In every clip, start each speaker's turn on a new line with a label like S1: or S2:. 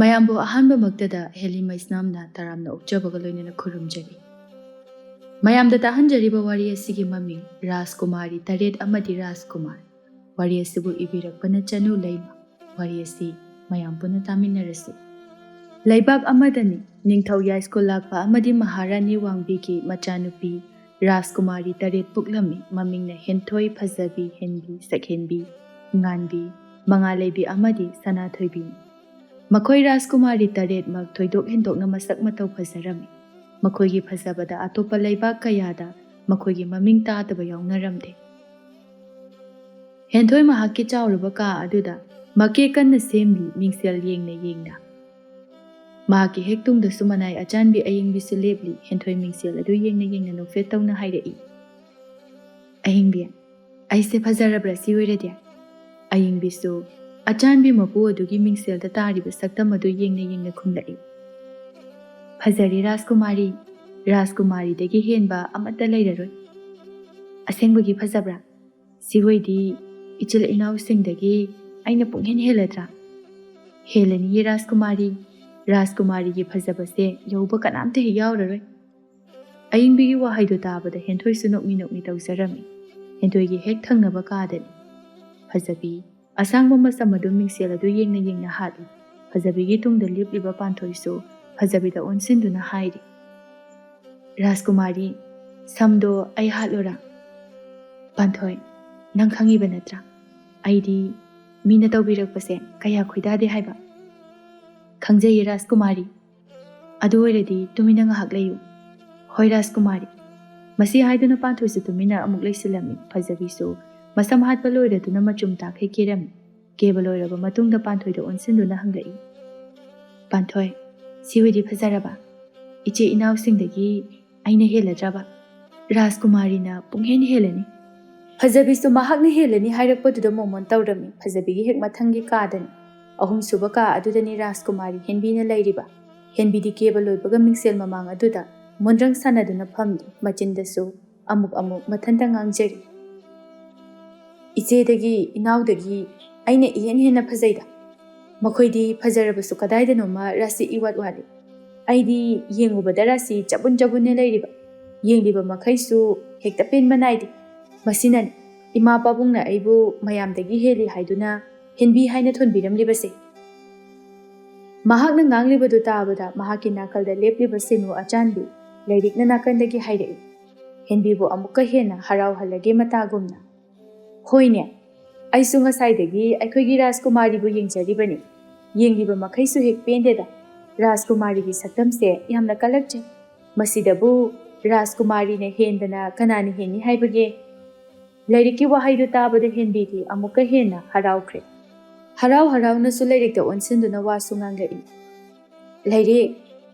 S1: ꯃꯌꯥꯝꯕꯨ ꯑꯍꯥꯟꯕꯃꯛꯇꯗ ꯍꯦꯂꯤ ꯃꯩꯁꯅꯥꯝꯅ ꯇꯔꯥꯝꯅ ꯑꯣꯛꯆꯕꯒ ꯂꯣꯏꯅꯅ ꯈꯨꯔꯨꯝꯖꯔꯤ꯫ ꯃꯌꯥꯝꯗ ꯇꯥꯍꯟꯖꯔꯤꯕ ꯋꯥꯔꯤ ꯑꯁꯤꯒꯤ ꯃꯃꯤꯡ ꯔꯥꯖꯀꯨꯃꯥꯔꯤ ꯇꯔꯦꯠ ꯑꯃꯗꯤ ꯔꯥꯖꯀꯨꯃꯥꯔ꯫ ꯋꯥꯔꯤ ꯑꯁꯤꯕꯨ ꯏꯕꯤꯔꯛꯄꯅ ꯆꯅꯨ ꯂꯩꯃ꯫ ꯋꯥꯔꯤ ꯑꯁꯤ ꯃꯌꯥꯝ ꯄꯨꯟꯅ ꯇꯥꯃꯤꯟꯅꯔꯁꯤ꯫ ꯂꯩꯕꯥꯛ ꯑꯃꯗꯅꯤ ꯅꯤꯡꯊꯧ ꯌꯥꯏꯁ꯭ꯀꯨꯜ ꯂꯥꯛꯄ ꯑꯃꯗꯤ ꯃꯍꯥꯔꯥꯅꯤ ꯋꯥꯡꯕꯤꯒꯤ ꯃꯆꯥꯅꯨꯄꯤ ꯔꯥꯖꯀꯨꯃꯥꯔꯤ ꯇꯔꯦꯠ ꯄꯣꯛꯂꯝꯃꯤ꯫ ꯃꯃꯤꯡꯅ ꯍꯦꯟꯊꯣꯏ, ꯐꯖꯕꯤ, ꯍꯦꯟꯕꯤ, ꯁꯛꯍꯦꯟꯕꯤ, ꯉꯥꯟꯕꯤ, ꯃꯉꯥꯜꯂꯩꯕꯤ ꯑꯃꯗꯤ ꯁꯅꯥꯊꯣꯏꯕꯤꯅꯤ꯫ ꯃꯈꯣꯏ ꯔꯥꯖꯀꯨꯃꯥꯔꯤ ꯇꯔꯦꯠꯃꯛ ꯊꯣꯏꯗꯣꯛ ꯍꯦꯟꯗꯣꯛꯅ ꯃꯁꯛ ꯃꯇꯧ ꯐꯖꯔꯝꯃꯤ꯫ ꯃꯈꯣꯏꯒꯤ ꯐꯖꯕꯗ ꯑꯇꯣꯞꯄ ꯂꯩꯕꯥꯛ ꯀꯌꯥꯗ ꯃꯈꯣꯏꯒꯤ ꯃꯃꯤꯡ ꯇꯥꯗꯕ ꯌꯥꯎꯅꯔꯝꯗꯦ꯫ ꯍꯦꯟꯊꯣꯏ ꯃꯍꯥꯛꯀꯤ ꯆꯥꯎꯔꯕ ꯀꯥ ꯑꯗꯨꯗ ꯃꯀꯦ ꯀꯟꯅ ꯁꯦꯝꯂꯤ ꯃꯤꯡꯁꯦꯜ ꯌꯦꯡꯅ ꯌꯦꯡꯅ꯫ ꯃꯍꯥꯛꯀꯤ ꯍꯦꯛ ꯇꯨꯡꯗꯁꯨ ꯃꯅꯥꯏ ꯑꯆꯥꯟꯕꯤ ꯑꯌꯤꯡꯕꯤꯁꯨ ꯂꯦꯞꯂꯤ꯫ ꯍꯦꯟꯊꯣꯏ ꯃꯤꯡꯁꯦꯜ ꯑꯗꯨ ꯌꯦꯡꯅ ꯌꯦꯡꯅ ꯅꯣꯛꯐꯦꯠ ꯇꯧꯅ ꯍꯥꯏꯔꯛꯏ, "ꯑꯌꯤꯡꯕꯤ, ꯑꯩꯁꯦ ꯐꯖꯔꯕ꯭ꯔꯥ ꯁꯤ ꯑꯣꯏꯔꯗꯤ?" ꯑꯌꯤꯡꯕꯤꯁꯨ ꯑꯆꯥꯟꯕꯤ ꯃꯄꯨ ꯑꯗꯨꯒꯤ ꯃꯤꯡꯁꯦꯜꯗ ꯇꯥꯔꯤꯕ ꯁꯛꯇꯝ ꯑꯗꯨ ꯌꯦꯡꯅ ꯌꯦꯡꯅ ꯈꯨꯝꯂꯛꯏ, "ꯐꯖꯔꯦ ꯔꯥꯖꯀꯨꯃꯥꯔꯤ, ꯔꯥꯖꯀꯨꯃꯥꯔꯤꯗꯒꯤ ꯍꯦꯟꯕ ꯑꯃꯠꯇ ꯂꯩꯔꯔꯣꯏ꯫ ꯑꯁꯦꯡꯕꯒꯤ ꯐꯖꯕ꯭ꯔꯥ? ꯁꯤꯍꯣꯏꯗꯤ ꯏꯆꯤꯜ ꯏꯅꯥꯎꯁꯤꯡꯗꯒꯤ ꯑꯩꯅ ꯄꯨꯡꯍꯦꯟ ꯍꯦꯜꯂꯗ꯭ꯔꯥ?" "ꯍꯦꯜꯂꯅꯤꯌꯦ ꯔꯥꯖꯀꯨꯃꯥꯔꯤ, ꯔꯥꯖꯀꯨꯃꯥꯔꯤꯒꯤ ꯐꯖꯕꯁꯦ ꯌꯧꯕ ꯀꯅꯥꯝꯇ ꯍꯦꯛ ꯌꯥꯎꯔꯔꯣꯏ." ꯑꯌꯤꯡꯕꯤꯒꯤ ꯋꯥꯍꯩꯗꯨ ꯇꯥꯕꯗ ꯍꯦꯟꯊꯣꯏꯁꯨ ꯅꯣꯛꯃꯤ ꯅꯣꯛꯃꯤ ꯇꯧꯖꯔꯝꯃꯤ꯫ ꯍꯦꯟꯊꯣꯏꯒꯤ ꯍꯦꯛ ꯊꯪꯅꯕ ꯀꯥꯗꯅꯤ꯫ ꯐꯖꯕꯤ ꯑꯁꯥꯡꯕ ꯃꯁꯝ ꯑꯗꯨ ꯃꯤꯡꯁꯦꯜ ꯑꯗꯨ ꯌꯦꯡꯅ ꯌꯦꯡꯅ ꯍꯥꯠꯂꯤ꯫ ꯐꯖꯕꯤꯒꯤ ꯇꯨꯡꯗ ꯂꯦꯞꯂꯤꯕ ꯄꯥꯟꯊꯣꯏꯁꯨ ꯐꯖꯕꯤꯗ ꯑꯣꯟꯁꯤꯟꯗꯨꯅ ꯍꯥꯏꯔꯤ, "ꯔꯥꯖꯀꯨꯃꯥꯔꯤ, ꯁꯝꯗꯣ ꯑꯩ ꯍꯥꯠꯂꯣꯔꯥ?" "ꯄꯥꯟꯊꯣꯏ, ꯅꯪ ꯈꯪꯉꯤꯕ ꯅꯠꯇ꯭ꯔꯥ? ꯑꯩꯗꯤ ꯃꯤꯅ ꯇꯧꯕꯤꯔꯛꯄꯁꯦ ꯀꯌꯥ ꯈꯣꯏꯗꯥꯗꯦ ꯍꯥꯏꯕ." "ꯈꯪꯖꯩꯌꯦ ꯔꯥꯖꯀꯨꯃꯥꯔꯤ, ꯑꯗꯨ ꯑꯣꯏꯔꯗꯤ ꯇꯨꯃꯤꯟꯅ ꯉꯥꯏꯍꯥꯛ ꯂꯩꯌꯨ." "ꯍꯣꯏ ꯔꯥꯖꯀꯨꯃꯥꯔꯤ." ꯃꯁꯤ ꯍꯥꯏꯗꯨꯅ ꯄꯥꯟꯊꯣꯏꯁꯨ ꯇꯨꯃꯤꯟꯅ ꯑꯃꯨꯛ ꯂꯩꯁꯤꯜꯂꯝꯃꯤ꯫ ꯐꯖꯕꯤꯁꯨ ꯃꯁꯝ ꯍꯥꯠꯄ ꯂꯣꯏꯔꯗꯨꯅ ꯃꯆꯨꯝ ꯇꯥꯈꯩ ꯀꯦꯔꯝꯃꯤ꯫ ꯀꯦꯕ ꯂꯣꯏꯔꯕ ꯃꯇꯨꯡꯗ ꯄꯥꯟꯊꯣꯏꯗ ꯑꯣꯟꯁꯤꯟꯗꯨꯅ ꯍꯪꯂꯛꯏ, "ꯄꯥꯟꯊꯣꯏ, ꯁꯤꯍꯣꯏꯗꯤ ꯐꯖꯔꯕ? ꯏꯆꯦ ꯏꯅꯥꯎꯁꯤꯡꯗꯒꯤ ꯑꯩꯅ ꯍꯦꯜꯂꯗ꯭ꯔꯕ?" "ꯔꯥꯖꯀꯨꯃꯥꯔꯤꯅ ꯄꯨꯡꯍꯦꯟ ꯍꯦꯜꯂꯅꯤ." ꯐꯖꯕꯤꯁꯨ ꯃꯍꯥꯛꯅ ꯍꯦꯜꯂꯅꯤ ꯍꯥꯏꯔꯛꯄꯗꯨꯗ ꯃꯣꯃꯣꯟ ꯇꯧꯔꯝꯃꯤ꯫ ꯐꯖꯕꯤꯒꯤ ꯍꯦꯛ ꯃꯊꯪꯒꯤ ꯀꯥꯗꯅꯤ꯫ ꯑꯍꯨꯝꯁꯨꯕ ꯀꯥ ꯑꯗꯨꯗꯅꯤ ꯔꯥꯖꯀꯨꯃꯥꯔꯤ ꯍꯦꯟꯕꯤꯅ ꯂꯩꯔꯤꯕ꯫ ꯍꯦꯟꯕꯤꯗꯤ ꯀꯦꯕ ꯂꯣꯏꯕꯒ ꯃꯤꯡꯁꯦꯜ ꯃꯃꯥꯡ ꯑꯗꯨꯗ ꯃꯣꯟꯗ꯭ꯔꯪ ꯁꯥꯟꯅꯗꯨꯅ ꯐꯝꯂꯤ꯫ ꯃꯆꯤꯟꯗꯁꯨ ꯑꯃꯨꯛ ꯑꯃꯨꯛ ꯃꯊꯟꯇ ꯉꯥꯡꯖꯔꯤ, "ꯏꯆꯦꯗꯒꯤ ꯏꯅꯥꯎꯗꯒꯤ ꯑꯩꯅ ꯏꯍꯦꯟ ꯍꯦꯟꯅ ꯐꯖꯩꯗ꯫ ꯃꯈꯣꯏꯗꯤ ꯐꯖꯔꯕꯁꯨ ꯀꯗꯥꯏꯗꯅꯣꯃ ꯔꯥꯁꯤ ꯏꯋꯥꯠ ꯋꯥꯠꯂꯤ꯫ ꯑꯩꯗꯤ ꯌꯦꯡꯉꯨꯕꯗ ꯔꯥꯁꯤ ꯆꯕꯨꯟ ꯆꯕꯨꯟꯅ ꯂꯩꯔꯤꯕ꯫ ꯌꯦꯡꯂꯤꯕ ꯃꯈꯩꯁꯨ ꯍꯦꯛꯇ ꯄꯦꯟꯕ ꯅꯥꯏꯗꯦ꯫ ꯃꯁꯤꯅꯅꯤ ꯏꯃꯥ ꯄꯥꯕꯨꯡꯅ ꯑꯩꯕꯨ ꯃꯌꯥꯝꯗꯒꯤ ꯍꯦꯜꯂꯤ ꯍꯥꯏꯗꯨꯅ ꯍꯦꯟꯕꯤ ꯍꯥꯏꯅ ꯊꯣꯟꯕꯤꯔꯝꯂꯤꯕꯁꯦ." ꯃꯍꯥꯛꯅ ꯉꯥꯡꯂꯤꯕꯗꯨ ꯇꯥꯕꯗ ꯃꯍꯥꯛꯀꯤ ꯅꯥꯀꯜꯗ ꯂꯦꯞꯂꯤꯕ ꯁꯦꯅꯨ ꯑꯆꯥꯟꯕꯤ ꯂꯩꯔꯤꯛꯅ ꯅꯥꯀꯟꯗꯒꯤ ꯍꯥꯏꯔꯛꯏ, ꯍꯦꯟꯕꯤꯕꯨ ꯑꯃꯨꯛꯀ ꯍꯦꯟꯅ ꯍꯔꯥꯎꯍꯜꯂꯒꯦ ꯃꯇꯥꯒꯨꯝꯅ, "ꯍꯣꯏꯅꯦ, ꯑꯩꯁꯨ ꯉꯁꯥꯏꯗꯒꯤ ꯑꯩꯈꯣꯏꯒꯤ ꯔꯥꯖꯀꯨꯃꯥꯔꯤꯕꯨ ꯌꯦꯡꯖꯔꯤꯕꯅꯤ꯫ ꯌꯦꯡꯂꯤꯕ ꯃꯈꯩꯁꯨ ꯍꯦꯛ ꯄꯦꯟꯗꯦꯗ꯫ ꯔꯥꯖꯀꯨꯃꯥꯔꯤꯒꯤ ꯁꯛꯇꯝꯁꯦ ꯌꯥꯝꯅ ꯀꯜꯂꯛꯆꯩ꯫ ꯃꯁꯤꯗꯕꯨ ꯔꯥꯖꯀꯨꯃꯥꯔꯤꯅ ꯍꯦꯟꯗꯅ ꯀꯅꯥꯅ ꯍꯦꯟꯅꯤ ꯍꯥꯏꯕꯒꯦ?" ꯂꯩꯔꯤꯛꯀꯤ ꯋꯥꯍꯩꯗꯨ ꯇꯥꯕꯗ ꯍꯦꯟꯕꯤꯗꯤ ꯑꯃꯨꯛꯀ ꯍꯦꯟꯅ ꯍꯔꯥꯎꯈ꯭ꯔꯦ꯫ ꯍꯔꯥꯎ ꯍꯔꯥꯎꯅꯁꯨ ꯂꯩꯔꯤꯛꯇ ꯑꯣꯟꯁꯤꯟꯗꯨꯅ ꯋꯥꯁꯨ ꯉꯥꯡꯂꯛꯏ, "ꯂꯩꯔꯤꯛ,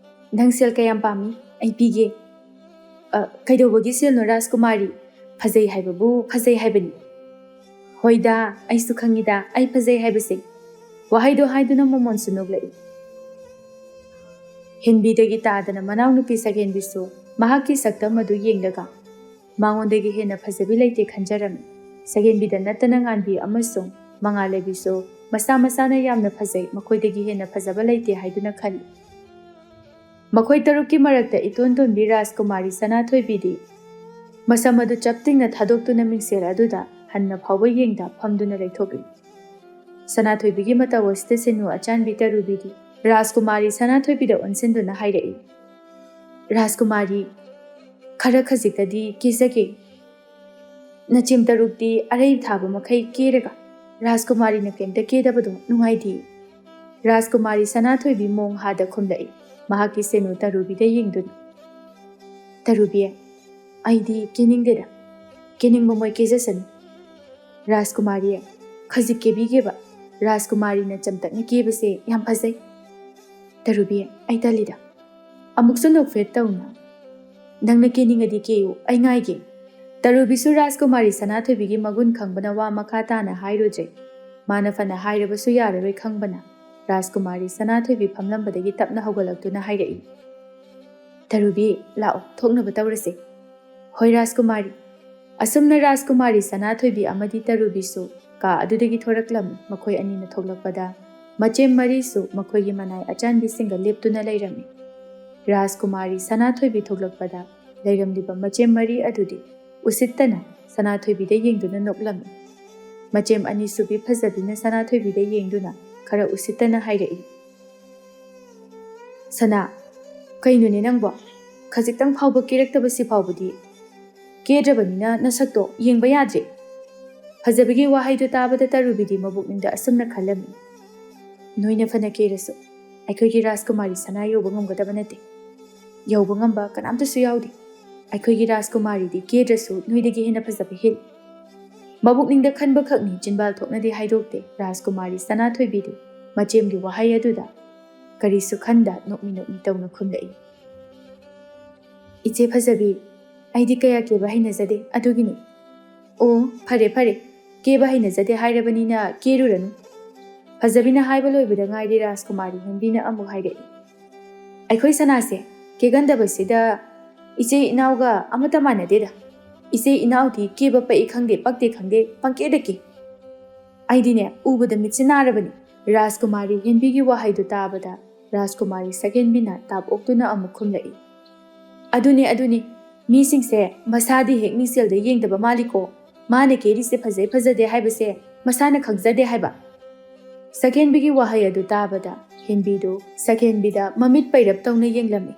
S1: ꯅꯪ ꯁꯦꯜ ꯀꯌꯥꯝ ꯄꯥꯝꯃꯤ? ꯑꯩ ꯄꯤꯒꯦ." "ꯀꯩꯗꯧꯕꯒꯤ ꯁꯦꯜꯅꯣ ꯔꯥꯖꯀꯨꯃꯥꯔꯤ? ꯐꯖꯩ ꯍꯥꯏꯕꯕꯨ ꯐꯖꯩ ꯍꯥꯏꯕꯅꯤ." "ꯍꯣꯏꯗ, ꯑꯩꯁꯨ ꯈꯪꯉꯤꯗ ꯑꯩ ꯐꯖꯩ ꯍꯥꯏꯕꯁꯦ." ꯋꯥꯍꯩꯗꯣ ꯍꯥꯏꯗꯨꯅ ꯃꯣꯃꯣꯟꯁꯨ ꯅꯣꯛꯂꯛꯏ꯫ ꯍꯦꯟꯕꯤꯗꯒꯤ ꯇꯥꯗꯅ ꯃꯅꯥꯎꯅꯨꯄꯤ ꯁꯛꯍꯦꯟꯕꯤꯁꯨ ꯃꯍꯥꯛꯀꯤ ꯁꯛꯇꯝ ꯑꯗꯨ ꯌꯦꯡꯂꯒ ꯃꯉꯣꯟꯗꯒꯤ ꯍꯦꯟꯅ ꯐꯖꯕꯤ ꯂꯩꯇꯦ ꯈꯟꯖꯔꯝꯃꯤ꯫ ꯁꯛꯍꯦꯟꯕꯤꯗ ꯅꯠꯇꯅ ꯉꯥꯟꯕꯤ ꯑꯃꯁꯨꯡ ꯃꯉꯥꯜꯂꯩꯕꯤꯁꯨ ꯃꯁꯥ ꯃꯁꯥꯅ ꯌꯥꯝꯅ ꯐꯖꯩ, ꯃꯈꯣꯏꯗꯒꯤ ꯍꯦꯟꯅ ꯐꯖꯕ ꯂꯩꯇꯦ ꯍꯥꯏꯗꯨꯅ ꯈꯜꯂꯤ꯫ ꯃꯈꯣꯏ ꯇꯔꯨꯛꯀꯤ ꯃꯔꯛꯇ ꯏꯇꯣꯟ ꯇꯣꯟꯕꯤ ꯔꯥꯖꯀꯨꯃꯥꯔꯤ ꯁꯅꯥꯊꯣꯏꯕꯤꯗꯤ ꯃꯁꯝ ꯑꯗꯨ ꯆꯞꯇꯤꯡꯅ ꯊꯥꯗꯣꯛꯇꯨꯅ ꯃꯤꯡꯁꯦꯜ ꯑꯗꯨꯗ ꯍꯟꯅ ꯐꯥꯎꯕ ꯌꯦꯡꯗ ꯐꯝꯗꯨꯅ ꯂꯩꯊꯣꯛꯂꯤ꯫ ꯁꯅꯥꯊꯣꯏꯕꯤꯒꯤ ꯃꯇꯧ ꯑꯁꯤꯗ ꯁꯦꯅꯨ ꯑꯆꯥꯟꯕꯤ ꯇꯔꯨꯕꯤꯗꯤ ꯔꯥꯖꯀꯨꯃꯥꯔꯤ ꯁꯅꯥꯊꯣꯏꯕꯤꯗ ꯑꯣꯟꯁꯤꯟꯗꯨꯅ ꯍꯥꯏꯔꯛꯏ, "ꯔꯥꯖꯀꯨꯃꯥꯔꯤ, ꯈꯔ ꯈꯖꯤꯛꯇꯗꯤ ꯀꯦꯖꯒꯦ꯫ ꯅꯆꯤꯝ ꯇꯔꯨꯛꯇꯤ ꯑꯔꯩ ꯊꯥꯕ ꯃꯈꯩ ꯀꯦꯔꯒ ꯔꯥꯖꯀꯨꯃꯥꯔꯤꯅ ꯀꯩꯝꯇ ꯀꯦꯗꯕꯗꯣ ꯅꯨꯡꯉꯥꯏꯇꯦ." ꯔꯥꯖꯀꯨꯃꯥꯔꯤ ꯁꯅꯥꯊꯣꯏꯕꯤ ꯃꯣꯡ ꯍꯥꯗ ꯈꯨꯝꯂꯛꯏ, ꯃꯍꯥꯛꯀꯤ ꯁꯦꯅꯨ ꯇꯔꯨꯕꯤꯗ ꯌꯦꯡꯗꯨꯅ, "ꯇꯔꯨꯕꯤ, ꯑꯩꯗꯤ ꯀꯦꯅꯤꯡꯗꯦꯗ꯫ ꯀꯦꯅꯤꯡꯕ ꯃꯣꯏ ꯀꯦꯖꯁꯅꯨ." "ꯔꯥꯖꯀꯨꯃꯥꯔꯤ, ꯈꯖꯤꯛ ꯀꯦꯕꯤꯒꯦꯕ꯫ ꯔꯥꯖꯀꯨꯃꯥꯔꯤꯅ ꯆꯝꯇꯛꯅ ꯀꯦꯕꯁꯦ ꯌꯥꯝ ꯐꯖꯩ." "ꯇꯔꯨꯕꯤ, ꯑꯩ ꯇꯜꯂꯤꯗ." ꯑꯃꯨꯛꯁꯨ ꯅꯣꯛꯐꯦꯠ ꯇꯧꯅ, "ꯅꯪꯅ ꯀꯦꯅꯤꯡꯉꯗꯤ ꯀꯦꯌꯨ, ꯑꯩ ꯉꯥꯏꯒꯦ." ꯇꯔꯨꯕꯤꯁꯨ ꯔꯥꯖꯀꯨꯃꯥꯔꯤ ꯁꯅꯥꯊꯣꯏꯕꯤꯒꯤ ꯃꯒꯨꯟ ꯈꯪꯕꯅ ꯋꯥ ꯃꯈꯥ ꯇꯥꯅ ꯍꯥꯏꯔꯨꯗ꯭ꯔꯦ꯫ ꯃꯥꯅ ꯐꯅ ꯍꯥꯏꯔꯕꯁꯨ ꯌꯥꯔꯔꯣꯏ ꯈꯪꯕꯅ ꯔꯥꯖꯀꯨꯃꯥꯔꯤ ꯁꯅꯥꯊꯣꯏꯕꯤ ꯐꯝꯂꯝꯕꯗꯒꯤ ꯇꯞꯅ ꯍꯧꯒꯠꯂꯛꯇꯨꯅ ꯍꯥꯏꯔꯛꯏ, "ꯇꯔꯨꯕꯤ, ꯂꯥꯛꯑꯣ, ꯊꯣꯛꯅꯕ ꯇꯧꯔꯁꯦ." "ꯍꯣꯏ ꯔꯥꯖꯀꯨꯃꯥꯔꯤ." ꯑꯁꯨꯝꯅ ꯔꯥꯖꯀꯨꯃꯥꯔꯤ ꯁꯅꯥꯊꯣꯏꯕꯤ ꯑꯃꯗꯤ ꯇꯔꯨꯕꯤꯁꯨ ꯀꯥ ꯑꯗꯨꯗꯒꯤ ꯊꯣꯔꯛꯂꯝꯃꯤ꯫ ꯃꯈꯣꯏ ꯑꯅꯤꯅ ꯊꯣꯛꯂꯛꯄꯗ ꯃꯆꯦꯝ ꯃꯔꯤꯁꯨ ꯃꯈꯣꯏꯒꯤ ꯃꯅꯥꯏ ꯑꯆꯥꯟꯕꯤꯁꯤꯡꯒ ꯂꯦꯞꯇꯨꯅ ꯂꯩꯔꯝꯃꯤ꯫ ꯔꯥꯖꯀꯨꯃꯥꯔꯤ ꯁꯅꯥꯊꯣꯏꯕꯤ ꯊꯣꯛꯂꯛꯄꯗ ꯂꯩꯔꯝꯂꯤꯕ ꯃꯆꯦꯝ ꯃꯔꯤ ꯑꯗꯨꯗꯤ ꯎꯁꯤꯠꯇꯅ ꯁꯅꯥꯊꯣꯏꯕꯤꯗ ꯌꯦꯡꯗꯨꯅ ꯅꯣꯛꯂꯝꯃꯤ꯫ ꯃꯆꯦꯝ ꯑꯅꯤꯁꯨꯕꯤ ꯐꯖꯕꯤꯅ ꯁꯅꯥꯊꯣꯏꯕꯤꯗ ꯌꯦꯡꯗꯨꯅ ꯈꯔ ꯎꯁꯤꯠꯇꯅ ꯍꯥꯏꯔꯛꯏ, "ꯁꯅꯥ, ꯀꯩꯅꯣꯅꯦ ꯅꯪꯕꯣ? ꯈꯖꯤꯛꯇꯪ ꯐꯥꯎꯕ ꯀꯦꯔꯛꯇꯕꯁꯤ ꯐꯥꯎꯕꯗꯤ ꯀꯦꯗ꯭ꯔꯕꯅꯤꯅ ꯅꯁꯛꯇꯣ ꯌꯦꯡꯕ ꯌꯥꯗ꯭ꯔꯦ." ꯐꯖꯕꯤꯒꯤ ꯋꯥꯍꯩꯗꯨ ꯇꯥꯕꯗ ꯇꯔꯨꯕꯤꯗꯤ ꯃꯕꯨꯛꯅꯤꯡꯗ ꯑꯁꯨꯝꯅ ꯈꯜꯂꯝꯃꯤ, "ꯅꯣꯏꯅ ꯐꯅ ꯀꯦꯔꯁꯨ ꯑꯩꯈꯣꯏꯒꯤ ꯔꯥꯖꯀꯨꯃꯥꯔꯤ ꯁꯅꯥ ꯌꯧꯕ ꯉꯝꯒꯗꯕ ꯅꯠꯇꯦ꯫ ꯌꯧꯕ ꯉꯝꯕ ꯀꯅꯥꯝꯇꯁꯨ ꯌꯥꯎꯗꯦ꯫ ꯑꯩꯈꯣꯏꯒꯤ ꯔꯥꯖꯀꯨꯃꯥꯔꯤꯗꯤ ꯀꯦꯗ꯭ꯔꯁꯨ ꯅꯣꯏꯗꯒꯤ ꯍꯦꯟꯅ ꯐꯖꯕ ꯍꯦꯜꯂꯤ." ꯃꯕꯨꯛꯅꯤꯡꯗ ꯈꯟꯕꯈꯛꯅꯤ, ꯆꯤꯟꯕꯥꯜ ꯊꯣꯛꯅꯗꯤ ꯍꯥꯏꯗꯣꯛꯇꯦ ꯔꯥꯖꯀꯨꯃꯥꯔꯤ ꯁꯅꯥꯊꯣꯏꯕꯤꯗꯨ ꯃꯆꯦꯝꯒꯤ ꯋꯥꯍꯩ ꯑꯗꯨꯗ ꯀꯔꯤꯁꯨ ꯈꯟꯗ ꯅꯣꯛꯃꯤ ꯅꯣꯛꯃꯤ ꯇꯧꯅ ꯈꯨꯝꯂꯛꯏ, "ꯏꯆꯦ ꯐꯖꯕꯤ, ꯑꯩꯗꯤ ꯀꯌꯥ ꯀꯦꯕ ꯍꯩꯅꯖꯗꯦ, ꯑꯗꯨꯒꯤꯅꯤ." "ꯑꯣ, ꯐꯔꯦ ꯐꯔꯦ, ꯀꯦꯕ ꯍꯩꯅꯖꯗꯦ ꯍꯥꯏꯔꯕꯅꯤꯅ ꯀꯦꯔꯨꯔꯅꯨ." ꯐꯖꯕꯤꯅ ꯍꯥꯏꯕ ꯂꯣꯏꯕꯗ ꯉꯥꯏꯔꯤ ꯔꯥꯖꯀꯨꯃꯥꯔꯤ ꯍꯦꯟꯕꯤꯅ ꯑꯃꯨꯛ ꯍꯥꯏꯔꯛꯏ, "ꯑꯩꯈꯣꯏ ꯁꯅꯥꯁꯦ ꯀꯦꯒꯟꯗꯕꯁꯤꯗ ꯏꯆꯦ ꯏꯅꯥꯎꯒ ꯑꯃꯠꯇ ꯃꯥꯟꯅꯗꯦꯗ꯫ ꯏꯆꯦ ꯏꯅꯥꯎꯗꯤ ꯀꯦꯕ ꯄꯛꯏ ꯈꯪꯗꯦ ꯄꯛꯇꯦ ꯈꯪꯗꯦ ꯄꯪꯀꯦꯗ ꯀꯦ꯫ ꯑꯩꯗꯤꯅꯦ ꯎꯕꯗ ꯃꯤꯠꯁꯦ ꯅꯥꯔꯕꯅꯤ." ꯔꯥꯖꯀꯨꯃꯥꯔꯤ ꯍꯦꯟꯕꯤꯒꯤ ꯋꯥꯍꯩꯗꯨ ꯇꯥꯕꯗ ꯔꯥꯖꯀꯨꯃꯥꯔꯤ ꯁꯛꯍꯦꯟꯕꯤꯅ ꯇꯥꯞ ꯑꯣꯛꯇꯨꯅ ꯑꯃꯨꯛ ꯈꯨꯝꯂꯛꯏ, "ꯑꯗꯨꯅꯤ, ꯃꯤꯁꯤꯡꯁꯦ ꯃꯁꯥꯗꯤ ꯍꯦꯛ ꯃꯤꯡꯁꯦꯜꯗ ꯌꯦꯡꯗꯕ ꯃꯥꯜꯂꯤꯀꯣ꯫ ꯃꯥꯅ ꯀꯦꯔꯤꯁꯦ ꯐꯖꯩ ꯐꯖꯗꯦ ꯍꯥꯏꯕꯁꯦ ꯃꯁꯥꯅ ꯈꯪꯖꯗꯦ ꯍꯥꯏꯕ." ꯁꯛꯍꯦꯟꯕꯤꯒꯤ ꯋꯥꯍꯩ ꯑꯗꯨ ꯇꯥꯕꯗ ꯍꯦꯟꯕꯤꯗꯨ ꯁꯛꯍꯦꯟꯕꯤꯗ ꯃꯃꯤꯠ ꯄꯩꯔꯞ ꯇꯧꯅ ꯌꯦꯡꯂꯝꯃꯤ꯫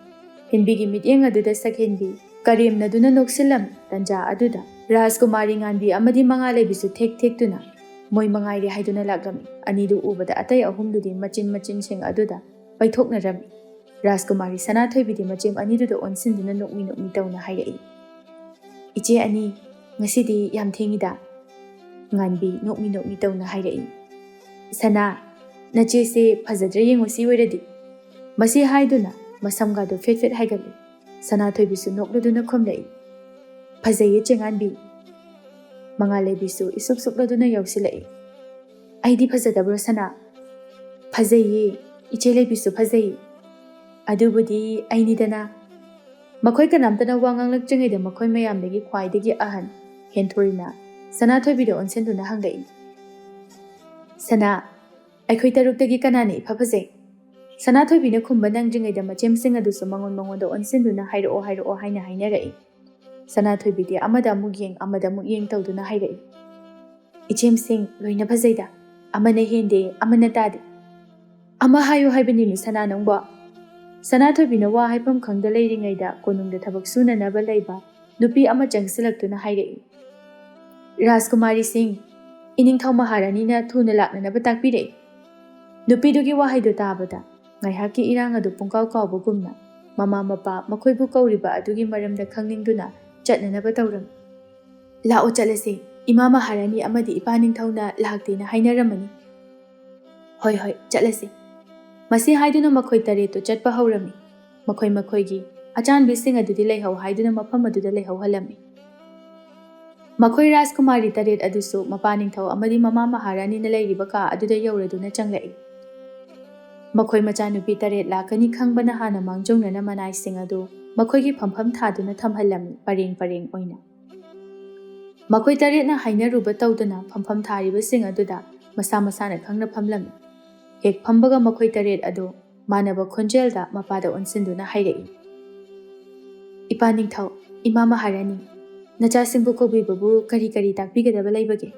S1: ꯍꯦꯟꯕꯤꯒꯤ ꯃꯤꯠꯌꯦꯡ ꯑꯗꯨꯗ ꯁꯛꯍꯦꯟꯕꯤ ꯀꯔꯦꯝꯅꯗꯨꯅ ꯅꯣꯛꯁꯤꯜꯂꯝꯃꯤ꯫ ꯇꯟꯖꯥ ꯑꯗꯨꯗ ꯔꯥꯖꯀꯨꯃꯥꯔꯤ ꯉꯥꯟꯕꯤ ꯑꯃꯗꯤ ꯃꯉꯥꯂꯩꯕꯤꯁꯨ ꯊꯦꯛ ꯊꯦꯛꯇꯨꯅ ꯃꯣꯏ ꯃꯉꯥꯏꯔꯦ ꯍꯥꯏꯗꯨꯅ ꯂꯥꯛꯂꯝꯃꯤ꯫ ꯑꯅꯤꯗꯨ ꯎꯕꯗ ꯑꯇꯩ ꯑꯍꯨꯝꯗꯨꯗꯤ ꯃꯆꯤꯟꯁꯤꯡ ꯑꯗꯨꯗ ꯄꯩꯊꯣꯛꯅꯔꯝꯃꯤ꯫ ꯔꯥꯖꯀꯨꯃꯥꯔꯤ ꯁꯅꯥꯊꯣꯏꯕꯤꯗꯤ ꯃꯆꯦꯝ ꯑꯅꯤꯗꯨꯗ ꯑꯣꯟꯁꯤꯟꯗꯨꯅ ꯅꯣꯛꯃꯤ ꯅꯣꯛꯃꯤ ꯇꯧꯅ ꯍꯥꯏꯔꯛꯏ, "ꯏꯆꯦ ꯑꯅꯤ, ꯉꯁꯤꯗꯤ ꯌꯥꯝ ꯊꯦꯡꯉꯤꯗ." ꯉꯥꯟꯕꯤ ꯅꯣꯛꯃꯤ ꯅꯣꯛꯃꯤ ꯇꯧꯅ ꯍꯥꯏꯔꯛꯏ, "ꯁꯅꯥ, ꯅꯆꯦꯁꯦ ꯐꯖꯗ꯭ꯔꯦ ꯌꯦꯡꯉꯨ ꯁꯤ ꯑꯣꯏꯔꯗꯤ." ꯃꯁꯤ ꯍꯥꯏꯗꯨꯅ ꯃꯁꯝꯒꯥꯗꯨ ꯐꯦꯠ ꯐꯦꯠ ꯍꯥꯏꯒꯠꯂꯤ꯫ ꯁꯅꯥꯊꯣꯏꯕꯤꯁꯨ ꯅꯣꯛꯂꯗꯨꯅ ꯈꯨꯝꯂꯛꯏ, "ꯐꯖꯩꯌꯦ ꯆꯦꯉꯥꯟꯕꯤ." ꯃꯉꯥꯂꯩꯕꯤꯁꯨ ꯏꯁꯨꯛ ꯁꯨꯛꯂꯗꯨꯅ ꯌꯥꯎꯁꯤꯜꯂꯛꯏ, "ꯑꯩꯗꯤ ꯐꯖꯗꯕ꯭ꯔꯣ ꯁꯅꯥ?" "ꯐꯖꯩꯌꯦ, ꯏꯆꯦ ꯂꯩꯕꯤꯁꯨ ꯐꯖꯩ." "ꯑꯗꯨꯕꯨꯗꯤ ꯑꯩꯅꯤꯗꯅ." ꯃꯈꯣꯏ ꯀꯅꯥꯝꯇꯅ ꯋꯥ ꯉꯥꯡꯂꯛꯇ꯭ꯔꯤꯉꯩꯗ ꯃꯈꯣꯏ ꯃꯌꯥꯝꯗꯒꯤ ꯈ꯭ꯋꯥꯏꯗꯒꯤ ꯑꯍꯟ ꯍꯦꯟꯊꯣꯏꯅ ꯁꯅꯥꯊꯣꯏꯕꯤꯗ ꯑꯣꯟꯁꯤꯟꯗꯨꯅ ꯍꯪꯂꯛꯏ, "ꯁꯅꯥ, ꯑꯩꯈꯣꯏ ꯇꯔꯨꯛꯇꯒꯤ ꯀꯅꯥꯅ ꯏꯐ ꯐꯖꯩ?" ꯁꯅꯥꯊꯣꯏꯕꯤꯅ ꯈꯨꯝꯕ ꯅꯪꯗ꯭ꯔꯤꯉꯩꯗ ꯃꯆꯦꯝꯁꯤꯡ ꯑꯗꯨꯁꯨ ꯃꯉꯣꯟꯗ ꯑꯣꯟꯁꯤꯟꯗꯨꯅ ꯍꯥꯏꯔꯛꯑꯣ ꯍꯥꯏꯅ ꯍꯥꯏꯅꯔꯛꯏ꯫ ꯁꯅꯥꯊꯣꯏꯕꯤꯗꯤ ꯑꯃꯗ ꯑꯃꯨꯛ ꯌꯦꯡ ꯑꯃꯗ ꯑꯃꯨꯛ ꯌꯦꯡ ꯇꯧꯗꯨꯅ ꯍꯥꯏꯔꯛꯏ, "ꯏꯆꯦꯝꯁꯤꯡ ꯂꯣꯏꯅ ꯐꯖꯩꯗ, ꯑꯃꯅ ꯍꯦꯟꯗꯦ ꯑꯃꯅ ꯇꯥꯗꯦ." "ꯑꯃ ꯍꯥꯏꯌꯨ ꯍꯥꯏꯕꯅꯤꯅꯦ ꯁꯅꯥ ꯅꯪꯕꯣ." ꯁꯅꯥꯊꯣꯏꯕꯤꯅ ꯋꯥ ꯍꯥꯏꯐꯝ ꯈꯪꯗ ꯂꯩꯔꯤꯉꯩꯗ ꯀꯣꯅꯨꯡꯗ ꯊꯕꯛ ꯁꯨꯅꯅꯕ ꯂꯩꯕ ꯅꯨꯄꯤ ꯑꯃ ꯆꯪꯁꯤꯜꯂꯛꯇꯨꯅ ꯍꯥꯏꯔꯛꯏ, "ꯔꯥꯖꯀꯨꯃꯥꯔꯤꯁꯤꯡ, ꯏꯅꯤꯡꯊꯧ ꯃꯍꯥꯔꯥꯅꯤꯅ ꯊꯨꯅ ꯂꯥꯛꯅꯅꯕ ꯇꯥꯛꯄꯤꯔꯛꯏ." ꯅꯨꯄꯤꯗꯨꯒꯤ ꯋꯥꯍꯩꯗꯨ ꯇꯥꯕꯗ ꯉꯥꯏꯍꯥꯛꯀꯤ ꯏꯔꯥꯡ ꯑꯗꯨ ꯄꯨꯡꯀꯥꯎ ꯀꯥꯎꯕꯒꯨꯝꯅ ꯃꯃꯥ ꯃꯄꯥ ꯃꯈꯣꯏꯕꯨ ꯀꯧꯔꯤꯕ ꯑꯗꯨꯒꯤ ꯃꯔꯝꯗ ꯈꯪꯅꯤꯡꯗꯨꯅ ꯆꯠꯅꯅꯕ ꯇꯧꯔꯝꯃꯤ꯫ "ꯂꯥꯛꯑꯣ ꯆꯠꯂꯁꯤ, ꯏꯃꯥ ꯃꯍꯥꯔꯥꯅꯤ ꯑꯃꯗꯤ ꯏꯄꯥ ꯅꯤꯡꯊꯧꯅ ꯂꯥꯛꯇꯦꯅ ꯍꯥꯏꯅꯔꯝꯃꯅꯤ." "ꯍꯣꯏ ꯆꯠꯂꯁꯤ." ꯃꯁꯤ ꯍꯥꯏꯗꯨꯅ ꯃꯈꯣꯏ ꯇꯔꯦꯠꯇꯨ ꯆꯠꯄ ꯍꯧꯔꯝꯃꯤ꯫ ꯃꯈꯣꯏꯒꯤ ꯑꯆꯥꯟꯕꯤꯁꯤꯡ ꯑꯗꯨꯗꯤ ꯂꯩꯍꯧ ꯍꯥꯏꯗꯨꯅ ꯃꯐꯝ ꯑꯗꯨꯗ ꯂꯩꯍꯧꯍꯜꯂꯝꯃꯤ꯫ ꯃꯈꯣꯏ ꯔꯥꯖꯀꯨꯃꯥꯔꯤ ꯇꯔꯦꯠ ꯑꯗꯨꯁꯨ ꯃꯄꯥ ꯅꯤꯡꯊꯧ ꯑꯃꯗꯤ ꯃꯃꯥ ꯃꯍꯥꯔꯥꯅꯤꯅ ꯂꯩꯔꯤꯕ ꯀꯥ ꯑꯗꯨꯗ ꯌꯧꯔꯗꯨꯅ ꯆꯪꯂꯛꯏ꯫ ꯃꯈꯣꯏ ꯃꯆꯥꯅꯨꯄꯤ ꯇꯔꯦꯠ ꯂꯥꯛꯀꯅꯤ ꯈꯪꯕꯅ ꯍꯥꯟꯅ ꯃꯥꯡꯖꯧꯅꯅ ꯃꯅꯥꯏꯁꯤꯡ ꯑꯗꯨ ꯃꯈꯣꯏꯒꯤ ꯐꯝꯐꯝ ꯊꯥꯗꯨꯅ ꯊꯝꯍꯜꯂꯝꯃꯤ, ꯄꯔꯦꯡ ꯑꯣꯏꯅ꯫ ꯃꯈꯣꯏ ꯇꯔꯦꯠꯅ ꯍꯥꯏꯅꯔꯨꯕ ꯇꯧꯗꯨꯅ ꯐꯝꯐꯝ ꯊꯥꯔꯤꯕꯁꯤꯡ ꯑꯗꯨꯗ ꯃꯁꯥ ꯃꯁꯥꯅ ꯈꯪꯅ ꯐꯝꯂꯝꯃꯤ꯫ ꯍꯦꯛ ꯐꯝꯕꯒ ꯃꯈꯣꯏ ꯇꯔꯦꯠ ꯑꯗꯨ ꯃꯥꯟꯅꯕ ꯈꯣꯟꯖꯦꯜꯗ ꯃꯄꯥꯗ ꯑꯣꯟꯁꯤꯟꯗꯨꯅ ꯍꯥꯏꯔꯛꯏ, "ꯏꯄꯥ ꯅꯤꯡꯊꯧ, ꯏꯃꯥ ꯃꯍꯥꯔꯥꯅꯤ, ꯅꯆꯥꯁꯤꯡꯕꯨ ꯀꯧꯕꯤꯕꯕꯨ ꯀꯔꯤ ꯇꯥꯛꯄꯤꯒꯗꯕ ꯂꯩꯕꯒꯦ?"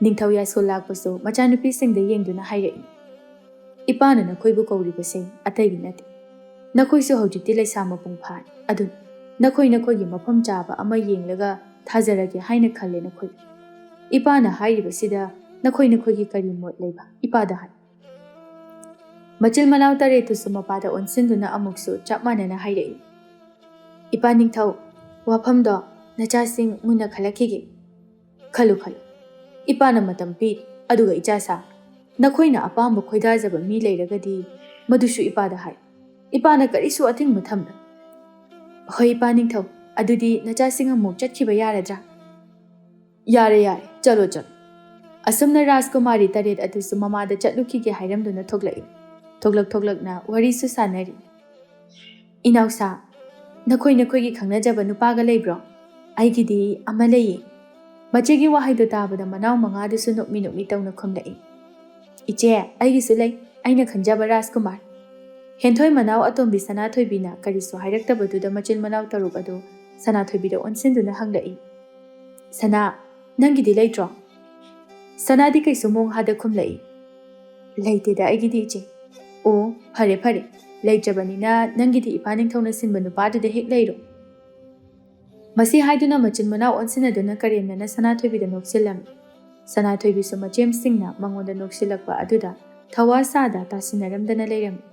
S1: ꯅꯤꯡꯊꯧ ꯌꯥꯏꯁꯣꯜ ꯂꯥꯛꯄꯁꯨ ꯃꯆꯥꯅꯨꯄꯤꯁꯤꯡꯗ ꯌꯦꯡꯗꯨꯅ ꯍꯥꯏꯔꯛꯏ, "ꯏꯄꯥꯅ ꯅꯈꯣꯏꯕꯨ ꯀꯧꯔꯤꯕꯁꯦ ꯑꯇꯩꯒꯤ ꯅꯠꯇꯦ꯫ ꯅꯈꯣꯏꯁꯨ ꯍꯧꯖꯤꯛꯇꯤ ꯂꯩꯁꯥ ꯃꯄꯨꯡ ꯐꯥꯔꯦ, ꯑꯗꯨꯅ ꯅꯈꯣꯏꯒꯤ ꯃꯐꯝ ꯆꯥꯕ ꯑꯃ ꯌꯦꯡꯂꯒ ꯊꯥꯖꯔꯒꯦ ꯍꯥꯏꯅ ꯈꯜꯂꯦ ꯅꯈꯣꯏ꯫ ꯏꯄꯥꯅ ꯍꯥꯏꯔꯤꯕꯁꯤꯗ ꯅꯈꯣꯏꯒꯤ ꯀꯔꯤ ꯃꯣꯠ ꯂꯩꯕ ꯏꯄꯥꯗ ꯍꯥꯏ." ꯃꯆꯤꯜ ꯃꯅꯥꯎ ꯇꯔꯦꯠꯇꯨꯁꯨ ꯃꯄꯥꯗ ꯑꯣꯟꯁꯤꯟꯗꯨꯅ ꯑꯃꯨꯛꯁꯨ ꯆꯞ ꯃꯥꯟꯅꯅ ꯍꯥꯏꯔꯛꯏ, "ꯏꯄꯥ ꯅꯤꯡꯊꯧ, ꯋꯥꯐꯝꯗꯣ ꯅꯆꯥꯁꯤꯡ ꯃꯨꯟꯅ ꯈꯜꯂꯛꯈꯤꯒꯦ." "ꯈꯜꯂꯨ, ꯏꯄꯥꯅ ꯃꯇꯝ ꯄꯤꯔꯤ, ꯑꯗꯨꯒ ꯏꯆꯥꯁꯥ, ꯅꯈꯣꯏꯅ ꯑꯄꯥꯝꯕ ꯈꯣꯏꯗꯥꯖꯕ ꯃꯤ ꯂꯩꯔꯒꯗꯤ ꯃꯗꯨꯁꯨ ꯏꯄꯥꯗ ꯍꯥꯏ, ꯏꯄꯥꯅ ꯀꯔꯤꯁꯨ ꯑꯊꯤꯡꯕ ꯊꯝꯂꯣꯏ." "ꯍꯣꯏ ꯏꯄꯥ ꯅꯤꯡꯊꯧ, ꯑꯗꯨꯗꯤ ꯅꯆꯥꯁꯤꯡ ꯑꯃꯨꯛ ꯆꯠꯈꯤꯕ ꯌꯥꯔꯗ꯭ꯔꯥ?" "ꯌꯥꯔꯦ, ꯆꯠꯂꯣ." ꯑꯁꯨꯝꯅ ꯔꯥꯖꯀꯨꯃꯥꯔꯤ ꯇꯔꯦꯠ ꯑꯗꯨꯁꯨ ꯃꯃꯥꯗ ꯆꯠꯂꯨꯈꯤꯒꯦ ꯍꯥꯏꯔꯝꯗꯨꯅ ꯊꯣꯛꯂꯛꯏ꯫ ꯊꯣꯛꯂꯛꯅ ꯋꯥꯔꯤꯁꯨ ꯁꯥꯟꯅꯔꯤ꯫ "ꯏꯅꯥꯎꯁꯥ, ꯅꯈꯣꯏꯒꯤ ꯈꯪꯅꯖꯕ ꯅꯨꯄꯥꯒ ꯂꯩꯕ꯭ꯔꯣ?" "ꯑꯩꯒꯤꯗꯤ ꯑꯃ ꯂꯩꯌꯦ." ꯃꯆꯦꯒꯤ ꯋꯥꯍꯩꯗꯨ ꯇꯥꯕꯗ ꯃꯅꯥꯎ ꯃꯉꯥꯗꯨꯁꯨ ꯅꯣꯛꯃꯤ ꯇꯧꯅ ꯈꯨꯝꯂꯛꯏ, ꯏꯆꯦ ꯑꯩꯒꯤꯁꯨ ꯂꯩ ꯑꯩꯅ ꯈꯟꯖꯕ ꯔꯥꯖꯀꯨꯃꯥꯔ꯫ ꯍꯦꯟꯊꯣꯏ ꯃꯅꯥꯎ ꯑꯇꯣꯝꯕꯤ ꯁꯅꯥꯊꯣꯏꯕꯤꯅ ꯀꯔꯤꯁꯨ ꯍꯥꯏꯔꯛꯇꯕꯗꯨꯗ ꯃꯆꯤꯟ ꯃꯅꯥꯎ ꯇꯔꯨꯛ ꯑꯗꯨ ꯁꯅꯥꯊꯣꯏꯕꯤꯗ ꯑꯣꯟꯁꯤꯟꯗꯨꯅ ꯍꯪꯂꯛꯏ, ꯁꯅꯥ ꯅꯪꯒꯤꯗꯤ ꯂꯩꯇ꯭ꯔꯣ? ꯁꯅꯥꯗꯤ ꯀꯩꯁꯨ ꯃꯣꯡ ꯍꯥꯗ ꯈꯨꯝꯂꯛꯏ, ꯂꯩꯇꯦꯗ ꯑꯩꯒꯤꯗꯤ ꯏꯆꯦ꯫ ꯑꯣ ꯐꯔꯦ ꯐꯔꯦ, ꯂꯩꯇ꯭ꯔꯕꯅꯤꯅ ꯅꯪꯒꯤꯗꯤ ꯏꯄꯥ ꯅꯤꯡꯊꯧꯅ ꯁꯤꯟꯕ ꯅꯨꯄꯥꯗꯨꯗ ꯍꯦꯛ ꯂꯩꯔꯣ꯫ ꯃꯁꯤ ꯍꯥꯏꯗꯨꯅ ꯃꯆꯤꯟ ꯃꯅꯥꯎ ꯑꯣꯟꯁꯤꯟꯅꯗꯨꯅ ꯀꯔꯦꯝꯅꯅ ꯁꯅꯥꯊꯣꯏꯕꯤꯗ ꯅꯣꯛꯁꯤꯜꯂꯝꯃꯤ꯫ ꯁꯅꯥꯊꯣꯏꯕꯤꯁꯨ ꯃꯆꯦꯝꯁꯤꯡꯅ ꯃꯉꯣꯟꯗ ꯅꯣꯛꯁꯤꯜꯂꯛꯄ ꯑꯗꯨꯗ ꯊꯋꯥ ꯁꯥꯗ ꯇꯥꯁꯤꯟꯅꯔꯝꯗꯅ ꯂꯩꯔꯝꯃꯤ꯫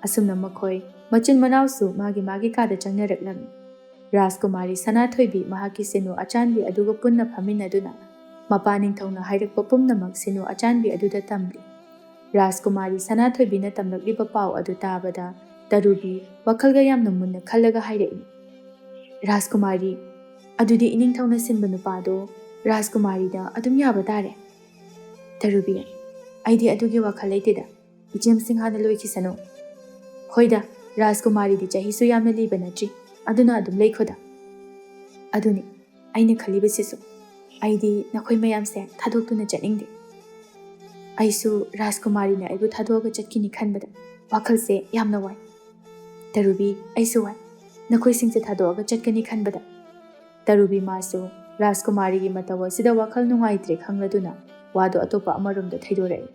S1: ꯑꯁꯨꯝꯅ ꯃꯈꯣꯏ ꯃꯆꯤꯟ ꯃꯅꯥꯎꯁꯨ ꯃꯥꯒꯤ ꯃꯥꯒꯤ ꯀꯥꯗ ꯆꯪꯅꯔꯛꯂꯝꯃꯤ꯫ ꯔꯥꯖꯀꯨꯃꯥꯔꯤ ꯁꯅꯥꯊꯣꯏꯕꯤ ꯃꯍꯥꯛꯀꯤ ꯁꯦꯅꯨ ꯑꯆꯥꯟꯕꯤ ꯑꯗꯨꯒ ꯄꯨꯟꯅ ꯐꯝꯃꯤꯟꯅꯗꯨꯅ ꯃꯄꯥ ꯅꯤꯡꯊꯧꯅ ꯍꯥꯏꯔꯛꯄ ꯄꯨꯝꯅꯃꯛ ꯁꯦꯅꯨ ꯑꯆꯥꯟꯕꯤ ꯑꯗꯨꯗ ꯇꯝꯂꯤ꯫ ꯔꯥꯖꯀꯨꯃꯥꯔꯤ ꯁꯅꯥꯊꯣꯏꯕꯤꯅ ꯇꯝꯂꯛꯂꯤꯕ ꯄꯥꯎ ꯑꯗꯨ ꯇꯥꯕꯗ ꯇꯔꯨꯕꯤ ꯋꯥꯈꯜꯒ ꯌꯥꯝꯅ ꯃꯨꯟꯅ ꯈꯜꯂꯒ ꯍꯥꯏꯔꯛꯏ, ꯔꯥꯖꯀꯨꯃꯥꯔꯤ, ꯑꯗꯨꯗꯤ ꯏꯅꯤꯡꯊꯧꯅ ꯁꯤꯟꯕ ꯅꯨꯄꯥꯗꯣ ꯔꯥꯖꯀꯨꯃꯥꯔꯤꯗ ꯑꯗꯨꯝ ꯌꯥꯕ ꯇꯥꯔꯦ꯫ ꯇꯔꯨꯕꯤ, ꯑꯩꯗꯤ ꯑꯗꯨꯒꯤ ꯋꯥꯈꯜ ꯂꯩꯇꯦꯗ, ꯏꯆꯦꯝꯁꯤꯡ ꯍꯥꯟꯅ ꯂꯣꯏꯈꯤꯁꯅꯨ꯫ ꯍꯣꯏꯗ, ꯔꯥꯖꯀꯨꯃꯥꯔꯤꯗꯤ ꯆꯍꯤꯁꯨ ꯌꯥꯝꯅ ꯂꯤꯕ ꯅꯠꯇ꯭ꯔꯤ, ꯑꯗꯨꯅ ꯑꯗꯨꯝ ꯂꯩꯈꯣꯗ꯫ ꯑꯗꯨꯅꯤ ꯑꯩꯅ ꯈꯜꯂꯤꯕꯁꯤꯁꯨ, ꯑꯩꯗꯤ ꯅꯈꯣꯏ ꯃꯌꯥꯝꯁꯦ ꯊꯥꯗꯣꯛꯇꯨꯅ ꯆꯠꯅꯤꯡꯗꯦ꯫ ꯑꯩꯁꯨ ꯔꯥꯖꯀꯨꯃꯥꯔꯤꯅ ꯑꯩꯕꯨ ꯊꯥꯗꯣꯛꯑꯒ ꯆꯠꯈꯤꯅꯤ ꯈꯟꯕꯗ ꯋꯥꯈꯜꯁꯦ ꯌꯥꯝꯅ ꯋꯥꯏ꯫ ꯇꯔꯨꯕꯤ, ꯑꯩꯁꯨ ꯋꯥꯏ, ꯅꯈꯣꯏꯁꯤꯡꯁꯦ ꯊꯥꯗꯣꯛꯑꯒ ꯆꯠꯀꯅꯤ ꯈꯟꯕꯗ꯫ ꯇꯔꯨꯕꯤ ꯃꯥꯁꯨ ꯔꯥꯖꯀꯨꯃꯥꯔꯤꯒꯤ ꯃꯇꯧ ꯑꯁꯤꯗ ꯋꯥꯈꯜ ꯅꯨꯡꯉꯥꯏꯇ꯭ꯔꯦ ꯈꯪꯂꯗꯨꯅ ꯋꯥꯗꯨ ꯑꯇꯣꯞꯄ ꯑꯃꯔꯣꯝꯗ ꯊꯩꯗꯣꯔꯛꯏ꯫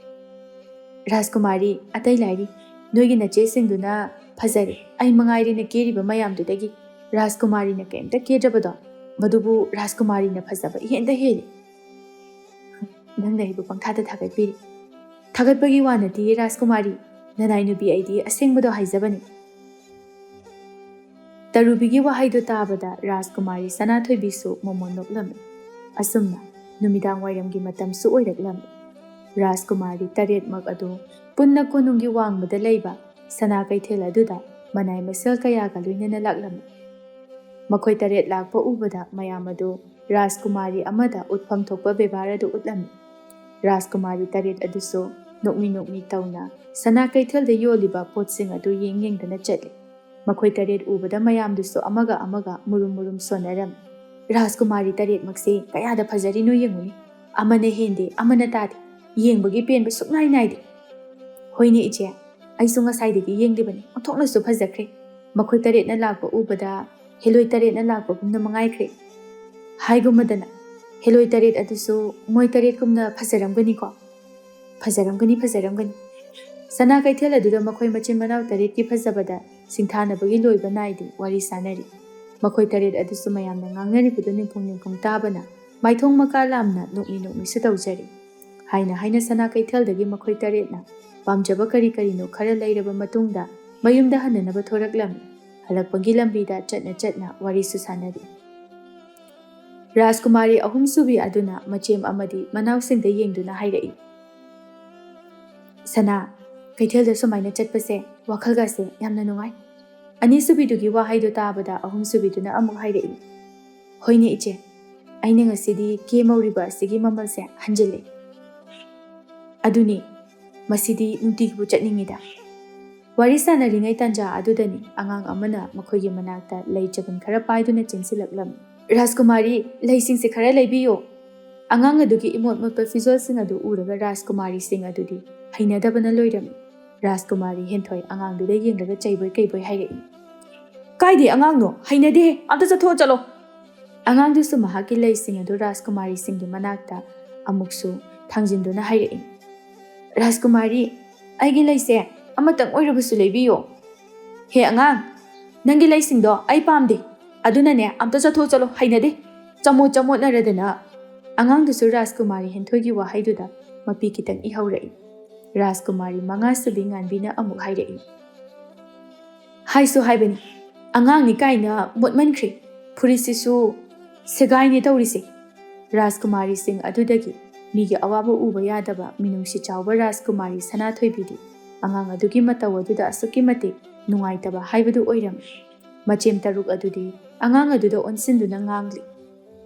S1: ꯔꯥꯖꯀꯨꯃꯥꯔꯤ, ꯑꯇꯩ ꯂꯥꯏꯔꯤ, ꯅꯣꯏꯒꯤ ꯅꯆꯦꯁꯤꯡꯗꯨꯅ ꯐꯖꯔꯦ ꯑꯩ ꯃꯉꯥꯏꯔꯦꯅ ꯀꯦꯔꯤꯕ ꯃꯌꯥꯝꯗꯨꯗꯒꯤ ꯔꯥꯖꯀꯨꯃꯥꯔꯤꯅ ꯀꯩꯝꯇ ꯀꯦꯗ꯭ꯔꯕꯗꯣ, ꯃꯗꯨꯕꯨ ꯔꯥꯖꯀꯨꯃꯥꯔꯤꯅ ꯐꯖꯕ ꯏꯍꯦꯟꯗ ꯍꯦꯜꯂꯤ꯫ ꯅꯪꯅ ꯑꯩꯕꯨ ꯄꯪꯊꯥꯗ ꯊꯥꯒꯠꯄꯤꯔꯤ꯫ ꯊꯥꯒꯠꯄꯒꯤ ꯋꯥ ꯅꯠꯇꯤꯌꯦ ꯔꯥꯖꯀꯨꯃꯥꯔꯤ, ꯅꯅꯥꯏ ꯅꯨꯄꯤ ꯑꯩꯗꯤ ꯑꯁꯦꯡꯕꯗꯣ ꯍꯥꯏꯖꯕꯅꯤ꯫ ꯇꯔꯨꯕꯤꯒꯤ ꯋꯥꯍꯩꯗꯨ ꯇꯥꯕꯗ ꯔꯥꯖꯀꯨꯃꯥꯔꯤ ꯁꯅꯥꯊꯣꯏꯕꯤꯁꯨ ꯃꯣꯃꯣꯟ ꯅꯣꯛꯂꯝꯃꯤ꯫ ꯑꯁꯨꯝꯅ ꯅꯨꯃꯤꯗꯥꯡ ꯋꯥꯏꯔꯝꯒꯤ ꯃꯇꯝꯁꯨ ꯑꯣꯏꯔꯛꯂꯝꯃꯤ꯫ ꯔꯥꯖꯀꯨꯃꯥꯔꯤ ꯇꯔꯦꯠꯃꯛ ꯑꯗꯨ ꯄꯨꯟꯅ ꯀꯣꯅꯨꯡꯒꯤ ꯋꯥꯡꯃꯗ ꯂꯩꯕ ꯁꯅꯥ ꯀꯩꯊꯦꯜ ꯑꯗꯨꯗ ꯃꯅꯥꯏ ꯃꯁꯜ ꯀꯌꯥꯒ ꯂꯣꯏꯅꯅ ꯂꯥꯛꯂꯝꯃꯤ꯫ ꯃꯈꯣꯏ ꯇꯔꯦꯠ ꯂꯥꯛꯄ ꯎꯕꯗ ꯃꯌꯥꯝ ꯑꯗꯨ ꯔꯥꯖꯀꯨꯃꯥꯔꯤ ꯑꯃꯗ ꯎꯠꯐꯝ ꯊꯣꯛꯄ ꯕꯦꯕꯥꯔ ꯑꯗꯨ ꯎꯠꯂꯝꯃꯤ꯫ ꯔꯥꯖꯀꯨꯃꯥꯔꯤ ꯇꯔꯦꯠ ꯑꯗꯨꯁꯨ ꯅꯣꯛꯃꯤ ꯅꯣꯛꯃꯤ ꯇꯧꯅ ꯁꯅꯥ ꯀꯩꯊꯦꯜꯗ ꯌꯣꯜꯂꯤꯕ ꯄꯣꯠꯁꯤꯡ ꯑꯗꯨ ꯌꯦꯡꯗꯅ ꯆꯠꯂꯤ꯫ ꯃꯈꯣꯏ ꯇꯔꯦꯠ ꯎꯕꯗ ꯃꯌꯥꯝꯗꯨꯁꯨ ꯑꯃꯒ ꯑꯃꯒ ꯃꯨꯔꯨꯝ ꯃꯨꯔꯨꯝ ꯁꯣꯟꯅꯔꯝꯃꯤ꯫ ꯔꯥꯖꯀꯨꯃꯥꯔꯤ ꯇꯔꯦꯠꯃꯛꯁꯦ ꯀꯌꯥꯗ ꯐꯖꯔꯤꯅꯣ ꯌꯦꯡꯉꯨꯅꯤ, ꯑꯃꯅ ꯍꯦꯟꯗꯦ ꯑꯃꯅ ꯇꯥꯗꯦ, ꯌꯦꯡꯕꯒꯤ ꯄꯦꯟꯕ ꯁꯨꯛꯅꯥꯏ ꯅꯥꯏꯗꯦ꯫ ꯍꯣꯏꯅꯦ ꯏꯆꯦ, ꯑꯩꯁꯨ ꯉꯁꯥꯏꯗꯒꯤ ꯌꯦꯡꯂꯤꯕꯅꯤ, ꯑꯣꯟꯊꯣꯛꯅꯁꯨ ꯐꯖꯈ꯭ꯔꯦ꯫ ꯃꯈꯣꯏ ꯇꯔꯦꯠꯅ ꯂꯥꯛꯄ ꯎꯕꯗ ꯍꯦꯂꯣꯏ ꯇꯔꯦꯠꯅ ꯂꯥꯛꯄꯒꯨꯝꯅ ꯃꯉꯥꯏꯈ꯭ꯔꯦ꯫ ꯍꯥꯏꯒꯨꯝꯃꯗꯅ ꯍꯦꯂꯣꯏ ꯇꯔꯦꯠ ꯑꯗꯨꯁꯨ ꯃꯣꯏ ꯇꯔꯦꯠꯀꯨꯝꯅ ꯐꯖꯔꯝꯒꯅꯤꯀꯣ? ꯐꯖꯔꯝꯒꯅꯤ ꯐꯖꯔꯝꯒꯅꯤ꯫ ꯁꯅꯥ ꯀꯩꯊꯦꯜ ꯑꯗꯨꯗ ꯃꯈꯣꯏ ꯃꯆꯤꯟ ꯃꯅꯥꯎ ꯇꯔꯦꯠꯀꯤ ꯐꯖꯕꯗ ꯁꯤꯡꯊꯥꯅꯕꯒꯤ ꯂꯣꯏꯕ ナꯏꯗꯦ ꯋꯥꯔꯤ ꯁꯥꯅꯔꯤ꯫ ꯃꯈꯣꯏ ꯇꯔꯦꯠ ꯑꯗꯨꯁꯨ ꯃꯌꯥꯝꯅ ꯉꯥꯡꯅꯔꯤꯕꯗꯨ ꯅꯤꯡꯐꯨꯡ ꯅꯤꯡꯐꯨꯡ ꯇꯥꯕꯅ ꯃꯥꯏꯊꯣꯡ ꯃꯀꯥ ꯂꯥꯝꯅ ꯅꯣꯛꯃꯤ ꯅꯣꯛꯃꯤꯁꯨ ꯇꯧꯖꯔꯤ꯫ ꯍꯥꯏꯅ ꯁꯅꯥ ꯀꯩꯊꯦꯜꯗꯒꯤ ꯃꯈꯣꯏ ꯇꯔꯦꯠꯅ ꯄꯥꯝꯖꯕ ꯀꯔꯤ ꯀꯔꯤꯅꯣ ꯈꯔ ꯂꯩꯔꯕ ꯃꯇꯨꯡꯗ ꯃꯌꯨꯝꯗ ꯍꯟꯅꯅꯕ ꯊꯣꯔꯛꯂꯝꯃꯤ꯫ ꯍꯜꯂꯛꯄꯒꯤ ꯂꯝꯕꯤꯗ ꯆꯠꯅ ꯋꯥꯔꯤꯁꯨ ꯁꯥꯅꯔꯤ꯫ ꯔꯥꯖꯀꯨꯃꯥꯔꯤ ꯑꯍꯨꯝꯁꯨꯕꯤ ꯑꯗꯨꯅ ꯃꯆꯦꯝ ꯑꯃꯗꯤ ꯃꯅꯥꯎꯁꯤꯡꯗ ꯌꯦꯡꯗꯨꯅ ꯍꯥꯏꯔꯛꯏ, ꯁꯅꯥ, ꯀꯩꯊꯦꯜꯗ ꯁꯨꯃꯥꯏꯅ ꯆꯠꯄꯁꯦ ꯋꯥꯈꯜꯒꯁꯦ ꯌꯥꯝꯅ ꯅꯨꯡꯉꯥꯏ꯫ ꯑꯅꯤꯁꯨꯕꯤꯗꯨꯒꯤ ꯋꯥꯍꯩꯗꯨ ꯇꯥꯕꯗ ꯑꯍꯨꯝꯁꯨꯕꯤꯗꯨꯅ ꯑꯃꯨꯛ ꯍꯥꯏꯔꯛꯏ, ꯍꯣꯏꯅꯦ ꯏꯆꯦ, ꯑꯩꯅ ꯉꯁꯤꯗꯤ ꯀꯦꯃꯧꯔꯤꯕ ꯑꯁꯤꯒꯤ ꯃꯃꯜꯁꯦ ꯍꯟꯖꯤꯜꯂꯦ꯫ ꯑꯗꯨꯅꯤ, ꯃꯁꯤꯗꯤ ꯅꯨꯡꯇꯤꯒꯤꯕꯨ ꯆꯠꯅꯤꯡꯉꯤꯗ꯫ ꯋꯥꯔꯤ ꯁꯥꯅꯔꯤꯉꯩ ꯇꯥꯟꯖꯥ ꯑꯗꯨꯗꯅꯤ ꯑꯉꯥꯡ ꯑꯃꯅ ꯃꯈꯣꯏꯒꯤ ꯃꯅꯥꯛꯇ ꯂꯩ ꯆꯕꯨꯟ ꯈꯔ ꯄꯥꯏꯗꯨꯅ ꯆꯦꯟꯁꯤꯜꯂꯛꯂꯝꯃꯤ꯫ ꯔꯥꯖꯀꯨꯃꯥꯔꯤ, ꯂꯩꯁꯤꯡꯁꯦ ꯈꯔ ꯂꯩꯕꯤꯌꯣ꯫ ꯑꯉꯥꯡ ꯑꯗꯨꯒꯤ ꯏꯃꯣꯠ ꯃꯣꯠꯄ ꯐꯤꯖꯣꯜꯁꯤꯡ ꯑꯗꯨ ꯎꯔꯒ ꯔꯥꯖꯀꯨꯃꯥꯔꯤꯁꯤꯡ ꯑꯗꯨꯗꯤ ꯍꯩꯅꯗꯕꯅ ꯂꯣꯏꯔꯝꯃꯤ꯫ ꯔꯥꯖꯀꯨꯃꯥꯔꯤ ꯍꯦꯟꯊꯣꯏ ꯑꯉꯥꯡꯗꯨꯗ ꯌꯦꯡꯂꯒ ꯆꯩꯕꯣꯏ ꯀꯩꯕꯣꯏ ꯍꯥꯏꯔꯛꯏ, ꯀꯥꯏꯗꯩ ꯑꯉꯥꯡꯅꯣ, ꯍꯩꯅꯗꯦꯍꯦ, ꯑꯝꯇ ꯆꯠꯊꯣꯛꯑ ꯆꯠꯂꯣ꯫ ꯑꯉꯥꯡꯗꯨꯁꯨ ꯃꯍꯥꯛꯀꯤ ꯂꯩꯁꯤꯡ ꯑꯗꯨ ꯔꯥꯖꯀꯨꯃꯥꯔꯤꯁꯤꯡꯒꯤ ꯃꯅꯥꯛꯇ ꯑꯃꯨꯛꯁꯨ ꯊꯥꯡꯖꯤꯟꯗꯨꯅ ꯍꯥꯏꯔꯛꯏ, ꯔꯥꯖꯀꯨꯃꯥꯔꯤ, ꯑꯩꯒꯤ ꯂꯩꯁꯦ ꯑꯃꯇꯪ ꯑꯣꯏꯔꯕꯁꯨ ꯂꯩꯕꯤꯌꯣ꯫ ꯍꯦ ꯑꯉꯥꯡ, ꯅꯪꯒꯤ ꯂꯩꯁꯤꯡꯗꯣ ꯑꯩ ꯄꯥꯝꯗꯦ, ꯑꯗꯨꯅꯅꯦ ꯑꯝꯇ ꯆꯠꯊꯣꯛꯑ ꯆꯠꯂꯣ, ꯍꯩꯅꯗꯦ꯫ ꯆꯃꯣꯠꯅꯔꯗꯅ ꯑꯉꯥꯡꯗꯨꯁꯨ ꯔꯥꯖꯀꯨꯃꯥꯔꯤ ꯍꯦꯟꯊꯣꯏꯒꯤ ꯋꯥꯍꯩꯗꯨꯗ ꯃꯄꯤ ꯈꯤꯇꯪ ꯏꯍꯧꯔꯛꯏ꯫ ꯔꯥꯖꯀꯨꯃꯥꯔꯤ ꯃꯉꯥꯁꯨꯕꯤ ꯉꯥꯟꯕꯤꯅ ꯑꯃꯨꯛ ꯍꯥꯏꯔꯛꯏ, ꯍꯥꯏꯁꯨ ꯍꯥꯏꯕꯅꯤ, ꯑꯉꯥꯡꯅꯤ ꯀꯥꯏꯅ ꯃꯣꯠꯃꯟꯈ꯭ꯔꯦ, ꯐꯨꯔꯤꯠꯁꯤꯁꯨ ꯁꯦꯒꯥꯏꯅꯦ ꯇꯧꯔꯤꯁꯦ꯫ ꯔꯥꯖꯀꯨꯃꯥꯔꯤꯁꯤꯡ ꯑꯗꯨꯗꯒꯤ ꯃꯤꯒꯤ ꯑꯋꯥꯕ ꯎꯕ ꯌꯥꯗꯕ ꯃꯤꯅꯨꯡꯁꯤ ꯆꯥꯎꯕ ꯔꯥꯖꯀꯨꯃꯥꯔꯤ ꯁꯅꯥꯊꯣꯏꯕꯤꯗꯤ ꯑꯉꯥꯡ ꯑꯗꯨꯒꯤ ꯃꯇꯧ ꯑꯗꯨꯗ ꯑꯁꯨꯛꯀꯤ ꯃꯇꯤꯛ ꯅꯨꯡꯉꯥꯏꯇꯕ ꯍꯥꯏꯕꯗꯨ ꯑꯣꯏꯔꯝꯃꯤ꯫ ꯃꯆꯦꯝ ꯇꯔꯨꯛ ꯑꯗꯨꯗꯤ ꯑꯉꯥꯡ ꯑꯗꯨꯗ ꯑꯣꯟꯁꯤꯟꯗꯨꯅ ꯉꯥꯡꯂꯤ꯫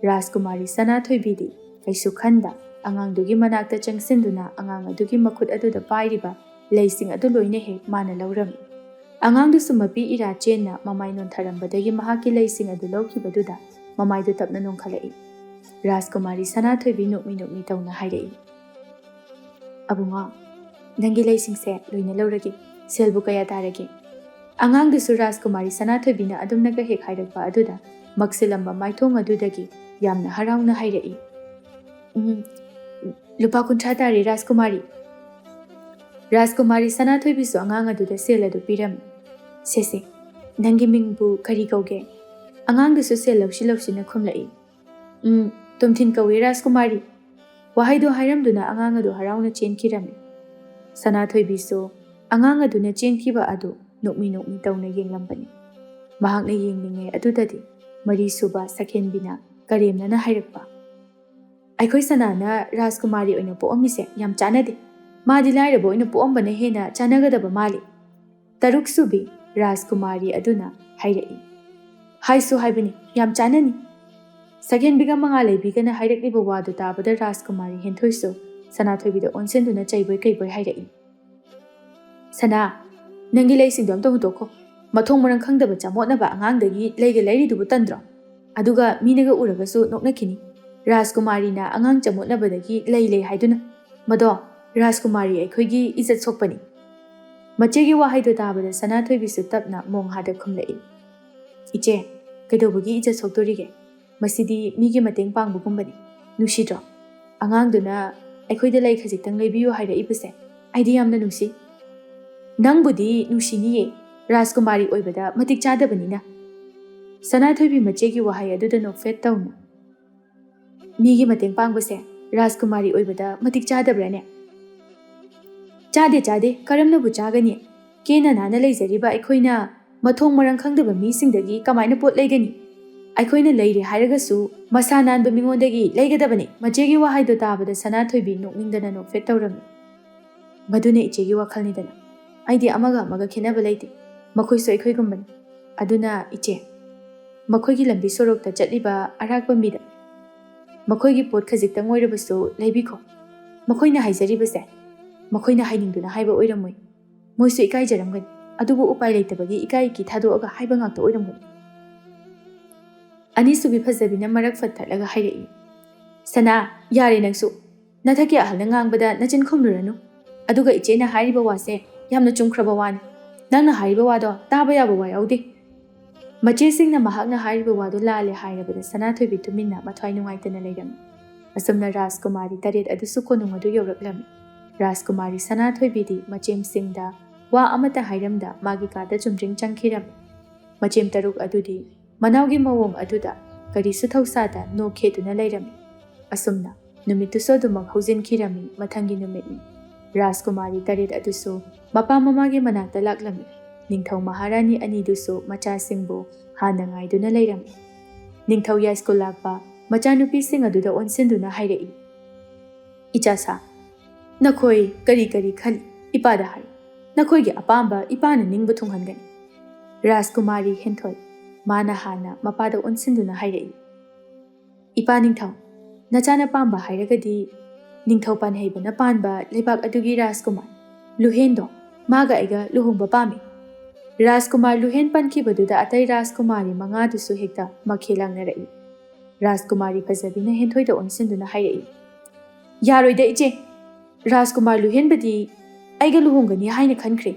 S1: ꯔꯥꯖꯀꯨꯃꯥꯔꯤ ꯁꯅꯥꯊꯣꯏꯕꯤꯗꯤ ꯀꯩꯁꯨ ꯈꯟꯗ ꯑꯉꯥꯡꯗꯨꯒꯤ ꯃꯅꯥꯛꯇ ꯆꯪꯁꯤꯟꯗꯨꯅ ꯑꯉꯥꯡ ꯑꯗꯨꯒꯤ ꯃꯈꯨꯠ ꯑꯗꯨꯗ ꯄꯥꯏꯔꯤꯕ ꯂꯩꯁꯤꯡ ꯑꯗꯨ ꯂꯣꯏꯅ ꯍꯦꯛ ꯃꯥꯅ ꯂꯧꯔꯝꯃꯤ꯫ ꯑꯉꯥꯡꯗꯨꯁꯨ ꯃꯄꯤ ꯏꯔꯥ ꯆꯦꯟꯅ ꯃꯃꯥꯏ ꯅꯣꯟꯊꯔꯝꯕꯗꯒꯤ ꯃꯍꯥꯛꯀꯤ ꯂꯩꯁꯤꯡ ꯑꯗꯨ ꯂꯧꯈꯤꯕꯗꯨꯗ ꯃꯃꯥꯏꯗꯨ ꯇꯞꯅ ꯅꯣꯡꯈꯠꯂꯛꯏ꯫ ꯔꯥꯖꯀꯨꯃꯥꯔꯤ ꯁꯅꯥꯊꯣꯏꯕꯤ ꯅꯣꯛꯃꯤ ꯅꯣꯛꯃꯤ ꯇꯧꯅ ꯍꯥꯏꯔꯛꯏ, ꯑꯕꯨꯡꯉꯣ, ꯅꯪꯒꯤ ꯂꯩꯁꯤꯡꯁꯦ ꯂꯣꯏꯅ ꯂꯧꯔꯒꯦ ꯁꯦꯜꯕꯨ ꯀꯌꯥ ꯇꯥꯔꯒꯦ ꯑꯉꯥꯡꯗꯨꯁꯨ ꯔꯥꯖꯀꯨꯃꯥꯔꯤ ꯁꯅꯥꯊꯣꯏꯕꯤꯅ ꯑꯗꯨꯝꯅꯒ ꯍꯦꯛ ꯍꯥꯏꯔꯛꯄ ꯑꯗꯨꯗ ꯃꯛꯁꯤꯜꯂꯝꯕ ꯃꯥꯏꯊꯣꯡ ꯑꯗꯨꯗꯒꯤ ꯌꯥꯝꯅ ꯍꯔꯥꯎꯅ ꯍꯥꯏꯔꯛꯏ ꯂꯨꯄꯥ 50 ꯇꯥꯔꯦ ꯔꯥꯖꯀꯨꯃꯥꯔꯤ ꯔꯥꯖꯀꯨꯃꯥꯔꯤ ꯁꯅꯥꯊꯣꯏꯕꯤꯁꯨ ꯑꯉꯥꯡ ꯑꯗꯨꯗ ꯁꯦꯜ ꯑꯗꯨ ꯄꯤꯔꯝꯃꯤ ꯁꯦꯁꯦ ꯅꯪꯒꯤ ꯃꯤꯡꯕꯨ ꯀꯔꯤ ꯀꯧꯒꯦ ꯑꯉꯥꯡꯗꯨꯁꯨ ꯁꯦꯜ ꯂꯧꯁꯤꯅ ꯈꯨꯝꯂꯛꯏ ꯇꯣꯝꯊꯤꯟ ꯀꯧꯏ ꯔꯥꯖꯀꯨꯃꯥꯔꯤ ꯋꯥꯍꯩꯗꯣ ꯍꯥꯏꯔꯝꯗꯨꯅ ꯑꯉꯥꯡ ꯑꯗꯨ ꯍꯔꯥꯎꯅ ꯆꯦꯟꯈꯤꯔꯝꯃꯤ ꯁꯅꯥꯊꯣꯏꯕꯤꯁꯨ ꯑꯉꯥꯡ ꯑꯗꯨꯅ ꯆꯦꯟꯈꯤꯕ ꯑꯗꯨ ꯅꯣꯛꯃꯤ ꯇꯧꯅ ꯌꯦꯡꯂꯝꯕꯅꯤ ꯃꯍꯥꯛꯅ ꯌꯦꯡꯂꯤꯉꯩ ꯑꯗꯨꯗꯗꯤ ꯃꯔꯤꯁꯨꯕ ꯁꯈꯦꯟꯕꯤꯅ ꯀꯔꯦꯝꯅꯅ ꯍꯥꯏꯔꯛꯄ ꯑꯩꯈꯣꯏ ꯁꯅꯥꯅ ꯔꯥꯖꯀꯨꯃꯥꯔꯤ ꯑꯣꯏꯅ ꯄꯣꯛꯑꯝꯃꯤꯁꯦ ꯌꯥꯝ ꯆꯥꯟꯅꯗꯦ ꯃꯥꯗꯤ ꯂꯥꯏꯔꯕ ꯑꯣꯏꯅ ꯄꯣꯛꯑꯝꯕꯅ ꯍꯦꯟꯅ ꯆꯥꯟꯅꯒꯗꯕ ꯃꯥꯜꯂꯤ ꯇꯔꯨꯛꯁꯨꯕꯤ ꯔꯥꯖꯀꯨꯃꯥꯔꯤ ꯑꯗꯨꯅ ꯍꯥꯏꯔꯛꯏ ꯍꯥꯏꯁꯨ ꯍꯥꯏꯕꯅꯤ ꯌꯥꯝ ꯆꯥꯟꯅꯅꯤ ꯁꯈꯦꯟꯕꯤꯒ ꯃꯉꯥꯂꯩꯕꯤꯒꯅ ꯍꯥꯏꯔꯛꯂꯤꯕ ꯋꯥꯗꯨ ꯇꯥꯕꯗ ꯔꯥꯖꯀꯨꯃꯥꯔꯤ ꯍꯦꯟꯊꯣꯏꯁꯨ ꯁꯅꯥꯊꯣꯏꯕꯤꯗ ꯑꯣꯟꯁꯤꯟꯗꯨꯅ ꯆꯩꯕꯣꯏ ꯀꯩꯕꯣꯏ ꯍꯥꯏꯔꯛꯏ ꯁꯅꯥ ꯅꯪꯒꯤ ꯂꯩꯁꯤꯡꯗꯣ ꯑꯝꯇ ꯍꯨꯟꯇꯣꯛꯈꯣ ꯃꯊꯣꯡ ꯃꯔꯝ ꯈꯪꯗꯕ ꯆꯃꯣꯠꯅꯕ ꯑꯉꯥꯡꯗꯒꯤ ꯂꯩꯒ ꯂꯩꯔꯤꯗꯨꯕꯨ ꯇꯟꯗ꯭ꯔꯣ ꯑꯗꯨꯒ ꯃꯤꯅꯒ ꯎꯔꯒꯁꯨ ꯅꯣꯛꯅꯈꯤꯅꯤ ꯔꯥꯖꯀꯨꯃꯥꯔꯤꯅ ꯑꯉꯥꯡ ꯆꯃꯣꯠꯅꯕꯗꯒꯤ ꯂꯩ ꯍꯥꯏꯗꯨꯅ ꯃꯗꯣ ꯔꯥꯖꯀꯨꯃꯥꯔꯤ ꯑꯩꯈꯣꯏꯒꯤ ꯏꯖꯠ ꯁꯣꯛꯄꯅꯤ ꯃꯆꯦꯒꯤ ꯋꯥꯍꯩꯗꯣ ꯇꯥꯕꯗ ꯁꯅꯥꯊꯣꯏꯕꯤꯁꯨ ꯇꯞꯅ ꯃꯣꯡꯍꯥꯗ ꯈꯨꯝꯂꯛꯏ ꯏꯆꯦ ꯀꯩꯗꯧꯕꯒꯤ ꯏꯖꯠ ꯁꯣꯛꯇꯣꯔꯤꯒꯦ ꯃꯁꯤꯗꯤ ꯃꯤꯒꯤ ꯃꯇꯦꯡ ꯄꯥꯡꯕꯒꯨꯝꯕꯅꯤ ꯅꯨꯡꯁꯤꯗ꯭ꯔꯣ ꯑꯉꯥꯡꯗꯨꯅ ꯑꯩꯈꯣꯏꯗ ꯂꯩ ꯈꯖꯤꯛꯇꯪ ꯂꯩꯕꯤꯌꯨ ꯍꯥꯏꯔꯛꯏꯕꯁꯦ ꯑꯩꯗꯤ ꯌꯥꯝꯅ ꯅꯨꯡꯁꯤ ꯅꯪꯕꯨꯗꯤ ꯅꯨꯡꯁꯤꯅꯤꯌꯦ ꯔꯥꯖꯀꯨꯃꯥꯔꯤ ꯑꯣꯏꯕꯗ ꯃꯇꯤꯛ ꯆꯥꯗꯕꯅꯤꯅ ꯁꯅꯥꯊꯣꯏꯕꯤ ꯃꯆꯦꯒꯤ ꯋꯥꯍꯩ ꯑꯗꯨꯗ ꯅꯣꯛꯐꯦꯠ ꯇꯧꯅ ꯃꯤꯒꯤ ꯃꯇꯦꯡ ꯄꯥꯡꯕꯁꯦ ꯔꯥꯖꯀꯨꯃꯥꯔꯤ ꯑꯣꯏꯕꯗ ꯃꯇꯤꯛ ꯆꯥꯗꯕ꯭ꯔꯥꯅꯦ ꯆꯥꯗꯦ ꯀꯔꯝꯅꯕꯨ ꯆꯥꯒꯅꯤ ꯀꯦꯅ ꯅꯥꯟꯅ ꯂꯩꯖꯔꯤꯕ ꯑꯩꯈꯣꯏꯅ ꯃꯊꯣꯡ ꯃꯔꯝ ꯈꯪꯗꯕ ꯃꯤꯁꯤꯡꯗꯒꯤ ꯀꯃꯥꯏꯅ ꯄꯣꯠ ꯂꯩꯒꯅꯤ ꯑꯩꯈꯣꯏꯅ ꯂꯩꯔꯦ ꯍꯥꯏꯔꯒꯁꯨ ꯃꯁꯥ ナꯟꯕ ꯃꯤꯉꯣꯟꯗꯒꯤ ꯂꯩꯒꯗꯕꯅꯤ ꯃꯆꯦꯒꯤ ꯋꯥꯍꯩꯗꯣ ꯇꯥꯕꯗ ꯁꯅꯥꯊꯣꯏꯕꯤ ꯅꯣꯛꯅꯤꯡꯗꯅ ꯅꯣꯛꯐꯦꯠ ꯇꯧꯔꯝꯃꯤ ꯃꯗꯨꯅ ꯏꯆꯦꯒꯤ ꯋꯥꯈꯜꯅꯤꯗꯅ ꯑꯩꯗꯤ ꯑꯃꯒ ꯈꯦꯟꯅꯕ ꯂꯩꯇꯦ ꯃꯈꯣꯏꯁꯨ ꯑꯩꯈꯣꯏꯒꯨꯝꯕꯅꯤ ꯑꯗꯨꯅ ꯏꯆꯦ ꯃꯈꯣꯏꯒꯤ ꯂꯝꯕꯤ ꯁꯣꯔꯣꯛꯇ ꯆꯠꯂꯤꯕ ꯑꯔꯥꯛꯄ ꯃꯤꯗ ꯃꯈꯣꯏꯒꯤ ꯄꯣꯠ ꯈꯖꯤꯛꯇꯪ ꯑꯣꯏꯔꯕꯁꯨ ꯂꯩꯕꯤꯈꯣ ꯃꯈꯣꯏꯅ ꯍꯥꯏꯖꯔꯤꯕꯁꯦ ꯃꯈꯣꯏꯅ ꯍꯥꯏꯅꯤꯡꯗꯨꯅ ꯍꯥꯏꯕ ꯑꯣꯏꯔꯝꯃꯣꯏ ꯃꯣꯏꯁꯨ ꯏꯀꯥꯏꯖꯔꯝꯒꯅꯤ ꯑꯗꯨꯕꯨ ꯎꯄꯥꯏ ꯂꯩꯇꯕꯒꯤ ꯏꯀꯥꯏꯒꯤ ꯊꯥꯗꯣꯛꯑꯒ ꯍꯥꯏꯕ ꯉꯥꯛꯇ ꯑꯣꯏꯔꯝꯒꯅꯤ ꯑꯅꯤꯁꯨꯕꯤ ꯐꯖꯕꯤꯅ ꯃꯔꯛ ꯐꯠꯊꯠꯂꯒ ꯍꯥꯏꯔꯛꯏ ꯁꯅꯥ ꯌꯥꯔꯦ ꯅꯪꯁꯨ ꯅꯊꯛꯀꯤ ꯑꯍꯜꯅ ꯉꯥꯡꯕꯗ ꯅꯆꯤꯟ ꯈꯨꯝꯂꯨꯔꯅꯨ ꯑꯗꯨꯒ ꯏꯆꯦꯅ ꯍꯥꯏꯔꯤꯕ ꯋꯥꯁꯦ ꯌꯥꯝꯅ ꯆꯨꯝꯈ꯭ꯔꯕ ꯋꯥꯅꯤ ꯅꯪꯅ ꯍꯥꯏꯔꯤꯕ ꯋꯥꯗꯣ ꯇꯥꯕ ꯌꯥꯕ ꯋꯥ ꯌꯥꯎꯗꯦ ꯃꯆꯦꯁꯤꯡꯅ ꯃꯍꯥꯛꯅ ꯍꯥꯏꯔꯤꯕ ꯋꯥꯗꯣ ꯂꯥꯜꯂꯦ ꯍꯥꯏꯔꯕꯗ ꯁꯅꯥꯊꯣꯏꯕꯤ ꯇꯨꯃꯤꯟꯅ ꯃꯊ꯭ꯋꯥꯏ ꯅꯨꯡꯉꯥꯏꯇꯅ ꯂꯩꯔꯝꯃꯤ ꯑꯁꯨꯝꯅ ꯔꯥꯖꯀꯨꯃꯥꯔꯤ 8 ꯑꯗꯨꯁꯨ ꯀꯣꯅꯨꯡ ꯑꯗꯨ ꯌꯧꯔꯛꯂꯝꯃꯤ ꯔꯥꯖꯀꯨꯃꯥꯔꯤ ꯁꯅꯥꯊꯣꯏꯕꯤꯗꯤ ꯃꯆꯦꯝꯁꯤꯡꯗ ꯋꯥ ꯑꯃꯠꯇ ꯍꯥꯏꯔꯝꯗ ꯃꯥꯒꯤ ꯀꯥꯗ ꯆꯨꯝꯗ꯭ꯔꯤꯡ ꯆꯪꯈꯤꯔꯝꯃꯤ ꯃꯆꯦꯝ 6 ꯑꯗꯨꯗꯤ ꯃꯅꯥꯎꯒꯤ ꯃꯑꯣꯡ ꯑꯗꯨꯗ ꯀꯔꯤꯁꯨ ꯊꯧꯁꯥꯗ ꯅꯣꯛꯈꯦꯗꯨꯅ ꯂꯩꯔꯝꯃꯤ ꯑꯁꯨꯝꯅ ꯅꯨꯃꯤꯠꯇꯨꯁꯨ ꯑꯗꯨꯃꯛ ꯍꯧꯖꯤꯟꯈꯤꯔꯝꯃꯤ ꯃꯊꯪꯒꯤ ꯅꯨꯃꯤꯠꯅꯤ ꯔꯥꯖꯀꯨꯃꯥꯔꯤ 8 ꯑꯗꯨꯁꯨ ꯃꯄꯥ ꯃꯃꯥꯒꯤ ꯃꯅꯥꯛꯇ ꯂꯥꯛꯂꯝꯃꯤ ꯅꯤꯡꯊꯧ ꯃꯍꯥꯔꯥꯅꯤ ꯑꯅꯤꯗꯨꯁꯨ ꯃꯆꯥꯁꯤꯡꯕꯨ ꯍꯥꯟꯅ ꯉꯥꯏꯗꯨꯅ ꯂꯩꯔꯝꯃꯤ ꯅꯤꯡꯊꯧ ꯌꯥꯏꯁ꯭ꯀꯨꯜ ꯂꯥꯛꯄ ꯃꯆꯥꯅꯨꯄꯤꯁꯤꯡ ꯑꯗꯨꯗ ꯑꯣꯟꯁꯤꯟꯗꯨꯅ ꯍꯥꯏꯔꯛꯏ ꯏꯆꯥꯁꯥ ꯅꯈꯣꯏ ꯀꯔꯤ ꯈꯜꯂꯤ ꯏꯄꯥꯗ ꯍꯥꯏ ꯅꯈꯣꯏꯒꯤ ꯑꯄꯥꯝꯕ ꯏꯄꯥꯅ ꯅꯤꯡꯕ ꯊꯨꯡꯍꯟꯒꯅꯤ ꯔꯥꯖꯀꯨꯃꯥꯔꯤ ꯍꯦꯟꯊꯣꯏ ꯃꯥꯅ ꯍꯥꯟꯅ ꯃꯄꯥꯗ ꯑꯣꯟꯁꯤꯟꯗꯨꯅ ꯍꯥꯏꯔꯛꯏ ꯏꯄꯥ ꯅꯤꯡꯊꯧ ꯅꯆꯥꯅ ꯄꯥꯝꯕ ꯍꯥꯏꯔꯒꯗꯤ ꯅꯤꯡꯊꯧ ꯄꯥꯟꯍꯩꯕꯅ ꯄꯥꯟꯕ ꯂꯩꯕꯥꯛ ꯑꯗꯨꯒꯤ ꯔꯥꯖꯀꯨꯃꯥꯔ ꯂꯨꯍꯦꯟꯗꯣ ꯃꯥꯒ ꯑꯩꯒ ꯂꯨꯍꯣꯡꯕ ꯄꯥꯝꯃꯤ ꯔꯥꯖꯀꯨꯃꯥꯔ ꯂꯨꯍꯦꯟ ꯄꯟꯈꯤꯕꯗꯨꯗ ꯑꯇꯩ ꯔꯥꯖꯀꯨꯃꯥꯔꯤ 5ꯗꯨꯁꯨ ꯍꯦꯛꯇ ꯃꯈꯦ ꯂꯥꯡꯅꯔꯛꯏ ꯔꯥꯖꯀꯨꯃꯥꯔꯤ ꯐꯖꯕꯤꯅ ꯍꯦꯟꯊꯣꯏꯗ ꯑꯣꯟꯁꯤꯟꯗꯨꯅ ꯍꯥꯏꯔꯛꯏ ꯌꯥꯔꯣꯏꯗ ꯏꯆꯦ ꯔꯥꯖꯀꯨꯃꯥꯔ ꯂꯨꯍꯦꯟꯕꯗꯤ ꯑꯩꯒ ꯂꯨꯍꯣꯡꯒꯅꯤ ꯍꯥꯏꯅ ꯈꯟꯈ꯭ꯔꯦ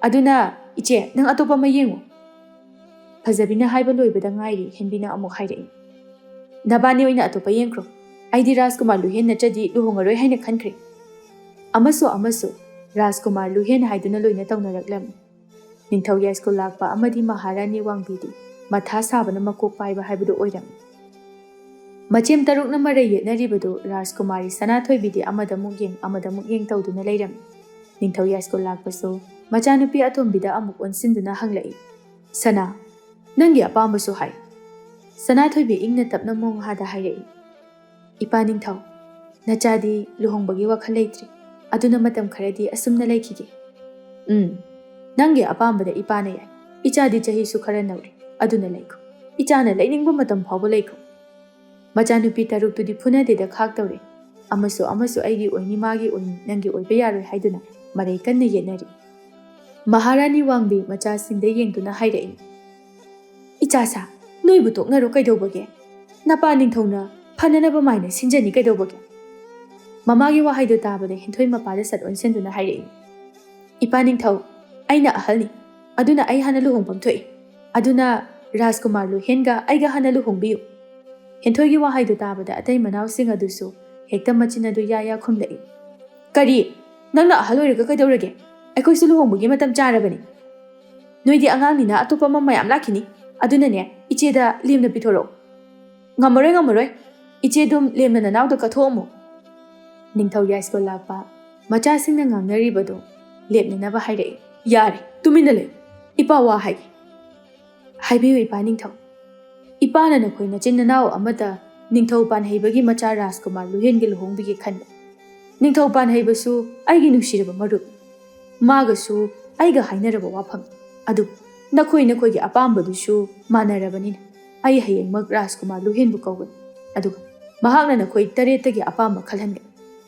S1: ꯑꯗꯨꯅ ꯏꯆꯦ ꯅꯪ ꯑꯇꯣꯞꯄ ꯑꯃ ꯌꯦꯡꯉꯨ ꯐꯖꯕꯤꯅ ꯍꯥꯏꯕ ꯂꯣꯏꯕꯗ ꯉꯥꯏꯔꯤ ꯍꯦꯟꯕꯤꯅ ꯑꯃꯨꯛ ꯍꯥꯏꯔꯛꯏ ꯅꯕꯥꯅꯤ ꯑꯣꯏꯅ ꯑꯇꯣꯞꯄ ꯌꯦꯡꯈ꯭ꯔꯣ ꯑꯩꯗꯤ ꯔꯥꯖꯀꯨꯃꯥꯔ ꯂꯨꯍꯦꯟ ꯅꯠꯇ꯭ꯔꯗꯤ ꯂꯨꯍꯣꯡꯉꯔꯣꯏ ꯍꯥꯏꯅ ꯈꯟꯈ꯭ꯔꯦ ꯑꯃꯁꯨ ꯔꯥꯖꯀꯨꯃꯥꯔ ꯂꯨꯍꯦꯟ ꯍꯥꯏꯗꯨꯅ ꯂꯣꯏꯅ ꯇꯧꯅꯔꯛꯂꯝꯃꯤ ꯅꯤꯡꯊꯧ ꯌꯥꯏꯁ꯭ꯀꯨꯜ ꯂꯥꯛꯄ ꯑꯃꯗꯤ ꯃꯍꯥꯔꯥꯅꯤ ꯋꯥꯡꯕꯤꯗꯤ ꯃꯊꯥ ꯁꯥꯕꯅ ꯃꯀꯣꯛ ꯄꯥꯏꯕ ꯍꯥꯏꯕꯗꯨ ꯑꯣꯏꯔꯝꯃꯤ ꯃꯆꯦꯝ 6ꯅ ꯃꯔꯩ ꯌꯦꯠꯅꯔꯤꯕꯗꯨ ꯔꯥꯖꯀꯨꯃꯥꯔꯤ ꯁꯅꯥꯊꯣꯏꯕꯤꯗꯤ ꯑꯃꯗꯃꯨꯛ ꯌꯦꯡ ꯇꯧꯗꯨꯅ ꯂꯩꯔꯝꯃꯤ ꯅꯤꯡꯊꯧ ꯌꯥꯏꯁ꯭ꯀꯨꯜ ꯂꯥꯛꯄꯁꯨ ꯃꯆꯥꯅꯨꯄꯤ ꯑꯇꯣꯝꯕꯤꯗ ꯑꯃꯨꯛ ꯑꯣꯟꯁꯤꯟꯗꯨꯅ ꯍꯪꯂꯛꯏ ꯁꯅꯥ ꯅꯪꯒꯤ ꯑꯄꯥꯝꯕꯁꯨ ꯍꯥꯏ ꯁꯅꯥꯊꯣꯏꯕꯤ ꯏꯪꯅ ꯇꯞꯅ ꯃꯣꯡꯍꯥꯗ ꯍꯥꯏꯔꯛꯏ ꯏꯄꯥ ꯅꯤꯡꯊꯧ ꯅꯆꯥꯗꯤ ꯂꯨꯍꯣꯡꯕꯒꯤ ꯋꯥꯈꯜ ꯂꯩꯇ꯭ꯔꯤ ꯑꯗꯨꯅ ꯃꯇꯝ ꯈꯔꯗꯤ ꯑꯁꯨꯝꯅ ꯂꯩꯈꯤꯒꯦ ꯅꯪꯒꯤ ꯑꯄꯥꯝꯕꯗ ꯏꯄꯥꯅ ꯌꯥꯏ ꯏꯆꯥꯗꯤ ꯆꯍꯤꯁꯨ ꯈꯔ ꯅꯧꯔꯤ ꯑꯗꯨꯅ ꯂꯩꯈꯣ ꯏꯆꯥꯅ ꯂꯩꯅꯤꯡꯕ ꯃꯇꯝ ꯐꯥꯎꯕ ꯂꯩꯈꯣ ꯃꯆꯥꯅꯨꯄꯤ 6ꯇꯨꯗꯤ ꯐꯨꯅꯗꯦꯗ ꯈꯥꯛ ꯇꯧꯔꯦ ꯑꯃꯁꯨ ꯑꯩꯒꯤ ꯑꯣꯏꯅꯤ ꯃꯥꯒꯤ ꯑꯣꯏꯅꯤ ꯅꯪꯒꯤ ꯑꯣꯏꯕ ꯌꯥꯔꯣꯏ ꯍꯥꯏꯗꯨꯅ ꯃꯔꯩ ꯀꯟꯅ ꯌꯦꯠꯅꯔꯤ ꯃꯍꯥꯔꯥꯅꯤ ꯋꯥꯡꯕꯤ ꯃꯆꯥꯁꯤꯡꯗ ꯌꯦꯡꯗꯨꯅ ꯍꯥꯏꯔꯛꯏ ꯏꯆꯥꯁꯥ ꯅꯣꯏꯕꯨ ꯇꯣꯛꯅꯔꯣ ꯀꯩꯗꯧꯕꯒꯦ ꯅꯄꯥ ꯅꯤꯡꯊꯧꯅ ꯐꯅꯅꯕ ꯃꯥꯏꯅ ꯁꯤꯟꯖꯅꯤ ꯀꯩꯗꯧꯕꯒꯦ ꯃꯃꯥꯒꯤ ꯋꯥꯍꯩꯗꯨ ꯇꯥꯕꯗ ꯍꯦꯟꯊꯣꯏ ꯃꯄꯥꯗ ꯁꯠ ꯑꯣꯟꯁꯤꯟꯗꯨꯅ ꯍꯥꯏꯔꯛꯏ Ipa ningthau, aina ahalni, aduna ai hana luhongpam thoi. Aduna Rajkumar Luhenga aiga hana luhongbiyu. Henthoigi wahaidu tabada atai manausing adusu hekta machin adu ya khumlai. Kari, nangna ahaloiraga kaidaurage. Aikoi su luhongbugi matam charabani. Noidi angangnina atopa mayam lakhini. Aduna ne icheda lemna pithoro. Ngamoroi. Ichedum lemna nanawda kathomu. Ningthau ya school lakpa. Machasingna ngangnaribado lepnanaba hairai. Yare, tuminale. Ipa wa hai. Haibiyu ipa ningthau. Ipa na nakhoi nachin nanaw amada ningthau pan haibagi macha Rajkumar Luhengi luhongbigi khanba. Ningthau pan haibasu aigi nushiraba marup. Magasu aiga hainaraba wafam. Adu nakhoi apambadusu manarabanina. Ai hayengmak Rajkumar Luhenbu kawgan. Adu mahakna nakhoi taretagi apamba khalhangan.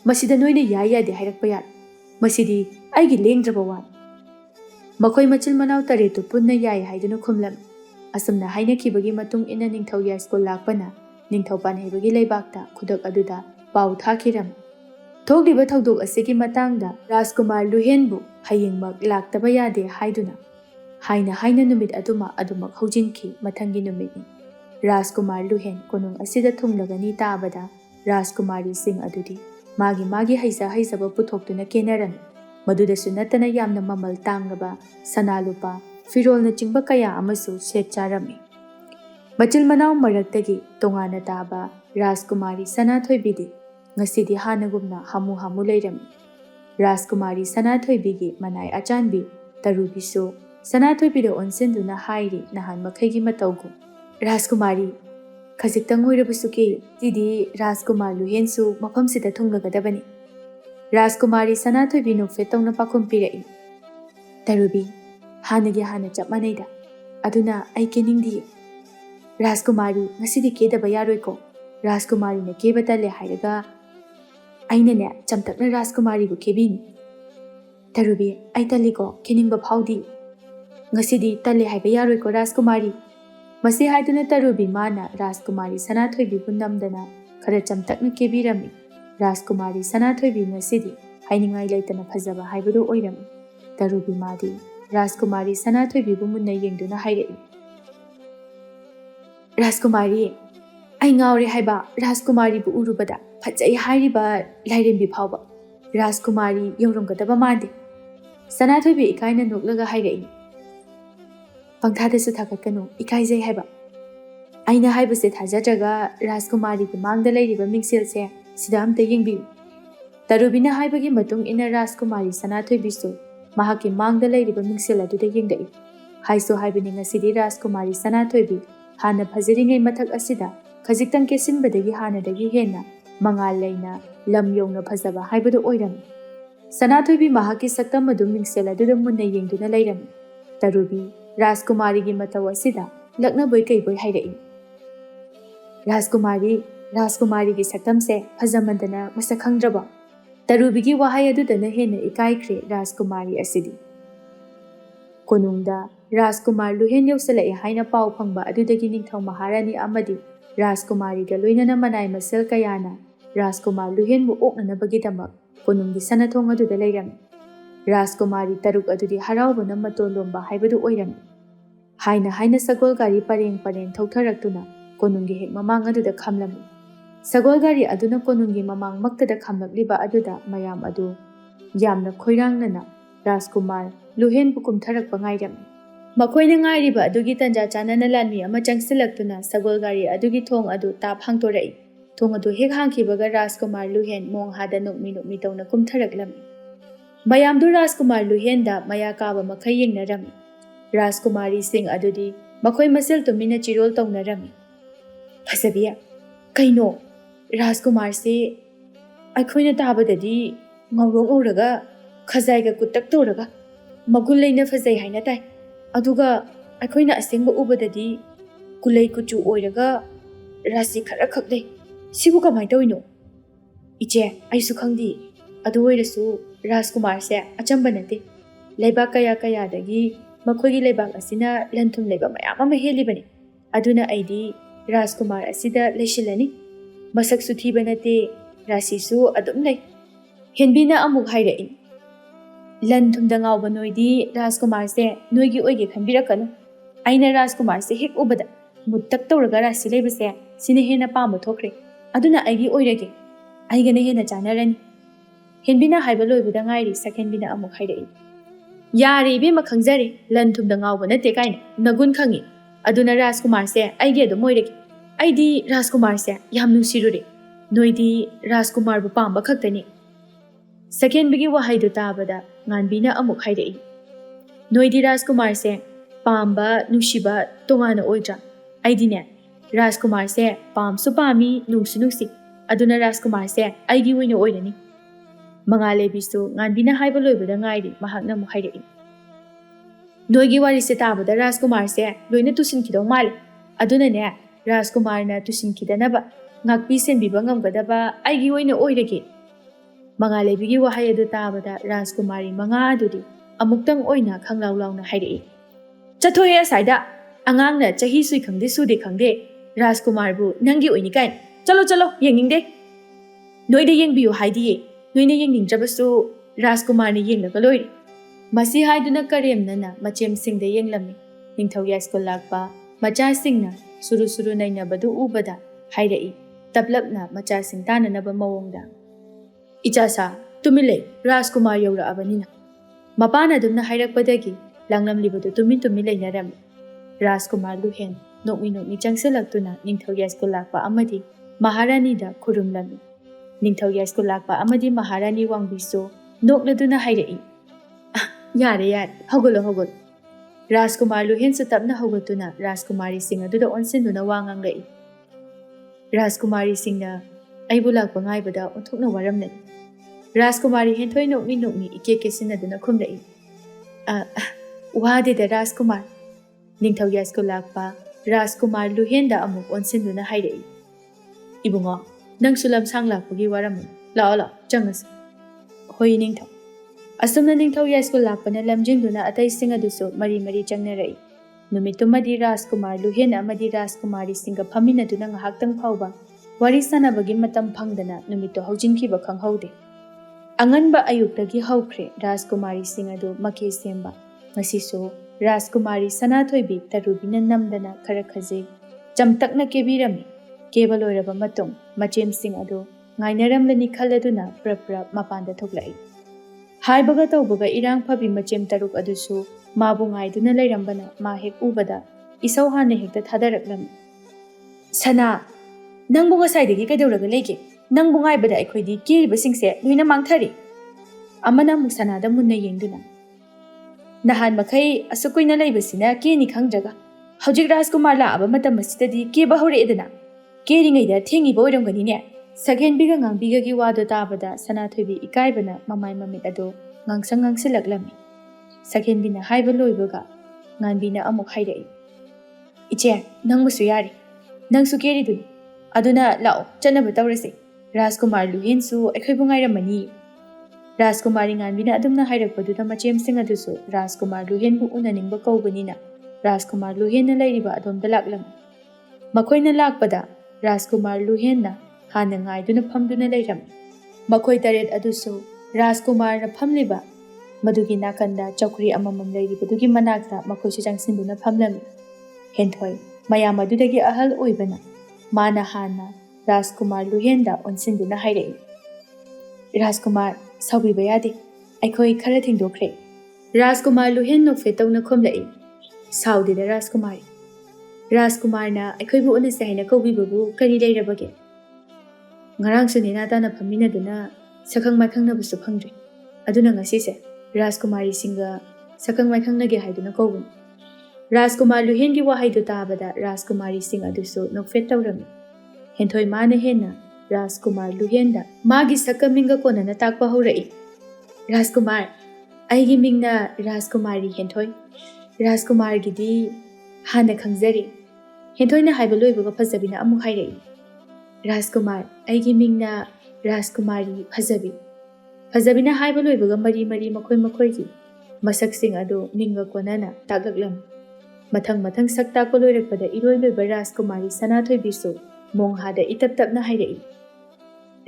S1: Masida noina yade hairakpa yar. Masidi aigi lengdraba wan. Makhoi machil manaw taretu punna yai haiduna khumlam. Asamna hainakibagi matung ina ningthau ya school lakpana ningthau pan haibagi laibakta khudak aduda pau thakiram. Thokliba thaudok asigi matangda Rajkumar Luhenbu hayengmak laktaba yade haiduna. Haina numit adumak haujinki mathangi numitni. Rajkumar Luhen konung asida thunglagani tabada Rajkumari sing adudi magi haizaba puthokduna kenaram. Madudasu natana yamna mamal tanglaba sanalupa firolna chingba kaya amasu setcharami. Machil manaw maraktagi tongana taba Rajkumari Sanathoibidi ngasidi hanagumna hamu leirami. Rajkumari Sanathoibigi manai achanbi tarubisu Sanathoibida onsenduna hairi nahan makhaigi mataugu. Rajkumari Khajiktang oirabusuki didi Rajkumar Luhensu mafamsida thunglagadabani. Rajkumari Sanathoibi nokfetongna pakhum pirai. Tarubi hanagi hana chapmanaida. Aduna ai keningdi. Rajkumari ngasidi kedaba yaroiko. Rajkumari na kebata le hairaga aina ne chamtakna Rajkumari bu kebini. Tarubi ai taliko keningba phawdi. Ngasidi tale haiba yaroiko Rajkumari. Masi haiduna tarubi mana Rajkumari Sanathoibi bunamdana khara chamtakna kebirami. Rajkumari Sanathoibi ngasidi hainingai leitana phajaba haibadu oirami. Tarubi madi Rajkumari Sanathoibi bu munna yengduna hairai. Rajkumari ai ngaure haiba Rajkumari bu urubada phajai hairiba lairembi phawba. Rajkumari yongrongadaba mande. Sanathoibi ikaina noklaga hairai. Pangthadasu thakatkanu ikaijai haiba. Aina haibase thajadraga Rajkumari gi mangda leiriba mingselse sida amta yengbiyu. Tarubina haibagi matung ina Rajkumari Sanathoibi su mahaki mangda leiriba mingsel aduda yengdai. Haiso haibani ngasidi Rajkumari Sanathoibi hana phajaringai mathak asida khajiktang kesinbadagi hanadagi henna mangal leina lam yongna phajaba haibadu oirami. Sanathoibi mahaki saktam adu mingsel aduda munna yengduna leirami. Tarubi Rajkumari gi mataw asida lakna boy kai boy hairai. Rajkumari gi saktamse phajamandana masak khangdraba. Tarubi gi wahai adudana henna ikaikre Rajkumari asidi. Konungda Rajkumar Luhen yausalai haina pau phangba adudagi ningthau maharani amadi Rajkumari ga loinana manai masel kayana Rajkumar Luhen bu oknanabagi damak konunggi sanathong aduda leirami. Rajkumari taruk adudi haraubana matolomba haibadu oirami. Haina sagol gari pareng thautharaktuna konunggi hek mamang aduda khamlami. Sagol gari aduna konunggi mamang maktada khamlakliba aduda mayam adu yamna khoirangnana Rajkumar Luhen bu kumtharakpa ngairami. Makhoina ngairiba adugi tanja chanana lanmi ama changsilaktuna sagol gari adugi thong adu tap hangtorai. Thong adu hek hangkibaga Rajkumar Luhen mong hada nokmi tawna kumtharaklami. Mayamdu Rajkumar Luhen da maya kaba makhai yengnarami. Rajkumari sing adudi makhoi masel tumina chirol tawnarami. Phasabiya kaino Rajkumar se aikhoina tabadadi ngawrong uraga khajaiga kutak toraga magul leina phajai haina tai. Aduga aikhoina asengba ubadadi kulai kuchu oiraga rasi khara khaklei. Sibu kamai tawino? Iche aisu khangdi. Adu oirasu Rajkumar se achamba nate. Leibak kaya dagi makhoigi leibak asina lanthum leiba mayam ama helibani. Aduna aidi Rajkumar asida leishilani. Masak su thiba nate rasi su adum lei. Henbina amuk hairai. लन थुमदा ngawba noidi Rajkumar se noigi oige khanbirakanu aina Rajkumar se hek ubada muttak tawraga rasi leibase sine hena pambo thokre aduna aigi oirage aigana hena chanarani henbina haiba loibada ngairi sakhenbina amuk haidai yari be makhangzare lan thumda ngawba nate kaina nagun khangi aduna Rajkumar se aige do moirage aidi Rajkumar se yam nusirure noidi Rajkumar bu pamba khaktani sakhenbigi wahaidu tabada nganbina amuk haidai noidi Rajkumar se pamba nushiba tongana oidra aidine Rajkumar se pam su pami nungsu nungsi aduna Rajkumar se aigi oina oirani mangale bisu nganbina haiba loibada ngairi mahakna mu haidai noigi wari se tabada Rajkumar se loina tusin kidong male aduna ne Rajkumar na tusin kidanaba ngakpi senbiba ngamgadaba aigi oina oirage mangale bigi wahai adu tabada Rajkumari manga adudi amuktang oina khanglaw lawna haidai chathoye asaida angang na chahi sui khangde sude khangde Rajkumar bu nangi oini kain chalo chalo yengingde noide yengbiu haidiye noine yengingjabasu Rajkumar ni yenglaga loiri masi haiduna karemna na machem singde yenglami ningthau ya school lakpa macha singna suru suru naina badu ubada haidai tablapna macha sing tananaba mawongda Ichasa tumile Rajkumar yawra abanina mapana dumna hairakpadagi langlam libadu tumin naram Rajkumar luhen nokmi changsilaktuna ningthau ya school lakpa amadi maharani da khurumlami ningthau ya school lakpa amadi maharani wangbiso nokladuna hairai yare hogol Rajkumar luhen su tapna hogotuna Rajkumari sing aduda onsinduna wangangai Rajkumari singna aibu lakpa ngaibada onthokna waramne Rajkumari henthoi nokmi ike sinaduna khumrai wade da Rajkumar ningthau ya school lakpa Rajkumar luhen da amuk onsinduna hairai ibungo nang sulam sang lakpagi waram la changas hoi ningthau asumna ningthau ya school lakpana lamjingduna atai singa dusu mari changnarai numitumadi Rajkumar luhen amadi Rajkumari singa phamina duna ngahaktang phauba wari sanabagi matam phangdana numito haujinkiba khanghaude anganba ayuktagi haukre Rajkumari singa du make semba ngasiso Rajkumari Sanathoibi tarubina namdana khara khaje chamtakna kebirami kebaloiraba matung machem sing adu ngainaramlani khaladuna prapra mapanda thoklai haibaga tawbaga irang phabi machem taruk adusu mabu ngaiduna leirambana ma hek ubada isau hane hekta thadaraklam sana nangbu ngasaidagi kaidawraga lege nangbu ngaibada aikhoidi kiriba singse loina mangthari amana musanada munna yengduna nahan makai asukuina leibasina keni khangjaga hojik Rajkumar la aba matam masitadi ke bahore edana keringai da thengi boiramgani ne saghen biga ngangbiga gi wado tabada Sanathoibi ikaibana mamai mamit ado ngangsang silaklami saghen bina haiba loibaga nganbina amuk hairai iche nangmusu yari nangsu keri duni aduna lao chanaba tawrase Rajkumar luhen su aikhoibu ngairamani Rajkumari nganbina adumna hairakpaduda machem sing adusu Rajkumar luhen bu unaningba kaubanina Rajkumar luhen na lairiba adomda laklam makoina lakpada Rajkumar luhen na hana ngaiduna phamduna leiram makoi taret adusu Rajkumar na phamliba madugi nakanda chakri amamam leiribadugi manakta makoi changsinbuna phamlami henthoi mayam adudagi ahal oibana mana hana Rajkumar luhen da onsinduna hairai Rajkumar Sabi bayade aikoi khara thingdokre Rajkumar luhen no fetawna khomlai saudi da Rajkumar na aikoi bu unase haina kobi babu kari leirabage ngarang sunina ta na phamina duna sakhang makhang na busu phangdri aduna ngasi se Rajkumari singa sakhang makhang na ge haiduna kobun Rajkumar luhen gi wahai du tabada Rajkumari sing adusu no fetawrami henthoi mana hena Rajkumar luhenda magi sakaminga kona na takpa horai Rajkumar aigi mingna Rajkumari henthoi Rajkumar gidi hana khangzari henthoi na haiba loibaga phajabina amu hairai Rajkumar aigi mingna Rajkumari phajabina haiba loibaga mari makoi gi masak sing ado minga kona na taglaklam mathang sakta ko loirakpada iroi loiba Rajkumari Sanathoibi su monghada itap tapna hairai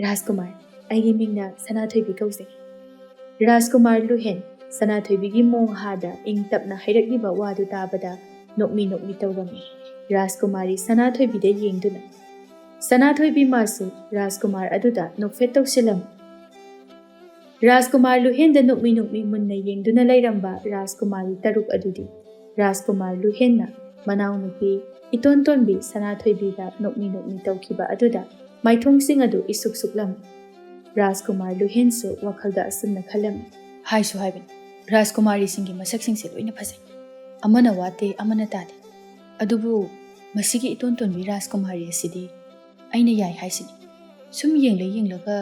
S1: Rajkumar aigi mingna Sanathoibi kause Rajkumar luhen ꯁꯅꯥꯊꯣꯏꯕꯤꯒꯤ ꯃꯣꯡ ꯍꯥꯗ ꯏꯪ ꯇꯞꯅ ꯍꯩꯔꯛꯂꯤꯕ ꯋꯥꯗꯨ ꯇꯥꯕꯗ ꯅꯣꯛꯃꯤ ꯅꯣꯛꯃꯤ ꯇꯧꯔꯝꯃꯤ꯫ ꯔꯥꯖꯀꯨꯃꯥꯔꯤ ꯁꯅꯥꯊꯣꯏꯕꯤꯗ ꯌꯦꯡꯗꯨꯅ ꯁꯅꯥꯊꯣꯏꯕꯤ ꯃꯥꯁꯨ ꯔꯥꯖꯀꯨꯃꯥꯔ ꯑꯗꯨꯗ ꯅꯣꯛꯐꯦꯠ ꯇꯧꯁꯤꯜꯂꯝꯃꯤ꯫ ꯔꯥꯖꯀꯨꯃꯥꯔ ꯂꯨꯍꯦꯟꯗ ꯅꯣꯛꯃꯤ ꯅꯣꯛꯃꯤ ꯃꯨꯟꯅ ꯌꯦꯡꯗꯨꯅ ꯂꯩꯔꯝꯕ ꯔꯥꯖꯀꯨꯃꯥꯔꯤ ꯇꯔꯨꯛ ꯑꯗꯨꯗꯤ ꯔꯥꯖꯀꯨꯃꯥꯔ ꯂꯨꯍꯦꯟꯅ ꯃꯅꯥꯎꯅꯨꯄꯤ ꯏꯇꯣꯟꯇꯣꯟꯕꯤ ꯁꯅꯥꯊꯣꯏꯕꯤꯗ ꯅꯣꯛꯃꯤ ꯅꯣꯛꯃꯤ ꯇꯧꯈꯤꯕ ꯑꯗꯨꯗ ꯃꯥꯏꯊꯣꯡꯁꯤꯡ ꯑꯗꯨ ꯏꯁꯨꯛ ꯁꯨꯛꯂꯝꯃꯤ꯫ ꯔꯥꯖꯀꯨꯃꯥꯔ ꯂꯨꯍꯦꯟꯁꯨ ꯋꯥꯈꯜꯗ ꯑꯁꯨꯝꯅ ꯈꯜꯂꯝꯃꯤ꯫ ꯍꯥꯏꯁꯨ ꯍꯥꯏꯕꯅꯤ, ꯔꯥꯖꯀꯨꯃꯥꯔꯤꯁꯤꯡꯒꯤ ꯃꯁꯛꯁꯤꯡꯁꯦ ꯂꯣꯏꯅ ꯐꯖꯩ, ꯑꯃꯅ ꯋꯥꯠꯇꯦ ꯑꯃꯅ ꯇꯥꯗꯦ, ꯑꯗꯨꯕꯨ ꯃꯁꯤꯒꯤ ꯏꯇꯣꯟꯇꯣꯟꯕꯤ ꯔꯥꯖꯀꯨꯃꯥꯔꯤ ꯑꯁꯤꯗꯤ ꯑꯩꯅ ꯌꯥꯏ ꯍꯥꯏꯁꯤꯅꯤ, ꯁꯨꯝ ꯌꯦꯡꯂꯒ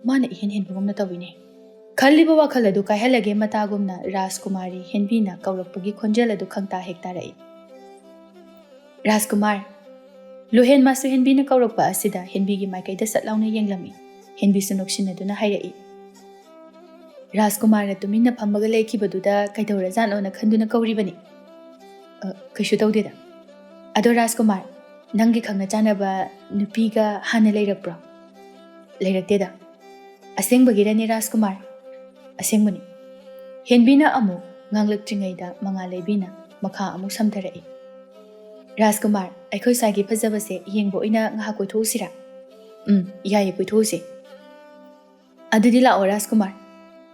S1: ꯃꯥꯅ ꯏꯍꯦꯟ ꯍꯦꯟꯕꯒꯨꯝꯅ ꯇꯧꯏꯅꯦ꯫ ꯈꯜꯂꯤꯕ ꯋꯥꯈꯜ ꯑꯗꯨ ꯀꯥꯏꯍꯜꯂꯒꯦ ꯃꯇꯥꯒꯨꯝꯅ ꯔꯥꯖꯀꯨꯃꯥꯔꯤ ꯍꯦꯟꯕꯤꯅ ꯀꯧꯔꯛꯄꯒꯤ ꯈꯣꯟꯖꯦꯜ ꯑꯗꯨ ꯈꯪꯇꯥ ꯍꯦꯛ ꯇꯥꯔꯛꯏ꯫ ꯔꯥꯖꯀꯨꯃꯥꯔ! ꯂꯨꯍꯦꯟ ꯃꯥꯁꯨ ꯍꯦꯟꯕꯤꯅ ꯀꯧꯔꯛꯄ ꯑꯁꯤꯗ ꯍꯦꯟꯕꯤꯒꯤ ꯃꯥꯏꯀꯩꯗ ꯁꯠ ꯂꯥꯎꯅ ꯌꯦꯡꯂꯝꯃꯤ꯫ ꯍꯦꯟꯕꯤꯁꯨ ꯅꯣꯛꯁꯤꯟꯅꯗꯨꯅ ꯍꯥꯏꯔꯛꯏ꯫ ꯔꯥꯖꯀꯨꯃꯥꯔꯅ ꯇꯨꯃꯤꯟꯅ ꯐꯝꯃꯒ ꯂꯩꯈꯤꯕꯗꯨꯗ ꯀꯩꯗꯧꯔꯖꯥꯠꯅꯣꯅ ꯈꯟꯗꯨꯅ ꯀꯧꯔꯤꯕꯅꯤ꯫ ꯀꯩꯁꯨ ꯇꯧꯗꯦꯗ꯫ ꯑꯗꯣ ꯔꯥꯖꯀꯨꯃꯥꯔ, ꯅꯪꯒꯤ ꯈꯪꯅ ꯆꯥꯟꯅꯕ ꯅꯨꯄꯤꯒ ꯍꯥꯟꯅ ꯂꯩꯔꯛꯄ꯭ꯔꯣ? ꯂꯩꯔꯛꯇꯦꯗ꯫ ꯑꯁꯦꯡꯕꯒꯤꯔꯅꯦ ꯔꯥꯖꯀꯨꯃꯥꯔ? ꯑꯁꯦꯡꯕꯅꯤ꯫ ꯍꯦꯟꯕꯤꯅ ꯑꯃꯨꯛ ꯉꯥꯡꯂꯛꯇ꯭ꯔꯤꯉꯩꯗ ꯃꯉꯥꯜꯂꯩꯕꯤꯅ ꯃꯈꯥ ꯑꯃꯨꯛ ꯁꯝꯊꯔꯛꯏ꯫ ꯔꯥꯖꯀꯨꯃꯥꯔ, ꯑꯩꯈꯣꯏ ꯁ꯭ꯋꯥꯏꯒꯤ ꯐꯖꯕꯁꯦ ꯌꯦꯡꯕ ꯑꯣꯏꯅ ꯉꯥꯏꯍꯥꯛ ꯀꯣꯏꯊꯣꯛꯎꯁꯤꯔꯥ? ꯌꯥꯏꯌꯦ, ꯀꯣꯏꯊꯣꯛꯎꯁꯦ꯫ ꯑꯗꯨꯗꯤ ꯂꯥꯛꯑꯣ ꯔꯥꯖꯀꯨꯃꯥꯔ꯫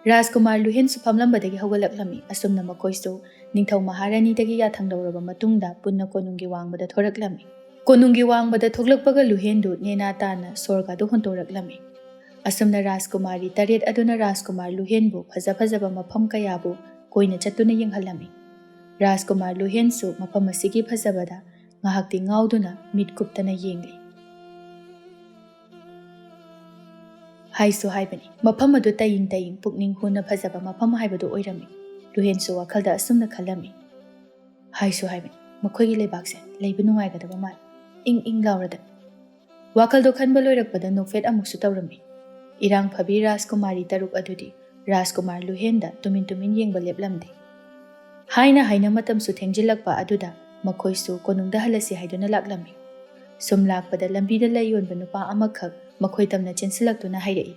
S1: ꯔꯥꯖꯀꯨꯃꯥꯔ ꯂꯨꯍꯦꯟꯁꯨ ꯐꯝꯂꯝꯕꯗꯒꯤ ꯍꯧꯒꯠꯂꯛꯂꯝꯃꯤ꯫ ꯑꯁꯨꯝꯅ ꯃꯈꯣꯏꯁꯨ ꯅꯤꯡꯊꯧ ꯃꯍꯥꯔꯥꯅꯤꯗꯒꯤ ꯌꯥꯊꯪ ꯂꯧꯔꯕ ꯃꯇꯨꯡꯗ ꯄꯨꯟꯅ ꯀꯣꯅꯨꯡꯒꯤ ꯋꯥꯡꯃꯗ ꯊꯣꯔꯛꯂꯝꯃꯤ꯫ ꯀꯣꯅꯨꯡꯒꯤ ꯋꯥꯡꯃꯗ ꯊꯣꯛꯂꯛꯄꯒ ꯂꯨꯍꯦꯟꯗꯨ ꯅꯦꯅꯥ ꯇꯥꯅ ꯁꯣꯔꯒꯗꯨ ꯍꯣꯟꯇꯣꯔꯛꯂꯝꯃꯤ꯫ ꯑꯁꯨꯝꯅ ꯔꯥꯖꯀꯨꯃꯥꯔꯤ ꯇꯔꯦꯠ ꯑꯗꯨꯅ ꯔꯥꯖꯀꯨꯃꯥꯔ ꯂꯨꯍꯦꯟꯕꯨ ꯐꯖ ꯐꯖꯕ ꯃꯐꯝ ꯀꯌꯥꯕꯨ ꯀꯣꯏꯅ ꯆꯠꯇꯨꯅ ꯌꯦꯡꯍꯜꯂꯝꯃꯤ꯫ ꯔꯥꯖꯀꯨꯃꯥꯔ ꯂꯨꯍꯦꯟꯁꯨ ꯃꯐꯝ ꯑꯁꯤꯒꯤ ꯐꯖꯕꯗ ꯉꯥꯏꯍꯥꯛꯇꯤ ꯉꯥꯎꯗꯨꯅ ꯃꯤꯠ ꯀꯨꯞꯇꯅ ꯌꯦꯡꯂꯤ꯫ ꯍꯥꯏꯁꯨ ꯍꯥꯏꯕꯅꯤ, ꯃꯐꯝ ꯑꯗꯨ ꯇꯌꯤꯡ ꯇꯌꯤꯡ ꯄꯨꯛꯅꯤꯡ ꯍꯨꯅ ꯐꯖꯕ ꯃꯐꯝ ꯍꯥꯏꯕꯗꯨ ꯑꯣꯏꯔꯝꯃꯤ꯫ ꯂꯨꯍꯦꯟꯁꯨ ꯋꯥꯈꯜꯗ ꯑꯁꯨꯝꯅ ꯈꯜꯂꯝꯃꯤ꯫ ꯍꯥꯏꯁꯨ ꯍꯥꯏꯕꯅꯤ, ꯃꯈꯣꯏꯒꯤ ꯂꯩꯕꯥꯛꯁꯦ ꯂꯩꯕ ꯅꯨꯡꯉꯥꯏꯒꯗꯕ ꯃꯥꯜꯂꯤ, ꯏꯪ ꯏꯪ ꯂꯥꯎꯔꯗꯅ꯫ ꯋꯥꯈꯜꯗꯣ ꯈꯟꯕ ꯂꯣꯏꯔꯛꯄꯗ ꯅꯣꯛꯐꯦꯠ ꯑꯃꯨꯛꯁꯨ ꯇꯧꯔꯝꯃꯤ꯫ ꯏꯔꯥꯡ ꯐꯕꯤ ꯔꯥꯖꯀꯨꯃꯥꯔꯤ ꯇꯔꯨꯛ ꯑꯗꯨꯗꯤ ꯔꯥꯖꯀꯨꯃꯥꯔ ꯂꯨꯍꯦꯟꯗ ꯇꯨꯃꯤꯟ ꯇꯨꯃꯤꯟ ꯌꯦꯡꯕ leplꯝꯗꯦ꯫ ꯍꯥꯏꯅ ꯍꯥꯏꯅ ꯃꯇꯝꯁꯨ ꯊꯦꯡꯖꯤꯜꯂꯛꯄ ꯑꯗꯨꯗ ꯃꯈꯣꯏꯁꯨ ꯀꯣꯅꯨꯡꯗ ꯍꯜꯂꯁꯤ ꯍꯥꯏꯗꯨꯅ ꯂꯥꯛꯂꯝꯃꯤ꯫ ꯁꯨꯝ ꯂꯥꯛꯄꯗ ꯂꯝꯕꯤꯗ ꯂꯩ ꯌꯣꯟꯕ ꯅꯨꯄꯥ ꯑꯃꯈꯛ ꯃꯈꯣꯏ ꯇꯝꯅ ꯆꯦꯟꯁꯤꯜꯂꯛꯇꯨꯅ ꯍꯥꯏꯔꯛꯏ꯫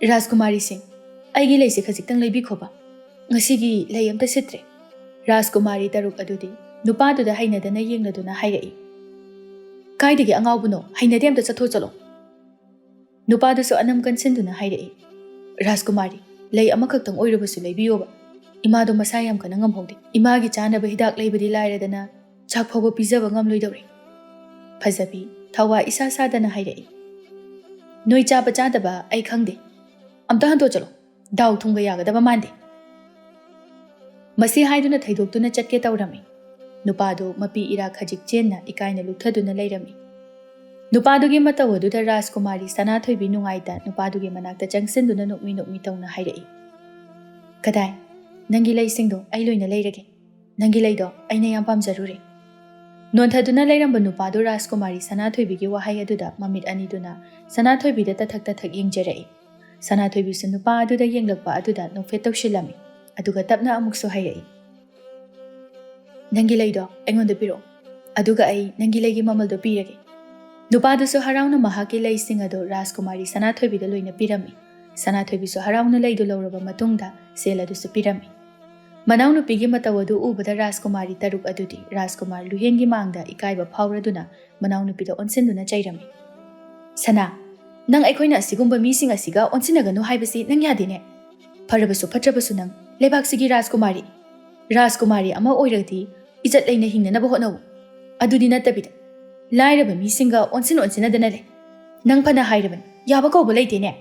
S1: ꯔꯥꯖꯀꯨꯃꯥꯔꯤꯁꯤꯡ, ꯑꯩꯒꯤ ꯂꯩꯁꯦ ꯈꯖꯤꯛꯇꯪ ꯂꯩꯕꯤꯈꯣꯕ, ꯉꯁꯤꯒꯤ ꯂꯩ ꯑꯝꯇ ꯁꯤꯠꯇ꯭ꯔꯦ꯫ ꯔꯥꯖꯀꯨꯃꯥꯔꯤ ꯇꯔꯨꯛ ꯑꯗꯨꯗꯤ ꯅꯨꯄꯥꯗꯨꯗ ꯍꯩꯅꯗꯅ ꯌꯦꯡꯂꯗꯨꯅ ꯍꯥꯏꯔꯛꯏ꯫ ꯀꯥꯏꯗꯒꯤ ꯑꯉꯥꯎꯕꯅꯣ, ꯍꯩꯅꯗꯦ, ꯑꯝꯇ ꯆꯠꯂꯣ꯫ ꯅꯨꯄꯥꯗꯨꯁꯨ ꯑꯅꯝ ꯀꯟꯁꯤꯟꯗꯨꯅ ꯍꯥꯏꯔꯛꯏ꯫ ꯔꯥꯖꯀꯨꯃꯥꯔꯤ, ꯂꯩ ꯑꯃꯈꯛꯇꯪ ꯑꯣꯏꯔꯕꯁꯨ ꯂꯩꯕꯤꯌꯣꯕ, ꯏꯃꯥꯗꯣ ꯃꯁꯥ ꯌꯥꯝ ꯀꯟꯅ ꯉꯝꯍꯧꯗꯦ, ꯏꯃꯥꯒꯤ ꯆꯥꯅꯕ ꯍꯤꯗꯥꯛ ꯂꯩꯕꯗꯤ ꯂꯥꯏꯔꯗꯅ ꯆꯥꯛ ꯐꯥꯎꯕ ꯄꯤꯖꯕ ꯉꯝꯂꯣꯏꯗꯧꯔꯦ꯫ ꯐꯖꯕꯤ ꯊꯋꯥ ꯏꯁꯥ ꯁꯥꯗꯅ ꯍꯥꯏꯔꯛꯏ꯫ ꯅꯣꯏ ꯆꯥꯕ ꯆꯥꯗꯕ ꯑꯩ ꯈꯪꯗꯦ, ꯑꯝꯇ ꯍꯟꯇꯣ ꯆꯠꯂꯣ, ꯗꯥꯎ ꯊꯨꯝꯒ ꯌꯥꯒꯗꯕ ꯃꯥꯟꯗꯦ꯫ ꯃꯁꯤ ꯍꯥꯏꯗꯨꯅ ꯊꯩꯗꯣꯛꯇꯨꯅ ꯆꯠꯀꯦ ꯇꯧꯔꯝꯃꯤ꯫ ꯅꯨꯄꯥꯗꯨ ꯃꯄꯤ ꯏꯔꯥ ꯈꯖꯤꯛ ꯆꯦꯟꯅ ꯏꯀꯥꯏꯅ ꯂꯨꯞꯊꯗꯨꯅ ꯂꯩꯔꯝꯃꯤ꯫ ꯅꯨꯄꯥꯗꯨꯒꯤ ꯃꯇꯧ ꯑꯗꯨꯗ ꯔꯥꯖꯀꯨꯃꯥꯔꯤ ꯁꯅꯥꯊꯣꯏꯕꯤ ꯅꯨꯡꯉꯥꯏꯇ ꯅꯨꯄꯥꯗꯨꯒꯤ ꯃꯅꯥꯛꯇ ꯆꯪꯁꯤꯟꯗꯨꯅ ꯅꯣꯛꯃꯤ ꯅꯣꯛꯃꯤ ꯇꯧꯅ ꯍꯥꯏꯔꯛꯏ꯫ ꯀꯗꯥꯏ, ꯅꯪꯒꯤ ꯂꯩꯁꯤꯡꯗꯣ ꯑꯩ ꯂꯣꯏꯅ ꯂꯩꯔꯒꯦ, ꯅꯪꯒꯤ ꯂꯩꯗꯣ ꯑꯩꯅ ꯌꯥꯝ ꯄꯥꯝꯖꯔꯨꯔꯦ꯫ ꯅꯣꯟꯊꯗꯨꯅ ꯂꯩꯔꯝꯕ ꯅꯨꯄꯥꯗꯨ ꯔꯥꯖꯀꯨꯃꯥꯔꯤ ꯁꯅꯥꯊꯣꯏꯕꯤꯒꯤ ꯋꯥꯍꯩ ꯑꯗꯨꯗ ꯃꯃꯤꯠ ꯑꯅꯤꯗꯨꯅ ꯁꯅꯥꯊꯣꯏꯕꯤꯗ ꯇꯊꯛ ꯇꯊꯛ ꯌꯦꯡꯖꯔꯛꯏ꯫ ꯁꯅꯥꯊꯣꯏꯕꯤꯁꯨ ꯅꯨꯄꯥ ꯑꯗꯨꯗ ꯌꯦꯡꯂꯛꯄ ꯑꯗꯨꯗ ꯅꯣꯛꯐꯦꯠ ꯇꯧꯁꯤꯜꯂꯝꯃꯤ꯫ ꯑꯗꯨꯒ ꯇꯞꯅ ꯑꯃꯨꯛꯁꯨ ꯍꯥꯏꯔꯛꯏ꯫ ꯅꯪꯒꯤ ꯂꯩꯗꯣ ꯑꯩꯉꯣꯟꯗ ꯄꯤꯔꯛꯑꯣ, ꯑꯗꯨꯒ ꯑꯩ ꯅꯪꯒꯤ ꯂꯩꯒꯤ ꯃꯃꯜꯗꯣ ꯄꯤꯔꯒꯦ꯫ ꯅꯨꯄꯥꯗꯨꯁꯨ ꯍꯔꯥꯎꯅ ꯃꯍꯥꯛꯀꯤ ꯂꯩꯁꯤꯡ ꯑꯗꯨ ꯔꯥꯖꯀꯨꯃꯥꯔꯤ ꯁꯅꯥꯊꯣꯏꯕꯤꯗ ꯂꯣꯏꯅ ꯄꯤꯔꯝꯃꯤ꯫ ꯁꯅꯥꯊꯣꯏꯕꯤꯁꯨ ꯍꯔꯥꯎꯅ ꯂꯩꯗꯨ ꯂꯧꯔꯕ ꯃꯇꯨꯡꯗ ꯁꯦꯜ ꯑꯗꯨꯁꯨ ꯄꯤꯔꯝꯃꯤ꯫ ꯃꯅꯥꯎꯅꯨꯄꯤꯒꯤ ꯃꯇꯧ ꯑꯗꯨ ꯎꯕꯗ ꯔꯥꯖꯀꯨꯃꯥꯔꯤ ꯇꯔꯨꯛ ꯑꯗꯨꯗꯤ ꯔꯥꯖꯀꯨꯃꯥꯔ ꯂꯨꯍꯦꯟꯒꯤ ꯃꯥꯡꯗ ꯏꯀꯥꯏꯕ ꯐꯥꯎꯔꯗꯨꯅ ꯃꯅꯥꯎꯅꯨꯄꯤꯗ ꯑꯣꯟꯁꯤꯟꯗꯨꯅ ꯆꯩꯔꯝꯃꯤ꯫ ꯁꯅꯥ, ꯅꯪ ꯑꯩꯈꯣꯏꯅ ꯑꯁꯤꯒꯨꯝꯕ ꯃꯤꯁꯤꯡ ꯑꯁꯤꯒ ꯑꯣꯟꯁꯤꯟꯅꯒꯅꯨ ꯍꯥꯏꯕꯁꯤ ꯅꯪ ꯌꯥꯗꯦꯅꯦ꯫ ꯐꯔꯕꯁꯨ ꯐꯠꯇ꯭ꯔꯕꯁꯨ ꯅꯪ ꯂꯩꯕꯥꯛꯁꯤꯒꯤ ꯔꯥꯖꯀꯨꯃꯥꯔꯤ ꯑꯃ ꯑꯣꯏꯔꯗꯤ ꯏꯖꯠ ꯂꯩꯅ ꯍꯤꯡꯅꯅꯕ ꯍꯣꯠꯅꯧ꯫ ꯑꯗꯨꯗꯤ ꯅꯠꯇꯕꯤꯗ ꯂꯥꯏꯔꯕ ꯃꯤꯁꯤꯡꯒ ꯑꯣꯟꯁꯤꯟꯅꯗꯅ ꯂꯩ꯫ ꯅꯪ ꯐꯅ ꯍꯥꯏꯔꯕꯅꯤ, ꯌꯥꯕ ꯀꯧꯕ ꯂꯩꯇꯦꯅꯦ꯫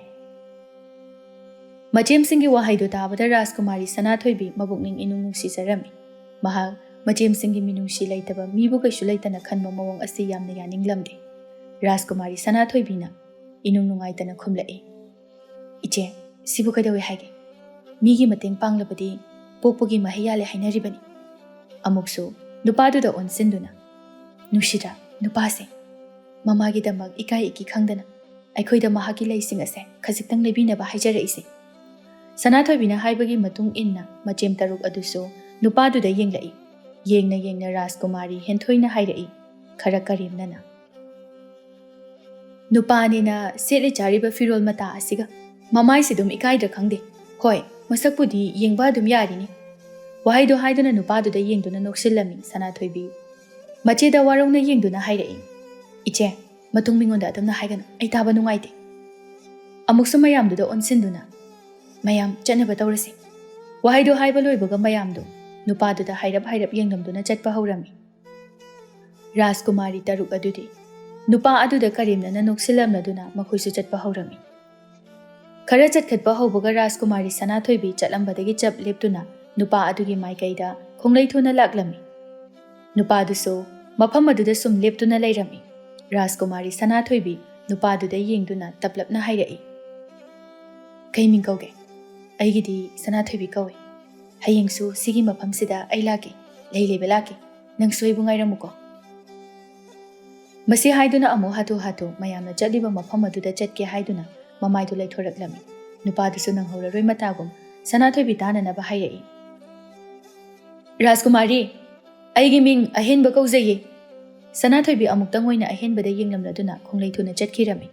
S1: ꯃꯆꯦꯝꯁꯤꯡꯒꯤ ꯋꯥꯍꯩꯗꯨ ꯇꯥꯕꯗ ꯔꯥꯖꯀꯨꯃꯥꯔꯤ ꯁꯅꯥꯊꯣꯏꯕꯤ ꯃꯕꯨꯛꯅꯤꯡ ꯏꯅꯨꯡ ꯅꯨꯡꯁꯤꯖꯔꯝꯃꯤ꯫ ꯃꯍꯥꯛ ꯃꯆꯦꯝꯁꯤꯡꯒꯤ ꯃꯤꯅꯨꯡꯁꯤ ꯂꯩꯇꯕ ꯃꯤꯕꯨ ꯀꯩꯁꯨ ꯂꯩꯇꯅ ꯈꯟꯕ ꯃꯑꯣꯡ ꯑꯁꯤ ꯌꯥꯝꯅ ꯌꯥꯅꯤꯡꯂꯝꯗꯦ꯫ ꯔꯥꯖꯀꯨꯃꯥꯔꯤ ꯁꯅꯥꯊꯣꯏꯕꯤꯅ ꯏꯅꯨꯡ ꯅꯨꯡꯉꯥꯏꯇꯅ ꯈꯨꯝꯂꯛꯏ꯫ ꯏꯆꯦ, ꯁꯤꯕꯨ ꯀꯩꯗꯧꯋꯦ ꯍꯥꯏꯒꯦ? ꯃꯤꯒꯤ ꯃꯇꯦꯡ ꯄꯥꯡꯂꯕꯗꯤ ꯄꯣꯛꯄꯒꯤ ꯃꯍꯩ ꯌꯥꯜꯂꯦ ꯍꯥꯏꯅꯔꯤꯕꯅꯤ꯫ ꯑꯃꯨꯛꯁꯨ ꯅꯨꯄꯥꯗꯨꯗ ꯑꯣꯟꯁꯤꯟꯗꯨꯅ, ꯅꯨꯡꯁꯤꯗ꯭ꯔꯥ ꯅꯨꯄꯥꯁꯦ, ꯃꯃꯥꯒꯤꯗꯃꯛ ꯏꯀꯥꯏ ꯏꯀꯤ ꯈꯪꯗꯅ ꯑꯩꯈꯣꯏꯗ ꯃꯍꯥꯛꯀꯤ ꯂꯩꯁꯤꯡ ꯑꯁꯦ ꯈꯖꯤꯛꯇꯪ ꯂꯩꯕꯤꯅꯕ ꯍꯥꯏꯖꯔꯛꯏꯁꯦ꯫ ꯁꯅꯥꯊꯣꯏꯕꯤꯅ ꯍꯥꯏꯕꯒꯤ ꯃꯇꯨꯡ ꯏꯟꯅ ꯃꯆꯦꯝ ꯇꯔꯨꯛ ꯑꯗꯨꯁꯨ ꯅꯨꯄꯥꯗꯨꯗ ꯌꯦꯡꯂꯛꯏ꯫ ꯌꯦꯡꯅ ꯌꯦꯡꯅ ꯔꯥꯖꯀꯨꯃꯥꯔꯤ ꯍꯦꯟꯊꯣꯏꯅ ꯍꯥꯏꯔꯛꯏ, ꯈꯔ ꯀꯔꯦꯝꯅꯅ꯫ ꯅꯨꯄꯥꯅꯤꯅ ꯁꯦꯠꯂꯤ ꯆꯥꯔꯤꯕ ꯐꯤꯔꯣꯜ ꯃꯇꯥ ꯑꯁꯤꯒ ꯃꯃꯥꯏꯁꯤ ꯑꯗꯨꯝ ꯏꯀꯥꯏꯗ꯭ꯔꯥ ꯈꯪꯗꯦ꯫ ꯍꯣꯏ ꯃꯁꯛꯄꯨꯗꯤ ꯌꯦꯡꯕ ꯑꯗꯨꯝ ꯌꯥꯔꯤꯅꯤ ꯋꯥꯍꯩꯗꯣ ꯍꯥꯏꯗꯨꯅ ꯅꯨꯄꯥꯗꯨꯗ ꯌꯦꯡꯗꯨꯅ ꯅꯣꯛꯁꯤꯜꯂꯝꯃꯤ ꯁꯅꯥꯊꯣꯏꯕꯤ ꯃꯆꯦꯗ ꯋꯥꯔꯧꯅ ꯌꯦꯡꯗꯨꯅ ꯍꯥꯏꯔꯛꯏ ꯏꯆꯦ ꯃꯇꯨꯡ ꯃꯤꯉꯣꯟꯗ ꯑꯗꯨꯝꯅ ꯍꯥꯏꯒꯅꯨ ꯑꯩ ꯇꯥꯕ ꯅꯨꯡꯉꯥꯏꯇꯦ ꯑꯃꯨꯛꯁꯨ ꯃꯌꯥꯝꯗꯨꯗ ꯑꯣꯟꯁꯤꯟꯗꯨꯅ ꯃꯌꯥꯝ ꯆꯠꯅꯕ ꯇꯧꯔꯁꯤ ꯋꯥꯍꯩꯗꯣ ꯍꯥꯏꯕ ꯂꯣꯏꯕꯒ ꯃꯌꯥꯝꯗꯣ ꯅꯨꯄꯥꯗꯨꯗ ꯍꯥꯏꯔꯞ ꯌꯦꯡꯂꯝꯗꯨꯅ ꯆꯠꯄ ꯍꯧꯔꯝꯃꯤ ꯔꯥꯖꯀꯨꯃꯥꯔꯤ ꯇꯔꯨꯛ ꯑꯗꯨꯗꯤ नुपा अदुदा करीमना नोक्सिलमदुना मखोइसु चटपा हौरमी खरा चटखटपा हौबगा राजकुमारी सनाथोइबी चटलंबदगी चप लेप्तुना नुपा अदुगी माइकैदा खोंगलैथुना लाक्लमी नुपा दुसो मफम अदुदा सुम लेप्तुना लैरमी राजकुमारी सनाथोइबी नुपा अदुदा येंगदुना तपलपना हाइरई कैमिंग कौगे अइगिदी सनाथोइबी कौवे हयेंगसु सिगी मफमसिदा अइ लाके लेबे लाके नंग सोइबु ngairamukko मसी हाइदुना अमो हाथो हाथो मयामना चलिबा मफम अदुदा चटके हाइदुना ममाइदु लैथोरक्लमी नुपादुसु नंगहौररोय मतागुम सनाथोइबी ताननबा हाइरई राजकुमारी अइगी मिंग अहेनबा कौजैये सनाथोइबी अमुक्तंग ओइना अहेनबदा येंगलमदुना खोंगलैथुना चटखिरमी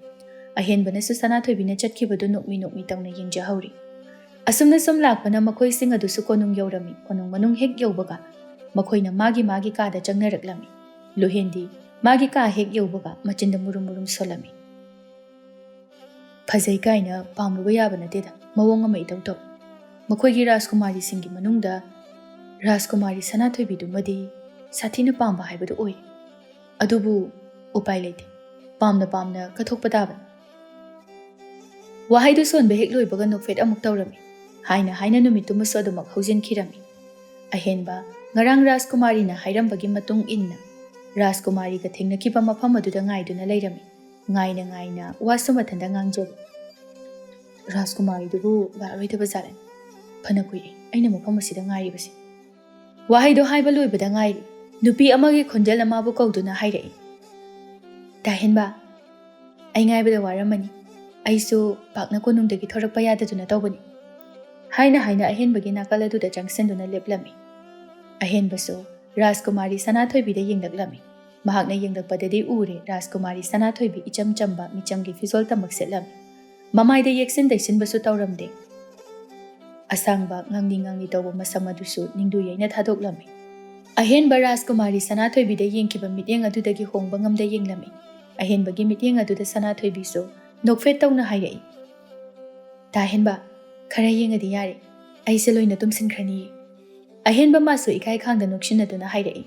S1: अहेनबनसु सनाथोइबीना चटखिबदु नोक्मी तौना येंगजहौरी असुमना सुम लाक्पना मखोइसिंग अदुसु कोनुंग यौरमी कोनुंग मनुंग हेक यौबगा मखोइना मागी कादा चंगनरक्लमी लोहेंदी मागी का हेक यौबगा मचिंद मुरुम मुरुम सोलमी फजै काइना पामुबा याबा नतेदा मवोंग अमा इतौ तौ मखोइगी राजकुमारी सिंगी मनुंगदा राजकुमारी सनाथोइबीदुमदी साथीना पाम्बा हाइबदु ओइ अदुबु उपाय लेते पामना कथोकपा ताबन वाहाइदु सोनबा हेक लोइबगा नोकफेट अमुक तौरमी हाइना नुमितुमसु अदुमक हौजिनखिरमी अहेनबा ngarang राजकुमारीना हाइरमबगी मतुंग इन्ना राजकुमारी का थेंगनखिबा मफम अदुदा ngaiduna leirami ngaina wasu mathanda ngangjeb राजकुमारी दुबु बारोइदबा जाले फना कुइ अइना मफम असिदा ngairibasi वाहाइदो हाइबा लोइबदा ngairi नुपी अमगे खोंजल अमाबु कौदुना हाइरई ताहेनबा अइ ngaibada waramani अइसु पाकना कोनुंगदगी थोरकपा याददुना तौबनी हाइना अहेनबगी नाकल अदुदा चंगसनदुना लेप्लमी अहेनबसु राजकुमारी सनाथोइबीदा येंगलक्लमी महाकना येंगलकपददी उरे राजकुमारी सनाथोइबी इचम चंबा मिचमगी फिजोल तमक सेटलमी ममाइदा येक्सिन दैसिनबसु तौरमदे असंगबा ngangi तौबा मसमदुसु निंगदु येना थादोक्लमी अहेनबा राजकुमारी सनाथोइबीदा येंगखिबा मित्येंग अदुदगी होंगबा ngamda येंगलमी अहेनबगी मित्येंग अदुदा सनाथोइबीसु नोकफेट तौना हाइरई ताहेनबा खरा येंगदी यारे अइसे लोइना तुमसिनख्रनी अहेनबा मासु इकाई खांगदा नोक्सिनदुना हाइरई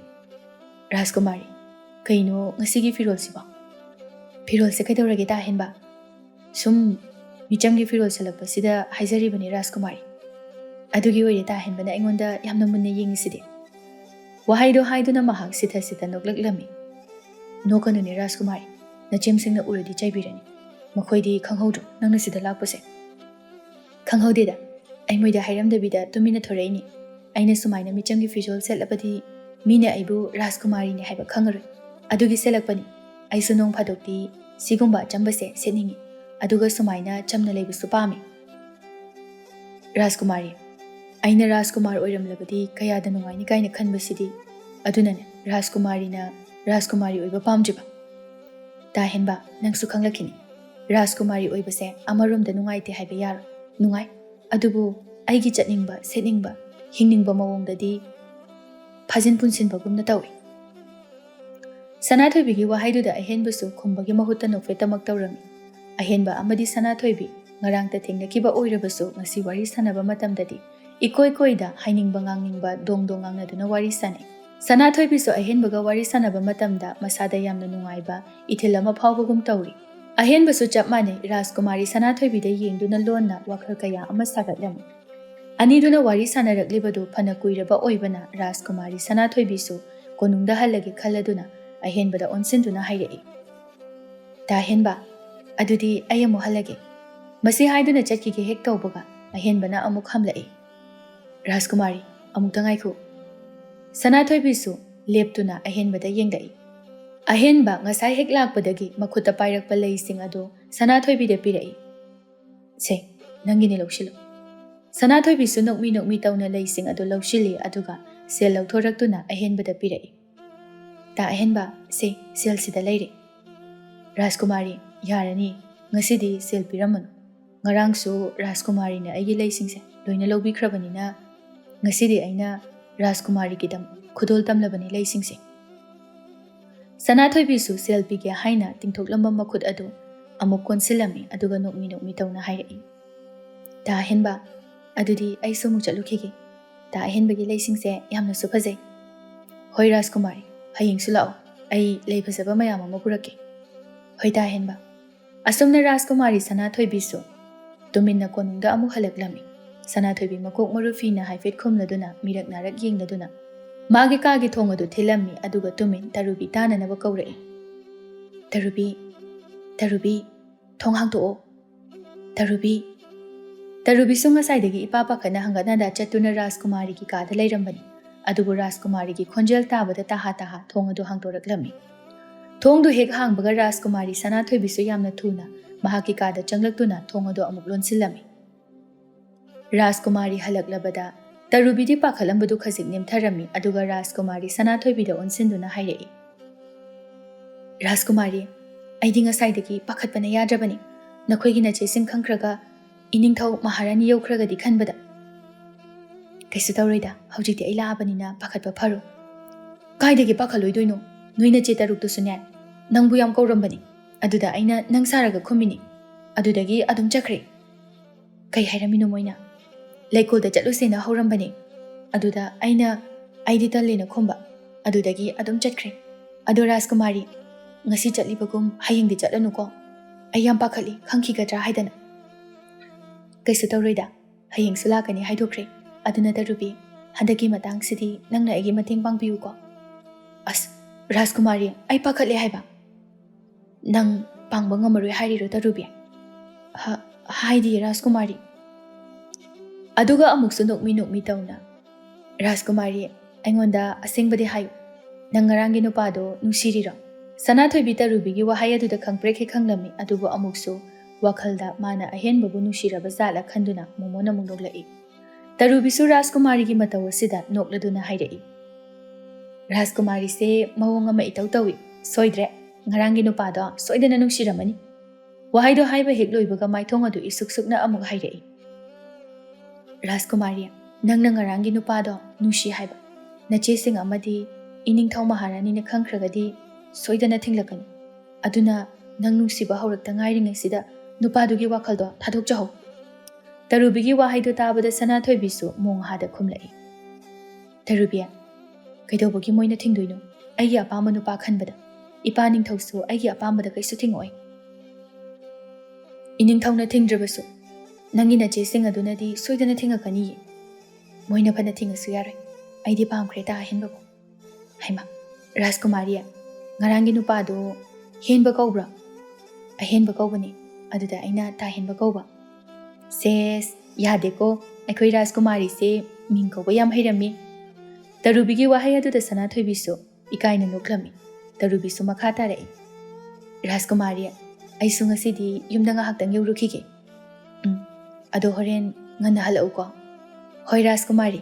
S1: राजकुमारी कइनो ngasiगी फिरोलसिबा फिरोलसे कैदौरगे ताहेनबा सुम मिचमगी फिरोल सलपसिदा हाइजरिबनी राजकुमारी अदुगी ओइरे ताहेनबना अइंगोंदा यामना मुन्ना येंगिसिदे वाहाइदो हाइदुना महाक सिथा नोकलक्लमी नोकनुने राजकुमारी नचेमसिंगना उरदि चाइबिरनी मखोइदी खंगहौद्रो नंगना सिदा लाक्पसे खंगहौदेदा अइ मोइदा हाइरमदबिदा तुमिना थोरैनी अइना सुमाइना मिचमगी फिजोल सेलबदी मीना अइबु राजकुमारी ने हाइबा खंगरोय अदुगी सेलकपनी अइसु नोंग फादोक्ती सिगुंबा चंबसे सेनिंगी अदुगा सुमाइना चमना लेबसु पामी राजकुमारी अइना राजकुमार ओइरमलबदी कयादा नुंगाइनी काइना खनबसिदी अदुनने राजकुमारी ओइबा पामजिबा ताहेनबा नंगसु खंगलखिनी राजकुमारी ओइबसे अमरोमदा नुंगाइते हाइबा यारो नुंगाइ अदुबु अइगी चटनिंगबा सेनिंगबा हिंनिंगबा मवोंगददी फाजिन पुनसिनबगुमना तौइ सनाथोइबीगी वाहाइदुदा अहेनबसु खुंबगी महुत्ता नोकफेतमक तौरमी अहेनबा अमदी सनाथोइबी ngarangta thengnakiba oirabasu ngasi wari sanaba matamdadi ikoi-koida hainingba ngangningba dongdong ngangnaduna wari sanai sanathoi-bisu ahenbaga wari sanaba matamda masada yamna nungaiba ithil ama phawbagum tawri ahenbasu chapmane Rajkumari Sanathoi-bida yengduna lonna wakhal kaya ama sagatlami aniduna wari sanaraklibadu phana kuiraba oibana Rajkumari Sanathoi-bisu konungda halage khaladuna ahenbada onsinduna hairei tahenba adudi ayamu halage masi haiduna chatkige hek tawbaga ahenbana amuk hamlai Rajkumari amuk tangaiku Sanathoi-bisu leptuna ahenbada yengdai ahenba ngasai hek lakpadagi makhuta pairakpa leising ado Sanathoi-bida pirai se nangini lawshilo Sanathoi-bisu nokmi tawna leising ado lawshili aduga sel lawthoraktuna ahenbada pirai ta ahenba se sel sida leire Rajkumari yarani ngasidi sel piramanu ngarangsu Rajkumari na aigi leisingse ꯂꯣꯏꯅ ꯂꯧꯕꯤꯈ꯭ꯔꯕꯅꯤꯅ ꯉꯁꯤꯗꯤ ꯑꯩꯅ ꯔꯥꯖꯀꯨꯃꯥꯔꯤꯒꯤꯗꯃꯛ ꯈꯨꯗꯣꯜ ꯇꯝꯂꯕꯅꯤ ꯂꯩꯁꯤꯡꯁꯦ꯫ ꯁꯅꯥꯊꯣꯏꯕꯤꯁꯨ ꯁꯦꯜ ꯄꯤꯒꯦ ꯍꯥꯏꯅ ꯇꯤꯡꯊꯣꯛꯂꯝꯕ ꯃꯈꯨꯠ ꯑꯗꯨ ꯑꯃꯨꯛ ꯀꯣꯟꯁꯤꯜꯂꯝꯃꯤ ꯑꯗꯨꯒ ꯅꯣꯛꯃꯤ ꯅꯣꯛꯃꯤ ꯇꯧꯅ ꯍꯥꯏꯔꯛꯏ, ꯗꯥ ꯑꯍꯦꯟꯕ, ꯑꯗꯨꯗꯤ ꯑꯩꯁꯨ ꯑꯃꯨꯛ ꯆꯠꯂꯨꯈꯤꯒꯦ꯫ ꯗꯥ ꯑꯍꯦꯟꯕꯒꯤ ꯂꯩꯁꯤꯡꯁꯦ ꯌꯥꯝꯅꯁꯨ ꯐꯖꯩ꯫ ꯍꯣꯏ ꯔꯥꯖꯀꯨꯃꯥꯔꯤ, ꯍꯌꯦꯡꯁꯨ ꯂꯥꯛꯑꯣ, ꯑꯩ ꯂꯩ ꯐꯖꯕ ꯃꯌꯥꯝ ꯑꯃ ꯄꯨꯔꯛꯀꯦ꯫ ꯍꯣꯏ ꯗꯥ ꯑꯍꯦꯟꯕ꯫ ꯑꯁꯨꯝꯅ ꯔꯥꯖꯀꯨꯃꯥꯔꯤ ꯁꯅꯥꯊꯣꯏꯕꯤꯁꯨ ꯇꯨꯃꯤꯟꯅ ꯀꯣꯅꯨꯡꯗ ꯑꯃꯨꯛ ꯍꯜꯂꯛꯂꯝꯃꯤ꯫ ꯁꯅꯥꯊꯣꯏꯕꯤ ꯃꯀꯣꯛ ꯃꯔꯨ ꯐꯤꯅ ꯍꯥꯏꯐꯦꯠ ꯈꯨꯝꯂꯗꯨꯅ ꯃꯤꯔꯛ ꯅꯥꯔꯛ ꯌꯦꯡꯂꯗꯨꯅ ꯃꯥꯒꯤ ꯀꯥꯒꯤ ꯊꯣꯡ ꯑꯗꯨ ꯊꯤꯜꯂꯝꯃꯤ ꯑꯗꯨꯒ ꯇꯨꯃꯤꯟ ꯇꯔꯨꯕꯤ ꯇꯥꯅꯅꯕ ꯀꯧꯔꯛꯏ, ꯇꯔꯨꯕꯤ, ꯇꯔꯨꯕꯤ, ꯊꯣꯡ ꯍꯥꯡꯇꯣꯛꯑꯣ, ꯇꯔꯨꯕꯤ꯫ ꯇꯔꯨꯕꯤꯁꯨ ꯉꯁꯥꯏꯗꯒꯤ ꯏꯄꯥ ꯄꯥꯈꯠꯅ ꯍꯪꯒꯠ ꯍꯟꯗꯥ ꯆꯠꯇꯨꯅ ꯔꯥꯖꯀꯨꯃꯥꯔꯤꯒꯤ ꯀꯥꯗ ꯂꯩꯔꯝꯕꯅꯤ꯫ ꯑꯗꯨꯕꯨ ꯔꯥꯖꯀꯨꯃꯥꯔꯤꯒꯤ ꯈꯣꯟꯖꯦꯜ ꯇꯥꯕꯗ ꯇꯥꯍꯥ ꯇꯥꯍꯥ ꯊꯣꯡ ꯑꯗꯨ ꯍꯥꯡꯗꯣꯔꯛꯂꯝꯃꯤ꯫ ꯊꯣꯡꯗꯨ ꯍꯦꯛ ꯍꯥꯡꯕꯒ ꯔꯥꯖꯀꯨꯃꯥꯔꯤ ꯁꯅꯥꯊꯣꯏꯕꯤꯁꯨ ꯌꯥꯝꯅ ꯊꯨꯅ ꯃꯍꯥꯛꯀꯤ ꯀꯥꯗ ꯆꯪꯂꯛꯇꯨꯅ ꯊꯣꯡ ꯑꯗꯨ ꯑꯃꯨꯛ ꯂꯣꯟꯁꯤꯜꯂꯝꯃꯤ꯫ ꯔꯥꯖꯀꯨꯃꯥꯔꯤ ꯍꯜꯂꯛꯂꯕꯗ ꯇꯔꯨꯕꯤꯗꯤ ꯄꯥꯈꯠꯂꯝꯕꯗꯨ ꯈꯖꯤꯛ ꯅꯦꯝꯊꯔꯝꯃꯤ ꯑꯗꯨꯒ ꯔꯥꯖꯀꯨꯃꯥꯔꯤ ꯁꯅꯥꯊꯣꯏꯕꯤꯗ ꯑꯣꯟꯁꯤꯟꯗꯨꯅ ꯍꯥꯏꯔꯛꯏ, ꯔꯥꯖꯀꯨꯃꯥꯔꯤ, ꯑꯩꯗꯤ ꯉꯁꯥꯏꯗꯒꯤ ꯄꯥꯈꯠꯄꯅ ꯌꯥꯗ꯭ꯔꯕꯅꯤ, ꯅꯈꯣꯏꯒꯤ ꯅꯆꯦꯁꯤꯡ ꯈꯪꯈ꯭ꯔꯒ ꯏꯅꯤꯡꯊꯧ ꯃꯍꯥꯔꯥꯅꯤ ꯌꯧꯈ꯭ꯔꯒꯗꯤ ꯈꯟꯕꯗ꯫ ꯀꯩꯁꯨ ꯇꯧꯔꯣꯏꯗ, ꯍꯧꯖꯤꯛꯇꯤ ꯑꯩ ꯂꯥꯛꯑꯕꯅꯤꯅ ꯄꯥꯈꯠꯄ ꯐꯔꯣ꯫ ꯀꯥꯏꯗꯒꯤ ꯄꯥꯈꯠꯂꯣꯏꯗꯣꯏꯅꯣ, ꯅꯣꯏ ꯅꯆꯦ ꯇꯔꯨꯛꯇꯨꯁꯨꯅꯦ ꯅꯪꯕꯨ ꯌꯥꯝ ꯀꯧꯔꯝꯕꯅꯤ, ꯑꯗꯨꯗ ꯑꯩꯅ ꯅꯪ ꯁꯥꯔꯒ ꯈꯨꯝꯃꯤꯅꯤ, ꯑꯗꯨꯗꯒꯤ ꯑꯗꯨꯝ ꯆꯠꯈ꯭ꯔꯦ꯫ ꯀꯩ ꯍꯥꯏꯔꯝꯃꯤꯅꯣ ꯃꯣꯏꯅ? ꯂꯩꯀꯣꯜꯗ ꯆꯠꯂꯨꯁꯦꯅ ꯍꯧꯔꯝꯕꯅꯦ, ꯑꯗꯨꯗ ꯑꯩꯗꯤ ꯇꯜꯂꯦꯅ ꯈꯨꯝꯕ, ꯑꯗꯨꯗꯒꯤ ꯑꯗꯨꯝ ꯆꯠꯈ꯭ꯔꯦ꯫ ꯑꯗꯣ ꯔꯥꯖꯀꯨꯃꯥꯔꯤ, ꯉꯁꯤ ꯆꯠꯂꯤꯕꯒꯨꯝ ꯍꯌꯦꯡꯗꯤ ꯆꯠꯂꯅꯨꯀꯣ, ꯑꯩ ꯌꯥꯝ ꯄꯥꯈꯠꯂꯤ ꯈꯪꯈꯤꯒꯗ꯭ꯔꯥ ꯍꯥꯏꯗꯅ꯫ ꯀꯩꯁꯨ ꯇꯧꯔꯣꯏꯗ, ꯍꯌꯦꯡꯁꯨ ꯂꯥꯛꯀꯅꯤ ꯍꯥꯏꯗꯣꯛꯈ꯭ꯔꯦ꯫ ꯑꯗꯨꯅ ꯇꯔꯨꯕꯤ, ꯍꯟꯗꯛꯀꯤ ꯃꯇꯥꯡꯁꯤꯗꯤ ꯅꯪꯅ ꯑꯩꯒꯤ ꯃꯇꯦꯡ ꯄꯥꯡꯕꯤꯌꯨꯀꯣ꯫ ꯑꯁ ꯔꯥꯖꯀꯨꯃꯥꯔꯤ, ꯑꯩ ꯄꯥꯈꯠꯂꯦ ꯍꯥꯏꯕ꯫ ꯅꯪ ꯄꯥꯡꯕ ꯉꯝꯃꯔꯣꯏ ꯍꯥꯏꯔꯤꯔꯣ ꯇꯔꯨꯕꯤ? ꯍꯥꯏꯗꯤ ꯔꯥꯖꯀꯨꯃꯥꯔꯤ꯫ ꯑꯗꯨꯒ ꯑꯃꯨꯛꯁꯨ ꯅꯣꯛꯃꯤ ꯅꯣꯛꯃꯤ ꯇꯧꯅ, ꯔꯥꯖꯀꯨꯃꯥꯔꯤ, ꯑꯩꯉꯣꯟꯗ ꯑꯁꯦꯡꯕꯗꯤ ꯍꯥꯏꯌꯨ, ꯅꯪ ꯉꯔꯥꯡꯒꯤ ꯅꯨꯄꯥꯗꯣ ꯅꯨꯡꯁꯤꯔꯤꯔꯣ? ꯁꯅꯥꯊꯣꯏꯕꯤ ꯇꯔꯨꯕꯤꯒꯤ ꯋꯥꯍꯩ ꯑꯗꯨꯗ ꯈꯪꯄ꯭ꯔꯦꯛ ꯍꯦꯛ ꯈꯪꯂꯝꯃꯤ ꯑꯗꯨꯕꯨ ꯑꯃꯨꯛꯁꯨ ꯋꯥꯈꯜꯗ ꯃꯥꯅ ꯑꯍꯦꯟꯕꯕꯨ ꯅꯨꯡꯁꯤꯔꯕ ꯖꯥꯠꯂ ꯈꯟꯗꯨꯅ ꯃꯣꯃꯣꯟ ꯑꯃꯨꯛ ꯅꯣꯛꯂꯛꯏ꯫ ꯇꯔꯨꯕꯤꯁꯨ ꯔꯥꯖꯀꯨꯃꯥꯔꯤꯒꯤ ꯃꯇꯧ ꯑꯁꯤꯗ ꯅꯣꯛꯂꯗꯨꯅ ꯍꯥꯏꯔꯛꯏ, ꯔꯥꯖꯀꯨꯃꯥꯔꯤꯁꯦ ꯃꯑꯣꯡ ꯑꯃ ꯏꯇꯧ ꯇꯧꯏ, ꯁꯣꯏꯗ꯭ꯔꯦ, ꯉꯔꯥꯡꯒꯤ ꯅꯨꯄꯥꯗꯣ ꯁꯣꯏꯗꯅ ꯅꯨꯡꯁꯤꯔꯝꯃꯅꯤ꯫ ꯋꯥꯍꯩꯗꯣ ꯍꯥꯏꯕ ꯍꯦꯛ ꯂꯣꯏꯕꯒ ꯃꯥꯏꯊꯣꯡ ꯑꯗꯨ ꯏꯁꯨꯛ ꯁꯨꯛꯅ ꯑꯃꯨꯛ ꯍꯥꯏꯔꯛꯏ, ꯔꯥꯖꯀꯨꯃꯥꯔꯤ, ꯅꯪꯅ ꯉꯔꯥꯡꯒꯤ ꯅꯨꯄꯥꯗꯣ ꯅꯨꯡꯁꯤ ꯍꯥꯏꯕ ꯅꯆꯦꯁꯤꯡ ꯑꯃꯗꯤ ꯏꯅꯤꯡꯊꯧ ꯃꯍꯥꯔꯥꯅꯤꯅ ꯈꯪꯈ꯭ꯔꯒꯗꯤ ꯁꯣꯏꯗꯅ ꯊꯤꯡꯂꯛꯀꯅꯤ꯫ ꯑꯗꯨꯅ ꯅꯪ ꯅꯨꯡꯁꯤꯕ ꯍꯧꯔꯛꯇ ꯉꯥꯏꯔꯤꯉꯩꯁꯤꯗ ꯅꯨꯄꯥꯗꯨꯒꯤ ꯋꯥꯈꯜꯗꯣ ꯊꯥꯗꯣꯛꯆꯍꯧ꯫ ꯇꯔꯨꯕꯤꯒꯤ ꯋꯥꯍꯩꯗꯣ ꯇꯥꯕꯗ ꯁꯅꯥꯊꯣꯏꯕꯤꯁꯨ ꯃꯣꯡꯍꯥꯗ ꯈꯨꯝꯂꯛꯏ, ꯇꯔꯨꯕꯤ, ꯀꯩꯗꯧꯕꯒꯤ ꯃꯣꯏꯅ ꯊꯤꯡꯗꯣꯏꯅꯣ ꯑꯩꯒꯤ ꯑꯄꯥꯝꯕ ꯅꯨꯄꯥ ꯈꯟꯕꯗ? ꯏꯄꯥ ꯅꯤꯡꯊꯧꯁꯨ ꯑꯩꯒꯤ ꯑꯄꯥꯝꯕꯗ ꯀꯩꯁꯨ ꯊꯤꯡꯉꯛꯑꯣꯏ꯫ ꯏꯅꯤꯡꯊꯧꯅ ꯊꯤꯡꯗ꯭ꯔꯕꯁꯨ ꯅꯪꯒꯤ ꯅꯆꯦꯁꯤꯡ ꯑꯗꯨꯅꯗꯤ ꯁꯣꯏꯗꯅ ꯊꯤꯡꯉꯛꯀꯅꯤꯌꯦ꯫ ꯃꯣꯏꯅ ꯐꯅ ꯊꯤꯡꯉꯁꯨ ꯌꯥꯔꯣꯏ, ꯑꯩꯗꯤ ꯄꯥꯝꯈ꯭ꯔꯦ ꯗꯥ ꯑꯍꯦꯟꯕꯕꯨ꯫ ꯍꯩꯃꯥ ꯔꯥꯖꯀꯨꯃꯥꯔꯤ, ꯉꯔꯥꯡꯒꯤ ꯅꯨꯄꯥꯗꯣ ꯍꯦꯟꯕ ꯀꯧꯕ꯭ꯔꯥ? ꯑꯍꯦꯟꯕ ꯀꯧꯕꯅꯤ, ꯑꯗꯨꯗ ꯑꯩꯅ ꯗꯥ ꯍꯦꯟꯕ ꯀꯧꯕ꯫ ꯁꯦꯁ, ꯌꯥꯗꯦꯀꯣ, ꯑꯩꯈꯣꯏ ꯔꯥꯖꯀꯨꯃꯥꯔꯤꯁꯦ ꯃꯤꯡ ꯀꯧꯕ ꯌꯥꯝ ꯍꯩꯔꯝꯃꯤ꯫ ꯇꯔꯨꯕꯤꯒꯤ ꯋꯥꯍꯩ ꯑꯗꯨꯗ ꯁꯅꯥꯊꯣꯏꯕꯤꯁꯨ ꯏꯀꯥꯏꯅ ꯅꯣꯛꯂꯝꯃꯤ꯫ ꯇꯔꯨꯕꯤꯁꯨ ꯃꯈꯥ ꯇꯥꯔꯛꯏ, ꯔꯥꯖꯀꯨꯃꯥꯔꯤ, ꯑꯩꯁꯨ ꯉꯁꯤꯗꯤ ꯌꯨꯝꯗ ꯉꯥꯏꯍꯥꯛꯇꯪ ꯌꯧꯔꯨꯈꯤꯒꯦ꯫ ꯑꯗꯣ ꯍꯣꯔꯦꯟ ꯉꯟꯅ ꯍꯜꯂꯛꯎꯀꯣ꯫ ꯍꯣꯏ ꯔꯥꯖꯀꯨꯃꯥꯔꯤ꯫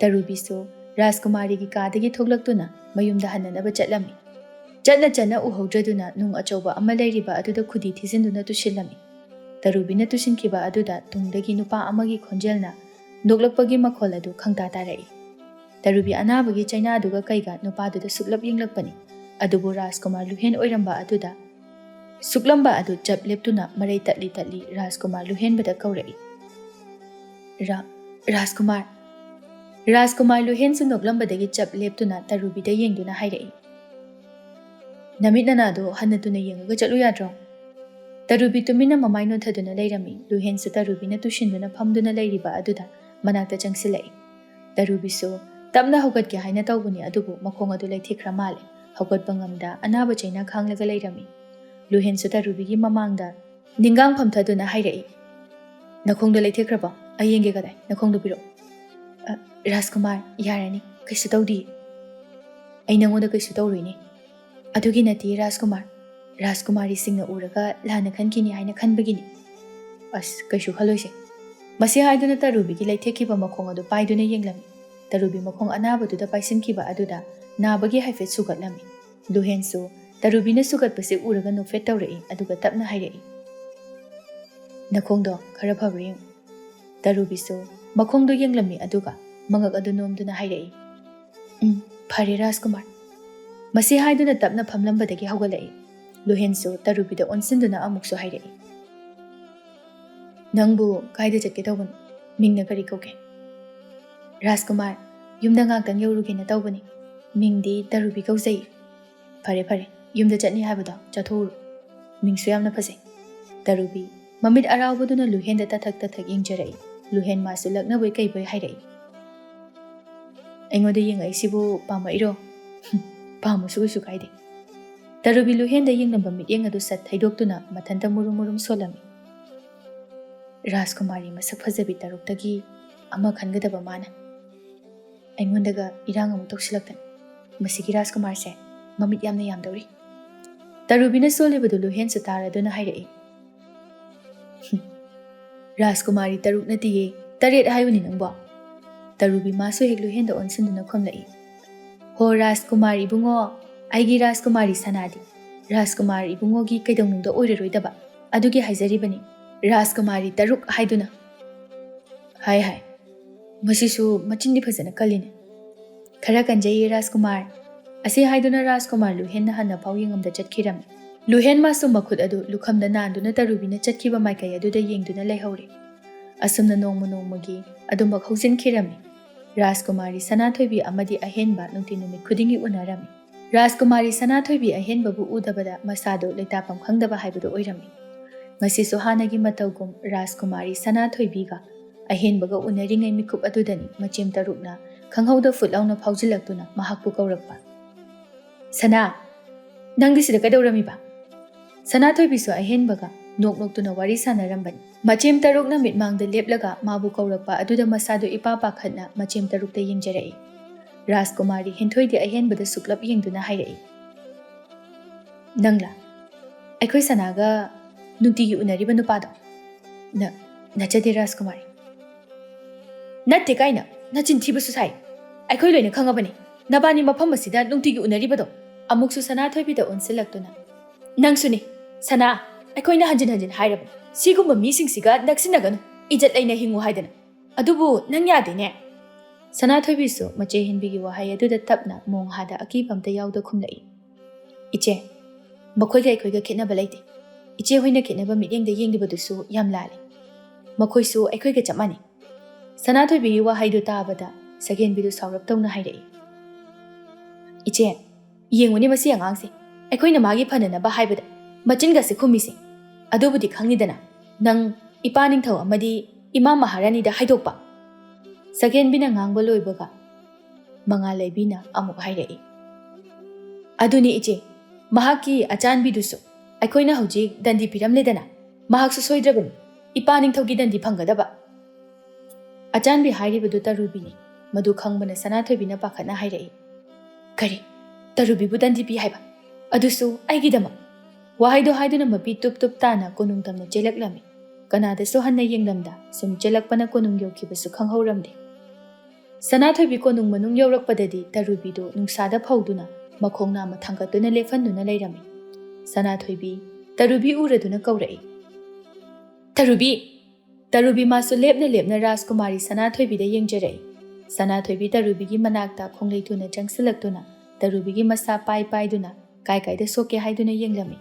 S1: ꯇꯔꯨꯕꯤꯁꯨ ꯔꯥꯖꯀꯨꯃꯥꯔꯤꯒꯤ ꯀꯥꯗꯒꯤ ꯊꯣꯛꯂꯛꯇꯨꯅ ꯃꯌꯨꯝꯗ ꯍꯟꯅꯅꯕ ꯆꯠꯂꯝꯃꯤ꯫ ꯆꯠꯅ ꯎꯍꯧꯗ꯭ꯔꯗꯨꯅ ꯅꯨꯡ ꯑꯆꯧꯕ ꯑꯃ ꯂꯩꯔꯤꯕ ꯑꯗꯨꯗ ꯈꯨꯗꯤ ꯊꯤꯖꯤꯟꯗꯨꯅ ꯇꯨꯁꯤꯜꯂꯝꯃꯤ꯫ ꯇꯔꯨꯕꯤꯅ ꯇꯨꯁꯤꯟꯈꯤꯕ ꯑꯗꯨꯗ ꯇꯨꯡꯗꯒꯤ ꯅꯨꯄꯥ ꯑꯃꯒꯤ ꯈꯣꯟꯖꯦꯜꯅ ꯅꯣꯛꯂꯛꯄꯒꯤ ꯃꯈꯣꯜ ꯑꯗꯨ ꯈꯪꯇꯥ ꯇꯥꯔꯛꯏ꯫ ꯇꯔꯨꯕꯤ ꯑꯅꯥꯕꯒꯤ ꯆꯩꯅꯥꯗꯨꯒ ꯀꯩꯒ ꯅꯨꯄꯥꯗꯨꯗ ꯁꯨꯛꯂꯞ ꯌꯦꯡꯂꯛꯄꯅꯤ꯫ ꯑꯗꯨꯕꯨ ꯔꯥꯖꯀꯨꯃꯥꯔ ꯂꯨꯍꯦꯟ ꯑꯣꯏꯔꯝꯕ ꯑꯗꯨꯗ ꯁꯨꯛꯂꯝꯕ ꯑꯗꯨ ꯆꯞ ꯂꯦꯞꯇꯨꯅ ꯃꯔꯩ ꯇꯠꯂꯤ ꯔꯥꯖꯀꯨꯃꯥꯔ ꯂꯨꯍꯦꯟꯕꯗ ꯀꯧꯔꯛꯏ, ꯔꯥꯖꯀꯨꯃꯥꯔ꯫ ꯔꯥꯖꯀꯨꯃꯥꯔ ꯂꯨꯍꯦꯟꯁꯨ ꯅꯣꯛꯂꯝꯕꯗꯒꯤ ꯆꯞ ꯂꯦꯞꯇꯨꯅ ꯇꯔꯨꯕꯤꯗ ꯌꯦꯡꯗꯨꯅ ꯍꯥꯏꯔꯛꯏ, ꯅꯃꯤꯠ ꯅꯅꯥꯗꯣ ꯍꯟꯅ ꯇꯨꯅ ꯌꯦꯡꯉꯒ ꯆꯠꯂꯨ ꯌꯥꯗ꯭ꯔꯣ? ꯇꯔꯨꯕꯤ ꯇꯨꯃꯤꯟꯅ ꯃꯃꯥꯏ ꯅꯣꯟꯊꯗꯨꯅ ꯂꯩꯔꯝꯃꯤ꯫ ꯂꯨꯍꯦꯟꯁꯨ ꯇꯔꯨꯕꯤꯅ ꯇꯨꯁꯤꯟꯗꯨꯅ ꯐꯝꯗꯨꯅ ꯂꯩꯔꯤꯕ ꯑꯗꯨꯗ ꯃꯅꯥꯛꯇ ꯆꯪꯁꯤꯜꯂꯛꯏ꯫ ꯇꯔꯨꯕꯤꯁꯨ ꯇꯞꯅ ꯍꯧꯒꯠꯀꯦ ꯍꯥꯏꯅ ꯇꯧꯕꯅꯤ ꯑꯗꯨꯕꯨ ꯃꯈꯣꯡ ꯑꯗꯨ ꯂꯩꯊꯦꯛꯈ꯭ꯔ ꯃꯥꯜꯂꯦ꯫ ꯍꯧꯒꯠꯄ ꯉꯝꯗ ꯑꯅꯥꯕ ꯆꯩꯅꯥ ꯈꯥꯡꯂꯒ ꯂꯩꯔꯝꯃꯤ꯫ ꯂꯨꯍꯦꯟꯁꯨ ꯇꯔꯨꯕꯤꯒꯤ ꯃꯃꯥꯡꯗ ꯅꯤꯡꯒꯥꯡ ꯐꯝꯊꯗꯨꯅ ꯍꯥꯏꯔꯛꯏ, ꯅꯈꯣꯡꯗꯣ ꯂꯩꯊꯦꯛꯈ꯭ꯔꯕꯣ? ꯑꯩ ꯌꯦꯡꯒꯦ ꯀꯗꯥꯏ, ꯅꯈꯣꯡꯗꯣ ꯄꯤꯔꯛꯑꯣ꯫ ꯔꯥꯖꯀꯨꯃꯥꯔ, ꯌꯥꯔꯅꯤ, ꯀꯩꯁꯨ ꯇꯧꯗꯤꯌꯦ꯫ ꯑꯩ ꯅꯉꯣꯟꯗ ꯀꯩꯁꯨ ꯇꯧꯔꯣꯏꯅꯦ꯫ ꯑꯗꯨꯒꯤ ꯅꯠꯇꯦ ꯔꯥꯖꯀꯨꯃꯥꯔ, ꯔꯥꯖꯀꯨꯃꯥꯔꯤꯁꯤꯡꯅ ꯎꯔꯒ ꯂꯥꯟꯅ ꯈꯟꯈꯤꯅꯤ ꯍꯥꯏꯅ ꯈꯟꯕꯒꯤꯅꯤ꯫ ꯑꯁ ꯀꯩꯁꯨ ꯈꯜꯂꯣꯏꯁꯦ꯫ ꯃꯁꯤ ꯍꯥꯏꯗꯨꯅ ꯇꯔꯨꯕꯤꯒꯤ ꯂꯩꯊꯦꯛꯈꯤꯕ ꯃꯈꯣꯡ ꯑꯗꯨ ꯄꯥꯏꯗꯨꯅ ꯌꯦꯡꯂꯝꯃꯤ꯫ ꯇꯔꯨꯕꯤ ꯃꯈꯣꯡ ꯑꯅꯥꯕꯗꯨꯗ ꯄꯥꯏꯁꯤꯟꯈꯤꯕ ꯑꯗꯨꯗ ꯅꯥꯕꯒꯤ ꯍꯥꯏꯐꯦꯠ ꯁꯨꯒꯠꯂꯝꯃꯤ꯫ ꯂꯨꯍꯦꯟꯁꯨ ꯇꯔꯨꯕꯤꯅ ꯁꯨꯒꯠꯄꯁꯤ ꯎꯔꯒ ꯅꯣꯛꯐꯦꯠ ꯇꯧꯔꯛꯏ ꯑꯗꯨꯒ ꯇꯞꯅ ꯍꯥꯏꯔꯛꯏ, ꯅꯈꯣꯡꯗꯣ ꯈꯔ ꯐꯕ꯭ꯔꯥ ꯌꯦꯡꯉꯨ꯫ ꯇꯔꯨꯕꯤꯁꯨ ꯃꯈꯣꯡꯗꯣ ꯌꯦꯡꯂꯝꯃꯤ ꯑꯗꯨꯒ ꯃꯉꯛ ꯑꯗꯨ ꯅꯣꯝꯗꯨꯅ ꯍꯥꯏꯔꯛꯏ, ꯐꯔꯦ ꯔꯥꯖꯀꯨꯃꯥꯔ꯫ ꯃꯁꯤ ꯍꯥꯏꯗꯨꯅ ꯇꯞꯅ ꯐꯝꯂꯝꯕꯗꯒꯤ ꯍꯧꯒꯠꯂꯛꯏ꯫ ꯂꯨꯍꯦꯟꯁꯨ ꯇꯔꯨꯕꯤꯗ ꯑꯣꯟꯁꯤꯟꯗꯨꯅ ꯑꯃꯨꯛꯁꯨ ꯍꯥꯏꯔꯛꯏ, ꯅꯪꯕꯨ ꯀꯥꯏꯗ ꯆꯠꯀꯦ ꯇꯧꯕꯅꯣ? ꯃꯤꯡꯅ ꯀꯔꯤ ꯀꯧꯒꯦ? ꯔꯥꯖꯀꯨꯃꯥꯔ, ꯌꯨꯝꯗ ꯉꯥꯛꯇꯪ ꯌꯧꯔꯨꯒꯦꯅ ꯇꯧꯕꯅꯤ꯫ ꯃꯤꯡꯗꯤ ꯇꯔꯨꯕꯤ ꯀꯧꯖꯩ꯫ ꯐꯔꯦ ꯐꯔꯦ, ꯌꯨꯝꯗ ꯆꯠꯅꯤ ꯍꯥꯏꯕꯗꯣ ꯆꯠꯊꯣꯛꯎꯔꯣ꯫ ꯃꯤꯡꯁꯨ ꯌꯥꯝꯅ ꯐꯖꯩ꯫ ꯇꯔꯨꯕꯤ ꯃꯃꯤꯠ ꯑꯔꯥꯎꯕꯗꯨꯅ ꯂꯨꯍꯦꯟꯗ ꯇꯊꯛ ꯌꯦꯡꯖꯔꯛꯏ꯫ ꯂꯨꯍꯦꯟ ꯃꯥꯁꯨ ꯂꯛꯅꯕꯣꯏ ꯀꯩꯕꯣꯏ ꯍꯥꯏꯔꯛꯏ, ꯑꯩꯉꯣꯟꯗ ꯌꯦꯡꯉꯛꯏꯁꯤꯕꯨ ꯄꯥꯝꯃꯛꯏꯔꯣ? ꯄꯥꯝꯃꯁꯨ ꯀꯩꯁꯨ ꯀꯥꯏꯗꯦ꯫ ꯇꯔꯨꯕꯤ ꯂꯨꯍꯦꯟꯗ ꯌꯦꯡꯂꯝꯕ ꯃꯤꯠꯌꯦꯡ ꯑꯗꯨ ꯁꯠ ꯊꯩꯗꯣꯛꯇꯨꯅ ꯃꯊꯟꯇ ꯃꯨꯔꯨꯝ ꯃꯨꯔꯨꯝ ꯁꯣꯜꯂꯝꯃꯤ꯫ ꯔꯥꯖꯀꯨꯃꯥꯔꯤ ꯃꯁꯛ ꯐꯖꯕꯤ ꯇꯔꯨꯛꯇꯒꯤ ꯑꯃ ꯈꯟꯒꯗꯕ ꯃꯥꯅ ꯑꯩꯉꯣꯟꯗꯒ ꯏꯔꯥꯡ ꯑꯃꯨꯛ ꯇꯧꯁꯤꯜꯂꯛꯇꯅ ꯃꯁꯤꯒꯤ ꯔꯥꯖꯀꯨꯃꯥꯔꯁꯦ ꯃꯃꯤꯠ ꯌꯥꯝꯅ ꯌꯥꯝꯗꯧꯔꯤ꯫ ꯇꯔꯨꯕꯤꯅ ꯁꯣꯜꯂꯤꯕꯗꯨ ꯂꯨꯍꯦꯟꯁꯨ ꯇꯥꯔꯗꯨꯅ ꯍꯥꯏꯔꯛꯏ, ꯔꯥꯖꯀꯨꯃꯥꯔꯤ 3 ꯅꯠꯇꯤꯌꯦ, 7 ꯍꯥꯏꯕꯅꯤ ꯅꯪꯕꯣ꯫ ꯇꯔꯨꯕꯤ ꯃꯥꯁꯨ ꯍꯦꯛ ꯂꯨꯍꯦꯟꯗ ꯑꯣꯟꯁꯤꯟꯗꯨꯅ ꯈꯨꯝꯂꯛꯏ, ꯍꯣ ꯔꯥꯖꯀꯨꯃꯥꯔꯤ ꯏꯕꯨꯡꯉꯣ, ꯑꯩꯒꯤ ꯔꯥꯖꯀꯨꯃꯥꯔꯤ ꯁꯅꯥꯗꯤ ꯔꯥꯖꯀꯨꯃꯥꯔꯤ ꯏꯕꯨꯡꯉꯣꯒꯤ ꯀꯩꯗꯧꯅꯨꯡꯗ ꯑꯣꯏꯔꯔꯣꯏꯗꯕ ꯑꯗꯨꯒꯤ ꯍꯥꯏꯖꯔꯤꯕꯅꯤ, ꯔꯥꯖꯀꯨꯃꯥꯔꯤ 3 ꯍꯥꯏꯗꯨꯅ꯫ ꯍꯥꯏ ꯃꯁꯤꯁꯨ ꯃꯆꯤꯟꯗꯤ ꯐꯖꯅ ꯀꯜꯂꯤꯅꯦ꯫ ꯈꯔ ꯀꯟꯖꯩꯌꯦ ꯔꯥꯖꯀꯨꯃꯥꯔ꯫ ꯑꯁꯤ ꯍꯥꯏꯗꯨꯅ ꯔꯥꯖꯀꯨꯃꯥꯔ ꯂꯨꯍꯦꯟꯅ ꯍꯟꯅ ꯐꯥꯎ ꯌꯦꯡꯉꯝꯗ ꯆꯠꯈꯤꯔꯝꯃꯤ꯫ ꯂꯨꯍꯦꯟ ꯃꯥꯁꯨ ꯃꯈꯨꯠ ꯑꯗꯨ ꯂꯨꯈꯝꯗ ꯅꯥꯟꯗꯨꯅ ꯇꯔꯨꯕꯤꯅ ꯆꯠꯈꯤꯕ ꯃꯥꯏꯀꯩ ꯑꯗꯨꯗ ꯌꯦꯡꯗꯨꯅ ꯂꯩꯍꯧꯔꯤ꯫ ꯑꯁꯨꯝꯅ ꯅꯣꯡꯃꯒꯤ ꯑꯗꯨꯃꯛ ꯍꯧꯖꯤꯟꯈꯤꯔꯝꯃꯤ꯫ ꯔꯥꯖꯀꯨꯃꯥꯔꯤ ꯁꯅꯥꯊꯣꯏꯕꯤ ꯑꯃꯗꯤ ꯑꯍꯦꯟꯕ ꯅꯨꯡꯇꯤ ꯅꯨꯃꯤꯠ ꯈꯨꯗꯤꯡꯒꯤ ꯎꯅꯔꯝꯃꯤ꯫ ꯔꯥꯖꯀꯨꯃꯥꯔꯤ ꯁꯅꯥꯊꯣꯏꯕꯤ ꯑꯍꯦꯟꯕꯕꯨ ꯎꯗꯕꯗ ꯃꯁꯥꯗꯣ ꯂꯩꯇꯥꯐꯝ ꯈꯪꯗꯕ ꯍꯥꯏꯕꯗꯨ ꯑꯣꯏꯔꯝꯃꯤ꯫ ꯉꯁꯤꯁꯨ ꯍꯥꯟꯅꯒꯤ ꯃꯇꯧꯒꯨꯝ ꯔꯥꯖꯀꯨꯃꯥꯔꯤ ꯁꯅꯥꯊꯣꯏꯕꯤꯒ ꯑꯍꯦꯟꯕꯒ ꯎꯅꯔꯤꯉꯩ ꯃꯤꯀꯨꯞ ꯑꯗꯨꯗꯅꯤ ꯃꯆꯦꯝ 3ꯅ ꯈꯪꯍꯧꯗ ꯐꯨꯠ ꯂꯥꯎꯅ ꯐꯥꯎꯖꯤꯜꯂꯛꯇꯨꯅ ꯃꯍꯥꯛꯄꯨ ꯀꯧꯔꯛꯄ꯫ ꯁꯅꯥ, ꯅꯪꯗꯤ ꯁꯤꯗ ꯀꯩꯗꯧꯔꯝꯃꯤꯕ? ꯁꯅꯥꯊꯣꯏꯕꯤꯁꯨ ꯑꯍꯦꯟꯕꯒ ꯅꯣꯛꯇꯨꯅ ꯋꯥꯔꯤ ꯁꯥꯟꯅꯔꯝꯕꯅꯤ꯫ ꯃꯆꯦꯝ 3ꯅ ꯃꯤꯠꯃꯥꯡꯗ ꯂꯦꯞꯂꯒ ꯃꯥꯕꯨ ꯀꯧꯔꯛꯄ ꯑꯗꯨꯗ ꯃꯁꯥꯗꯨ ꯏꯄꯥ ꯄꯥꯈꯠꯅ ꯃꯆꯦꯝ 3ꯇ ꯌꯦꯡꯖꯔꯛꯏ꯫ ꯔꯥꯖꯀꯨꯃꯥꯔꯤ ꯍꯦꯟꯊꯣꯏꯗꯤ ꯑꯍꯦꯟꯕꯗ ꯁꯨꯛꯂꯞ ꯌꯦꯡꯗꯨꯅ ꯍꯥꯏꯔꯛꯏ, ꯅꯪꯂꯥ? ꯑꯩꯈꯣꯏ ꯁꯅꯥꯒ ꯅꯨꯡꯇꯤꯒꯤ ꯎꯅꯔꯤꯕ ꯅꯨꯄꯥꯗꯣ? ꯅꯠꯆꯗꯦ ꯔꯥꯖꯀꯨꯃꯥꯔꯤ꯫ ꯅꯠꯇꯦ ꯀꯥꯏꯅ ꯅꯆꯤꯟ ꯊꯤꯕꯁꯨ ꯁꯥꯏ꯫ ꯑꯩꯈꯣꯏ ꯂꯣꯏꯅ ꯈꯪꯉꯕꯅꯤ ꯅꯕꯥꯅꯤ ꯃꯐꯝ ꯑꯁꯤꯗ ꯅꯨꯡꯇꯤꯒꯤ ꯎꯅꯔꯤꯕꯗꯣ꯫ ꯑꯃꯨꯛꯁꯨ ꯁꯅꯥꯊꯣꯏꯕꯤꯗ ꯑꯣꯟꯁꯤꯜꯂꯛꯇꯨꯅ, ꯅꯪꯁꯨꯅꯤ ꯁꯅꯥ, ꯑꯩꯈꯣꯏꯅ ꯍꯟꯖꯤꯟ ꯍꯥꯏꯔꯕꯅꯤ ꯁꯤꯒꯨꯝꯕ ꯃꯤꯁꯤꯡꯁꯤꯒ ꯅꯛꯁꯤꯟꯅꯒꯅꯨ, ꯏꯖꯠ ꯂꯩꯅ ꯍꯤꯡꯉꯨ ꯍꯥꯏꯗꯅ, ꯑꯗꯨꯕꯨ ꯅꯪ ꯌꯥꯗꯦꯅꯦ꯫ ꯁꯅꯥꯊꯣꯏꯕꯤꯁꯨ ꯃꯆꯦ ꯍꯦꯟꯕꯤꯒꯤ ꯋꯥꯍꯩ ꯑꯗꯨꯗ ꯇꯞꯅ ꯃꯣꯡꯍꯥꯗ ꯑꯀꯤꯕ ꯑꯝꯇ ꯌꯥꯎꯗ ꯈꯨꯝꯂꯛꯏ, ꯏꯆꯦ, ꯃꯈꯣꯏꯒ ꯑꯩꯈꯣꯏꯒ ꯈꯦꯠꯅꯕ ꯂꯩꯇꯦ꯫ ꯏꯆꯦ ꯍꯣꯏꯅ ꯈꯦꯠꯅꯕ ꯃꯤꯠꯌꯦꯡꯗ ꯌꯦꯡꯂꯤꯕꯗꯨꯁꯨ ꯌꯥꯝ ꯂꯥꯜꯂꯤ꯫ ꯃꯈꯣꯏꯁꯨ ꯑꯩꯈꯣꯏꯒ ꯆꯞ ꯃꯥꯟꯅꯩ꯫ ꯁꯅꯥꯊꯣꯏꯕꯤꯒꯤ ꯋꯥꯍꯩꯗꯨ ꯇꯥꯕꯗ ꯁꯒꯦꯟꯕꯤꯗꯨ ꯁꯥꯎꯔꯞ ꯇꯧꯅ ꯍꯥꯏꯔꯛꯏ, ꯏꯆꯦ, ꯌꯦꯡꯉꯨꯅꯦ ꯃꯁꯤ ꯑꯉꯥꯡꯁꯦ, ꯑꯩꯈꯣꯏꯅ ꯃꯥꯒꯤ ꯐꯅꯅꯕ ꯍꯥꯏꯕꯗ ꯃꯆꯤꯟꯒꯁꯦ ꯈꯨꯝꯃꯤꯁꯦ꯫ ꯑꯗꯨꯕꯨꯗꯤ ꯈꯪꯅꯤꯗꯅ ꯅꯪ ꯏꯄꯥ ꯅꯤꯡꯊꯧ ꯑꯃꯗꯤ ꯏꯃꯥ ꯃꯍꯥꯔꯥꯅꯤꯗ ꯍꯥꯏꯗꯣꯛꯄ꯫ ꯁꯒꯦꯟꯕꯤꯅ ꯉꯥꯡꯕ ꯂꯣꯏꯕꯒ ꯃꯉꯥꯜꯂꯩꯕꯤꯅ ꯑꯃꯨꯛ ꯍꯥꯏꯔꯛꯏ, ꯑꯗꯨꯅꯤ ꯏꯆꯦ, ꯃꯍꯥꯛꯀꯤ ꯑꯆꯥꯟꯕꯤꯗꯨꯁꯨ ꯑꯩꯈꯣꯏꯅ ꯍꯧꯖꯤꯛ ꯗꯟꯗꯤ ꯄꯤꯔꯝꯂꯦꯗꯅ, ꯃꯍꯥꯛꯁꯨ ꯁꯣꯏꯗ꯭ꯔꯕꯅꯤ ꯏꯄꯥ ꯅꯤꯡꯊꯧꯒꯤ ꯗꯟꯗꯤ ꯐꯪꯒꯗꯕ꯫ ꯑꯆꯥꯟꯕꯤ ꯍꯥꯏꯔꯤꯕꯗꯨ ꯇꯔꯨꯕꯤꯅꯤ꯫ ꯃꯗꯨ ꯈꯪꯕꯅ ꯁꯅꯥꯊꯣꯏꯕꯤꯅ ꯄꯥꯈꯠꯅ ꯍꯥꯏꯔꯛꯏ, ꯀꯔꯤ, ꯇꯔꯨꯕꯤꯕꯨ ꯗꯟꯗꯤ ꯄꯤ ꯍꯥꯏꯕ? ꯑꯗꯨꯁꯨ ꯑꯩꯒꯤꯗꯃꯛ? ꯋꯥꯍꯩꯗꯣ ꯍꯥꯏꯗꯨꯅ ꯃꯄꯤ ꯇꯨꯞ ꯇꯥꯅ ꯀꯣꯅꯨꯡ ꯇꯝꯅ ꯆꯦꯜꯂꯛꯂꯝꯃꯤ꯫ ꯀꯅꯥꯗꯁꯨ ꯍꯟꯅ ꯌꯦꯡꯂꯝꯗ ꯁꯨꯝ ꯆꯦꯜꯂꯛꯄꯅ ꯀꯣꯅꯨꯡ ꯌꯧꯈꯤꯕꯁꯨ ꯈꯪꯍꯧꯔꯝꯗꯦ꯫ ꯁꯅꯥꯊꯣꯏꯕꯤ ꯀꯣꯅꯨꯡ ꯃꯅꯨꯡ ꯌꯧꯔꯛꯄꯗꯗꯤ ꯇꯔꯨꯕꯤꯗꯨ ꯅꯨꯡꯁꯥꯗ ꯐꯧꯗꯨꯅ ꯃꯈꯣꯡ ꯅꯥꯝꯃ ꯊꯥꯡꯒꯠꯇꯨꯅ ꯂꯦꯞꯍꯟꯗꯨꯅ ꯂꯩꯔꯝꯃꯤ꯫ ꯁꯅꯥꯊꯣꯏꯕꯤ ꯇꯔꯨꯕꯤ ꯎꯔꯗꯨꯅ ꯀꯧꯔꯛꯏ, ꯇꯔꯨꯕꯤ! ꯇꯔꯨꯕꯤ ꯃꯥꯁꯨ ꯂꯦꯞꯅ ꯔꯥꯖꯀꯨꯃꯥꯔꯤ ꯁꯅꯥꯊꯣꯏꯕꯤꯗ ꯌꯦꯡꯖꯔꯛꯏ꯫ ꯁꯅꯥꯊꯣꯏꯕꯤ ꯇꯔꯨꯕꯤꯒꯤ ꯃꯅꯥꯛꯇ ꯈꯣꯡꯂꯩ ꯊꯨꯅ ꯆꯪꯁꯤꯜꯂꯛꯇꯨꯅ ꯇꯔꯨꯕꯤꯒꯤ ꯃꯁꯥ ꯄꯥꯏꯗꯨꯅ ꯀꯥꯏꯗ ꯁꯣꯛꯀꯦ ꯍꯥꯏꯗꯨꯅ ꯌꯦꯡꯂꯝꯃꯤ꯫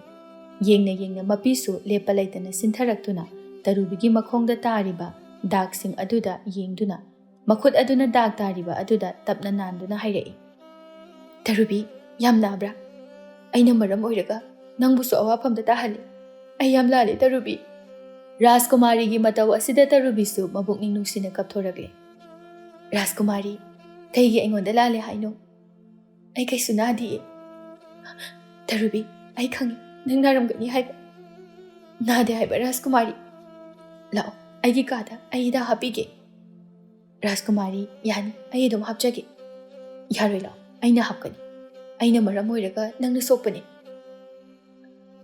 S1: ꯌꯦꯡꯅ ꯃꯄꯤꯁꯨ ꯂꯦꯞꯄ ꯂꯩꯇꯅ ꯁꯤꯟꯊꯔꯛꯇꯨꯅ ꯇꯔꯨꯕꯤꯒꯤ ꯃꯈꯣꯡꯗ ꯇꯥꯔꯤꯕ ꯗꯥꯛꯁꯤꯡ ꯑꯗꯨꯗ ꯌꯦꯡꯗꯨꯅ ꯃꯈꯨꯠ ꯑꯗꯨꯅ ꯗꯥꯛ ꯇꯥꯔꯤꯕ ꯑꯗꯨꯗ ꯇꯞꯅ ꯅꯥꯟꯗꯨꯅ ꯍꯥꯏꯔꯛꯏ, ꯇꯔꯨꯕꯤ, ꯌꯥꯝ ꯅꯥꯕ꯭ꯔꯥ? ꯑꯩꯅ ꯃꯔꯝ ꯑꯣꯏꯔꯒ ꯅꯪꯕꯨꯁꯨ ꯑꯋꯥꯐꯝꯗ ꯇꯥꯍꯜꯂꯤ꯫ ꯑꯩ ꯌꯥꯝ ꯂꯥꯜꯂꯤ ꯇꯔꯨꯕꯤ꯫ ꯔꯥꯖꯀꯨꯃꯥꯔꯤꯒꯤ ꯃꯇꯧ ꯑꯁꯤꯗ ꯇꯔꯨꯕꯤꯁꯨ ꯃꯕꯨꯛꯅꯤꯡ ꯅꯨꯡꯁꯤꯅ ꯀꯞꯊꯣꯔꯛꯂꯦ꯫ ꯔꯥꯖꯀꯨꯃꯥꯔꯤ, ꯀꯩꯒꯤ ꯑꯩꯉꯣꯟꯗ ꯂꯥꯜꯂꯦ ꯍꯥꯏꯅꯣ? ꯑꯩ ꯀꯩꯁꯨ ꯅꯥꯗꯤꯌꯦ꯫ ꯇꯔꯨꯕꯤ, ꯑꯩ ꯈꯪꯏ ꯅꯪ ꯅꯥꯔꯝꯒꯅꯤ ꯍꯥꯏꯕ꯫ ꯅꯥꯗꯦ ꯍꯥꯏꯕ ꯔꯥꯖꯀꯨꯃꯥꯔꯤ꯫ ꯂꯥꯛꯑꯣ, ꯑꯩꯒꯤ ꯀꯥꯗ ꯑꯩ ꯍꯤꯗꯥꯛ ꯍꯥꯞꯄꯤꯒꯦ꯫ ꯔꯥꯖꯀꯨꯃꯥꯔꯤ, ꯌꯥꯅꯤ, ꯑꯩ ꯑꯗꯨꯝ ꯍꯥꯞꯆꯒꯦ꯫ ꯌꯥꯔꯣꯏ, ꯂꯥꯛꯑꯣ, ꯑꯩꯅ ꯍꯥꯞꯀꯅꯤ꯫ ꯑꯩꯅ ꯃꯔꯝ ꯑꯣꯏꯔꯒ ꯅꯪꯅ ꯁꯣꯛꯄꯅꯤ꯫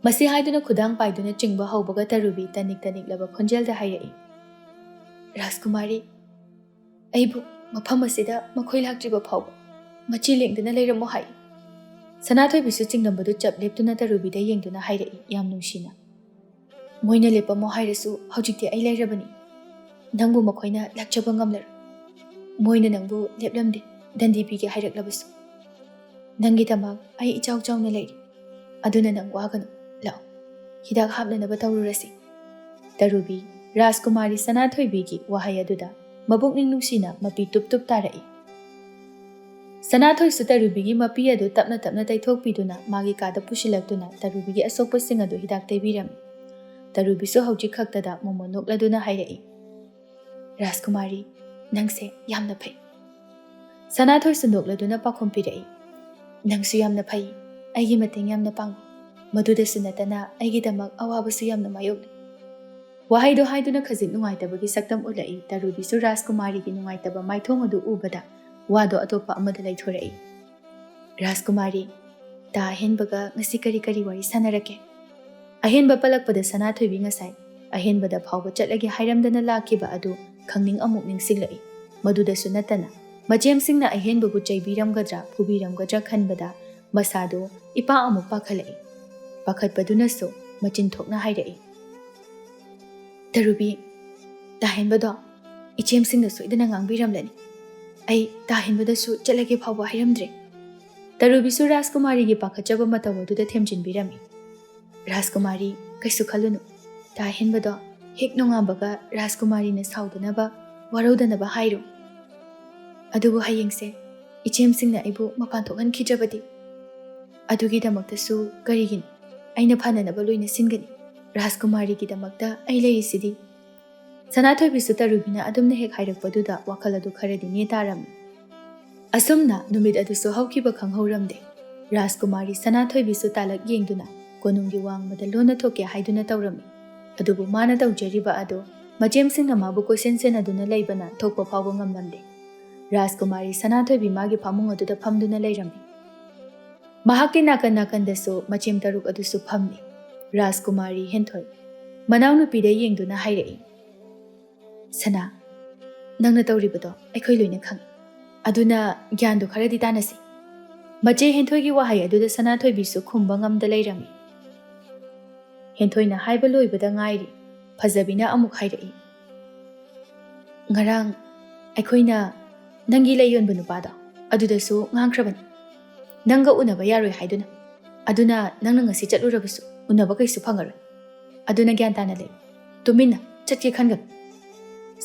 S1: ꯃꯁꯤ ꯍꯥꯏꯗꯨꯅ ꯈꯨꯗꯥꯡ ꯄꯥꯏꯗꯨꯅ ꯆꯤꯡꯕ ꯍꯧꯕꯒ ꯇꯔꯨꯕꯤ ꯇꯅꯤꯛꯂꯕ ꯈꯣꯟꯖꯦꯜꯗ ꯍꯥꯏꯔꯛꯏ, ꯔꯥꯖꯀꯨꯃꯥꯔꯤ, ꯑꯩꯕꯨ ꯃꯐꯝ ꯑꯁꯤꯗ ꯃꯈꯣꯏ ꯂꯥꯛꯇ꯭ꯔꯤꯕ ꯐꯥꯎꯕ ꯃꯆꯤ ꯂꯦꯡꯗꯅ ꯂꯩꯔꯝꯃꯣ ꯍꯥꯏ꯫ ꯁꯅꯥꯊꯣꯏꯕꯤꯁꯨ ꯆꯤꯡꯂꯝꯕꯗꯨ ꯆꯞ ꯂꯦꯞꯇꯨꯅ ꯇꯔꯨꯕꯤꯗ ꯌꯦꯡꯗꯨꯅ ꯍꯥꯏꯔꯛꯏ ꯌꯥꯝ ꯅꯨꯡꯁꯤꯅ, ꯃꯣꯏꯅ ꯂꯦꯞꯄꯝꯃꯣ ꯍꯥꯏꯔꯁꯨ ꯍꯧꯖꯤꯛꯇꯤ ꯑꯩ ꯂꯩꯔꯕꯅꯤ꯫ ꯅꯪꯕꯨ ꯃꯈꯣꯏꯅ ꯂꯥꯛꯆꯕ ꯉꯝꯂꯔꯣꯏ ꯃꯣꯏꯅ ꯅꯪꯕꯨ ꯂꯦꯞꯂꯝꯗꯦ ꯗꯟꯗꯤ ꯄꯤꯒꯦ ꯍꯥꯏꯔꯛꯂꯕꯁꯨ ꯅꯪꯒꯤꯗꯃꯛ ꯑꯩ ꯏꯆꯥꯎ ꯆꯥꯎꯅ ꯂꯩꯔꯤ ꯑꯗꯨꯅ ꯅꯪ ꯋꯥꯒꯅꯨ ꯂꯥꯛꯑꯣ ꯍꯤꯗꯥꯛ ꯍꯥꯞꯅꯅꯕ ꯇꯧꯔꯨꯔꯁꯤ ꯇꯔꯨꯕꯤ ꯔꯥꯖꯀꯨꯃꯥꯔꯤ ꯁꯅꯥꯊꯣꯏꯕꯤꯒꯤ ꯋꯥꯍꯩ ꯑꯗꯨꯗ ꯃꯕꯨꯛꯅꯤꯡ ꯅꯨꯡꯁꯤꯅ ꯃꯄꯤ ꯇꯨꯞ ꯇꯨꯞ ꯇꯥꯔꯛꯏ ꯁꯅꯥꯊꯣꯏꯁꯨ ꯇꯔꯨꯕꯤꯒꯤ ꯃꯄꯤ ꯑꯗꯨ ꯇꯞꯅ ꯇꯞꯅ ꯇꯩꯊꯣꯛꯄꯤꯗꯨꯅ ꯃꯥꯒꯤ ꯀꯥꯗ ꯄꯨꯁꯤꯜꯂꯛꯇꯨꯅ ꯇꯔꯨꯕꯤꯒꯤ ꯑꯁꯣꯛꯄꯁꯤꯡ ꯑꯗꯨ ꯍꯤꯗꯥꯛ ꯇꯩꯕꯤꯔꯝꯃꯤ ꯇꯔꯨꯕꯤꯁꯨ ꯍꯧꯖꯤꯛ ꯈꯛꯇꯗ ꯃꯣꯃꯣꯟ ꯅꯣꯛꯂꯗꯨꯅ ꯍꯥꯏꯔꯛꯏ ꯔꯥꯖꯀꯨꯃꯥꯔꯤ ꯅꯪꯁꯦ ꯌꯥꯝꯅ ꯐꯩ ꯁꯅꯥꯊꯣꯏꯁꯨ ꯅꯣꯛꯂꯗꯨꯅ ꯄꯥꯎꯈꯨꯝ ꯄꯤꯔꯛꯏ ꯅꯪꯁꯨ ꯌꯥꯝꯅ ꯐꯩ ꯑꯩꯒꯤ ꯃꯇꯦꯡ ꯌꯥꯝꯅ ꯄꯥꯡꯉꯤ ꯃꯗꯨꯗꯁꯨ ꯅꯠꯇꯅ ꯑꯩꯒꯤꯗꯃꯛ ꯑꯋꯥꯕꯁꯨ ꯌꯥꯝꯅ ꯃꯥꯌꯣꯛꯅꯩ ꯋꯥꯍꯩꯗꯣ ꯍꯥꯏꯗꯨꯅ ꯈꯖꯤꯛ ꯅꯨꯡꯉꯥꯏꯇꯕꯒꯤ ꯁꯛꯇꯝ ꯎꯠꯂꯛꯏ ꯇꯔꯨꯕꯤꯁꯨ ꯔꯥꯖꯀꯨꯃꯥꯔꯤꯒꯤ ꯅꯨꯡꯉꯥꯏꯇꯕ ꯃꯥꯏꯊꯣꯡ ꯑꯗꯨ ꯎꯕꯗ ꯋꯥꯗꯣ ꯑꯇꯣꯞꯄ ꯑꯃꯗ ꯂꯩꯊꯣꯔꯛꯏ ꯔꯥꯖꯀꯨꯃꯥꯔꯤ ꯇꯥ ꯑꯍꯦꯟꯕꯒ ꯉꯁꯤ ꯀꯔꯤ ꯀꯔꯤ ꯋꯥꯔꯤ ꯁꯥꯟꯅꯔꯛꯀꯦ ꯑꯍꯦꯟꯕ ꯄꯜꯂꯛꯄꯗ ꯁꯅꯥꯊꯣꯏꯕꯤ ꯉꯁꯥꯏ ꯑꯍꯦꯟꯕꯗ ꯐꯥꯎꯕ ꯆꯠꯂꯒꯦ ꯍꯥꯏꯔꯝꯗꯅ ꯂꯥꯛꯈꯤꯕ ꯑꯗꯨ ꯈꯪꯅꯤꯡ ꯑꯃꯨꯛ ꯅꯤꯡꯁꯤꯡꯂꯛꯏ ꯃꯗꯨꯗꯁꯨ ꯅꯠꯇꯅ ꯃꯆꯦꯝꯁꯤꯡꯅ ꯑꯍꯦꯟꯕꯕꯨ ꯆꯩꯕꯤꯔꯝꯒꯗ꯭ꯔꯥ ꯐꯨꯕꯤꯔꯝꯒꯗ꯭ꯔꯥ ꯈꯟꯕꯗ ꯃꯁꯥꯗꯣ ꯏꯄꯥ ꯑꯃꯨꯛ ꯄꯥꯈꯠꯂꯛꯏ ꯄꯥꯈꯠꯄꯗꯨꯅꯁꯨ ꯃꯆꯤꯟ ꯊꯣꯛꯅ ꯍꯥꯏꯔꯛꯏ ꯇꯔꯨꯕꯤ ꯇꯥꯍꯦꯟꯕꯗꯣ ꯏꯆꯦꯝꯁꯤꯡꯅ ꯁꯣꯏꯗꯅ ꯉꯥꯡꯕꯤꯔꯝꯂꯅꯤ ꯑꯩ ꯇꯥꯍꯦꯟꯕꯗꯁꯨ ꯆꯠꯂꯒꯦ ꯐꯥꯎꯕ ꯍꯥꯏꯔꯝꯗ꯭ꯔꯦ ꯇꯔꯨꯕꯤꯁꯨ ꯔꯥꯖꯀꯨꯃꯥꯔꯤꯒꯤ ꯄꯥꯈꯠꯆꯕ ꯃꯇꯧ ꯑꯗꯨꯗ ꯊꯦꯝꯖꯤꯟꯕꯤꯔꯝꯃꯤ ꯔꯥꯖꯀꯨꯃꯥꯔꯤ ꯀꯩꯁꯨ ꯈꯜꯂꯨꯅꯨ ꯇꯥꯍꯦꯟꯕꯗꯣ ꯍꯦꯛ ꯅꯣꯡꯉꯥꯟꯕꯒ ꯔꯥꯖꯀꯨꯃꯥꯔꯤꯅ ꯁꯥꯎꯗꯅꯕ ꯋꯥꯔꯧꯗꯅꯕ ꯍꯥꯏꯔꯣ ꯑꯗꯨꯕꯨ ꯍꯌꯦꯡꯁꯦ ꯏꯆꯦꯝꯁꯤꯡꯅ ꯑꯩꯕꯨ ꯃꯄꯥꯟ ꯊꯣꯛꯍꯟꯈꯤꯗ꯭ꯔꯕꯗꯤ ꯑꯗꯨꯒꯤꯗꯃꯛꯇꯁꯨ ꯀꯔꯤꯒꯤꯅꯣ ꯑꯩꯅ ꯐꯅꯅꯕ ꯂꯣꯏꯅ ꯁꯤꯟꯒꯅꯤ ꯔꯥꯖꯀꯨꯃꯥꯔꯤꯒꯤꯗꯃꯛꯇ ꯑꯩ ꯂꯩꯔꯤꯁꯤꯗꯤ ꯁꯅꯥꯊꯣꯏꯕꯤꯁꯨ ꯇꯔꯨꯕꯤꯅ ꯑꯗꯨꯝꯅ ꯍꯦꯛ ꯍꯥꯏꯔꯛꯄꯗꯨꯗ ꯋꯥꯈꯜ ꯑꯗꯨ ꯈꯔꯗꯤ ꯅꯦꯇꯥꯔꯝꯃꯤ ꯑꯁꯨꯝꯅ ꯅꯨꯃꯤꯠ ꯑꯗꯨꯁꯨ ꯍꯧꯈꯤꯕ ꯈꯪꯍꯧꯔꯝꯗꯦ ꯔꯥꯖꯀꯨꯃꯥꯔꯤ ꯁꯅꯥꯊꯣꯏꯕꯤꯁꯨ ꯇꯥꯂꯛ ꯌꯦꯡꯗꯨꯅ ꯀꯣꯅꯨꯡꯒꯤ ꯋꯥꯡꯃꯗ ꯂꯣꯟꯅ ꯊꯣꯛꯀꯦ ꯍꯥꯏꯗꯨꯅ ꯇꯧꯔꯝꯃꯤ ꯑꯗꯨꯕꯨ ꯃꯥꯅ ꯇꯧꯖꯔꯤꯕ ꯑꯗꯨ ꯃꯆꯦꯝꯁꯤꯡꯅ ꯃꯥꯕꯨ ꯀꯣꯏꯁꯦꯟ ꯁꯦꯟꯅꯗꯨꯅ ꯂꯩꯕꯅ ꯊꯣꯛꯄ ꯐꯥꯎꯕ ꯉꯝꯂꯝꯗꯦ ꯔꯥꯖꯀꯨꯃꯥꯔꯤ ꯁꯅꯥꯊꯣꯏꯕꯤ ꯃꯥꯒꯤ ꯐꯃꯨꯡ ꯑꯗꯨꯗ ꯐꯝꯗꯨꯅ ꯂꯩꯔꯝꯃꯤ ꯃꯍꯥꯛꯀꯤ ꯅꯥꯀꯟ ꯅꯥꯀꯟꯗꯁꯨ ꯃꯆꯦꯝ ꯇꯔꯨꯛ ꯑꯗꯨꯁꯨ ꯐꯝꯃꯤ ꯔꯥꯖꯀꯨꯃꯥꯔꯤ ꯍꯦꯟꯊꯣꯏ ꯃꯅꯥꯎꯅꯨꯄꯤꯗ ꯌꯦꯡꯗꯨꯅ ꯍꯥꯏꯔꯛꯏ ꯁꯅꯥ ꯅꯪꯅ ꯇꯧꯔꯤꯕꯗꯣ ꯑꯩꯈꯣꯏ ꯂꯣꯏꯅ ꯈꯪꯏ ꯑꯗꯨꯅ ꯒ꯭ꯌꯥꯟꯗꯣ ꯈꯔꯗꯤ ꯇꯥꯟꯅꯁꯤ ꯃꯆꯦ ꯍꯦꯟꯊꯣꯏꯒꯤ ꯋꯥꯍꯩ ꯑꯗꯨꯗ ꯁꯅꯥꯊꯣꯏꯕꯤꯁꯨ ꯈꯨꯝꯕ ꯉꯝꯗ ꯂꯩꯔꯝꯃꯤ ꯍꯦꯟꯊꯣꯏꯅ ꯍꯥꯏꯕ ꯂꯣꯏꯕꯗ ꯉꯥꯏꯔꯤ ꯐꯖꯕꯤꯅ ꯑꯃꯨꯛ ꯍꯥꯏꯔꯛꯏ ꯉꯔꯥꯡ ꯑꯩꯈꯣꯏꯅ ꯅꯪꯒꯤ ꯂꯩ ꯌꯣꯟꯕ ꯅꯨꯄꯥꯗꯣ ꯑꯗꯨꯗꯁꯨ ꯉꯥꯡꯈ꯭ꯔꯕꯅꯤ ꯅꯪꯒ ꯎꯅꯕ ꯌꯥꯔꯣꯏ ꯍꯥꯏꯗꯨꯅ ꯑꯗꯨꯅ ꯅꯪꯅ ꯉꯁꯤ ꯆꯠꯂꯨꯔꯕꯁꯨ ꯎꯅꯕ ꯀꯩꯁꯨ ꯐꯪꯉꯔꯣꯏ ꯑꯗꯨꯅ ꯒ꯭ꯌꯥꯟ ꯇꯥꯅ ꯂꯩ ꯇꯨꯃꯤꯟꯅ ꯆꯠꯀꯦ ꯈꯟꯒꯅꯨ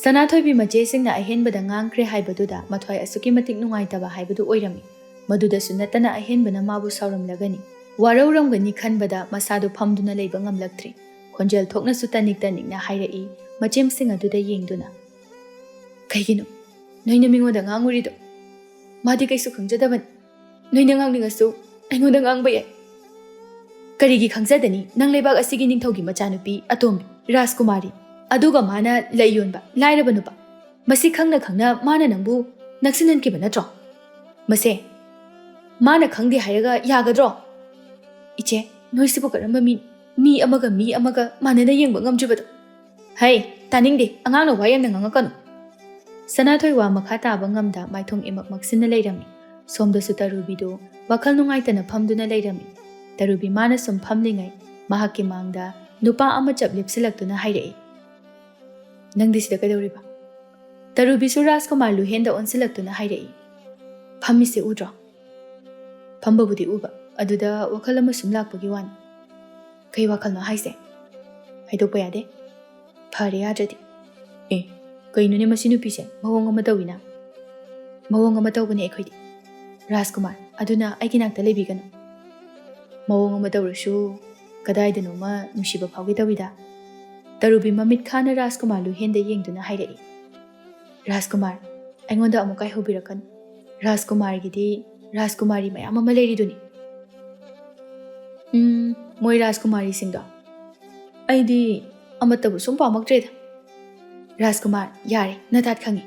S1: ꯁꯅꯥꯊꯣꯏꯕꯤ ꯃꯆꯦꯁꯤꯡꯅ ꯑꯍꯦꯟꯕꯗ ꯉꯥꯡꯈ꯭ꯔꯦ ꯍꯥꯏꯕꯗꯨꯗ ꯃꯊ꯭ꯋꯥꯏ ꯑꯁꯨꯛꯀꯤ ꯃꯇꯤꯛ ꯅꯨꯡꯉꯥꯏꯇꯕ ꯍꯥꯏꯕꯗꯨ ꯑꯣꯏꯔꯝꯃꯤ ꯃꯗꯨꯗꯁꯨ ꯅꯠꯇꯅ ꯑꯍꯦꯟꯕꯅ ꯃꯥꯕꯨ ꯁꯥꯎꯔꯝꯂꯒꯅꯤ ꯋꯥꯔꯧꯔꯝꯒꯅꯤ ꯈꯟꯕꯗ ꯃꯁꯥꯗꯨ ꯐꯝꯗꯨꯅ ꯂꯩꯕ ꯉꯝꯂꯛꯇ꯭ꯔꯤ ꯈꯣꯟꯖꯦꯜ ꯊꯣꯛꯅꯁꯨ ꯇꯅꯤꯛ ꯇꯅꯤꯛꯅ ꯍꯥꯏꯔꯛꯏ ꯃꯆꯦꯝꯁꯤꯡ ꯑꯗꯨꯗ ꯌꯦꯡꯗꯨꯅ ꯀꯩꯒꯤꯅꯣ ꯅꯣꯏꯅ ꯃꯤꯉꯣꯟꯗ ꯉꯥꯡꯉꯨꯔꯤꯗꯣ ꯃꯥꯗꯤ ꯀꯩꯁꯨ ꯈꯪꯖꯗꯕꯅꯤ ꯅꯣꯏꯅ ꯉꯥꯡꯅꯤꯡꯉꯁꯨ ꯑꯩꯉꯣꯟꯗ ꯉꯥꯡꯕ ꯌꯥꯏ ꯀꯔꯤꯒꯤ ꯈꯪꯖꯗꯅꯤ ꯅꯪ ꯂꯩꯕꯥꯛ ꯑꯁꯤꯒꯤ ꯅꯤꯡꯊꯧꯒꯤ ꯃꯆꯥꯅꯨꯄꯤ ꯑꯇꯣꯝꯕꯤ ꯔꯥꯖꯀꯨꯃꯥꯔꯤ ꯑꯗꯨꯒ ꯃꯥꯅ ꯂꯩ ꯌꯣꯟꯕ ꯂꯥꯏꯔꯕ ꯅꯨꯄꯥ ꯃꯁꯤ ꯈꯪꯅ ꯈꯪꯅ ꯃꯥꯅ ꯅꯪꯕꯨ ꯅꯛꯁꯤꯟꯍꯟꯈꯤꯕ ꯅꯠꯇ꯭ꯔꯣ ꯃꯁꯦ ꯃꯥꯅ ꯈꯪꯗꯦ ꯍꯥꯏꯔꯒ ꯌꯥꯒꯗ꯭ꯔꯣ ꯏꯆꯦ ꯅꯣꯏꯁꯤꯕꯨ ꯀꯔꯝꯕ ꯃꯤ ꯑꯃꯒ ꯃꯥꯟꯅꯅ ꯌꯦꯡꯕ ꯉꯝꯗ꯭ꯔꯤꯕꯗꯣ ꯍꯩ ꯇꯥꯅꯤꯡꯗꯦ ꯑꯉꯥꯡꯅ ꯋꯥ ꯌꯥꯝꯅ ꯉꯥꯡꯉꯛꯀꯅꯨ ꯁꯅꯥꯊꯣꯏ ꯋꯥ ꯃꯈꯥ ꯇꯥꯕ ꯉꯝꯗ ꯃꯥꯏꯊꯣꯡ ꯏꯃꯛ ꯃꯛꯁꯤꯟꯅ ꯂꯩꯔꯝꯃꯤ ꯁꯣꯝꯗꯁꯨ ꯇꯔꯨꯕꯤꯗꯨ ꯋꯥꯈꯜ ꯅꯨꯡꯉꯥꯏꯇꯅ ꯐꯝꯗꯨꯅ ꯂꯩꯔꯝꯃꯤ ꯇꯔꯨꯕꯤ ꯃꯥꯅ ꯁꯨꯝ ꯐꯝꯂꯤꯉꯩ ꯃꯍꯥꯛꯀꯤ ꯃꯥꯡꯗ ꯅꯨꯄꯥ ꯑꯃ ꯆꯞ ꯂꯦꯞꯁꯤꯜꯂꯛꯇꯨꯅ ꯍꯥꯏꯔꯛꯏ ꯅꯪꯗꯤ ꯁꯤꯗ ꯀꯩꯗꯧꯔꯤꯕ ꯇꯔꯨꯕꯤꯁꯨ ꯔꯥꯖꯀꯨꯃꯥꯔ ꯂꯨꯍꯦꯟꯗ ꯑꯣꯟꯁꯤꯜꯂꯛꯇꯨꯅ ꯍꯥꯏꯔꯛꯏ ꯐꯝꯃꯤꯁꯦ ꯎꯗ꯭ꯔꯣ ꯐꯝꯕꯕꯨꯗꯤ ꯎꯕ ꯑꯗꯨꯗ ꯋꯥꯈꯜ ꯑꯃ ꯁꯨꯝ ꯂꯥꯛꯄꯒꯤ ꯋꯥꯅꯤ ꯀꯩ ꯋꯥꯈꯜꯅꯣ ꯍꯥꯏꯁꯦ ꯍꯥꯏꯗꯣꯛꯄ ꯌꯥꯗꯦ ꯐꯔꯦ ꯌꯥꯗ꯭ꯔꯗꯤ ꯀꯩꯅꯣꯅꯦ ꯃꯁꯤ ꯅꯨꯄꯤꯁꯦ ꯃꯑꯣꯡ ꯑꯃ ꯇꯧꯋꯤꯅ ꯃꯑꯣꯡ ꯑꯃ ꯇꯧꯕꯅꯦ ꯑꯩꯈꯣꯏꯗꯤ ꯔꯥꯖꯀꯨꯃꯥꯔ ꯑꯗꯨꯅ ꯑꯩꯒꯤ ꯅꯥꯛꯇ ꯂꯩꯕꯤꯒꯅꯨ ꯃꯑꯣꯡ ꯑꯃ ꯇꯧꯔꯁꯨ ꯀꯗꯥꯏꯗꯅꯣꯃ ꯅꯨꯡꯁꯤꯕ ꯐꯥꯎꯒꯦ ꯇꯧꯋꯤꯗ ꯇꯔꯨꯕꯤ ꯃꯃꯤꯠ ꯈꯥꯅ ꯔꯥꯖꯀꯨꯃꯥꯔ ꯂꯨꯍꯦꯟꯗ ꯌꯦꯡꯗꯨꯅ ꯍꯥꯏꯔꯛꯏ ꯔꯥꯖꯀꯨꯃꯥꯔ ꯑꯩꯉꯣꯟꯗ ꯑꯃꯨꯛ ꯀꯥꯏꯍꯧꯕꯤꯔꯛꯀꯅꯨ ꯔꯥꯖꯀꯨꯃꯥꯔꯒꯤꯗꯤ ꯔꯥꯖꯀꯨꯃꯥꯔꯤ ꯃꯌꯥꯝ ꯑꯃ ꯂꯩꯔꯤꯗꯨꯅꯤ ꯃꯣꯏ ꯔꯥꯖꯀꯨꯃꯥꯔꯤꯁꯤꯡꯗꯣ ꯑꯩꯗꯤ ꯑꯃꯠꯇꯕꯨ ꯁꯨꯝ ꯄꯥꯝꯃꯛꯇ꯭ꯔꯦꯗ ꯔꯥꯖꯀꯨꯃꯥꯔ ꯌꯥꯔꯦ ꯅꯇꯥꯠ ꯈꯪꯉꯤ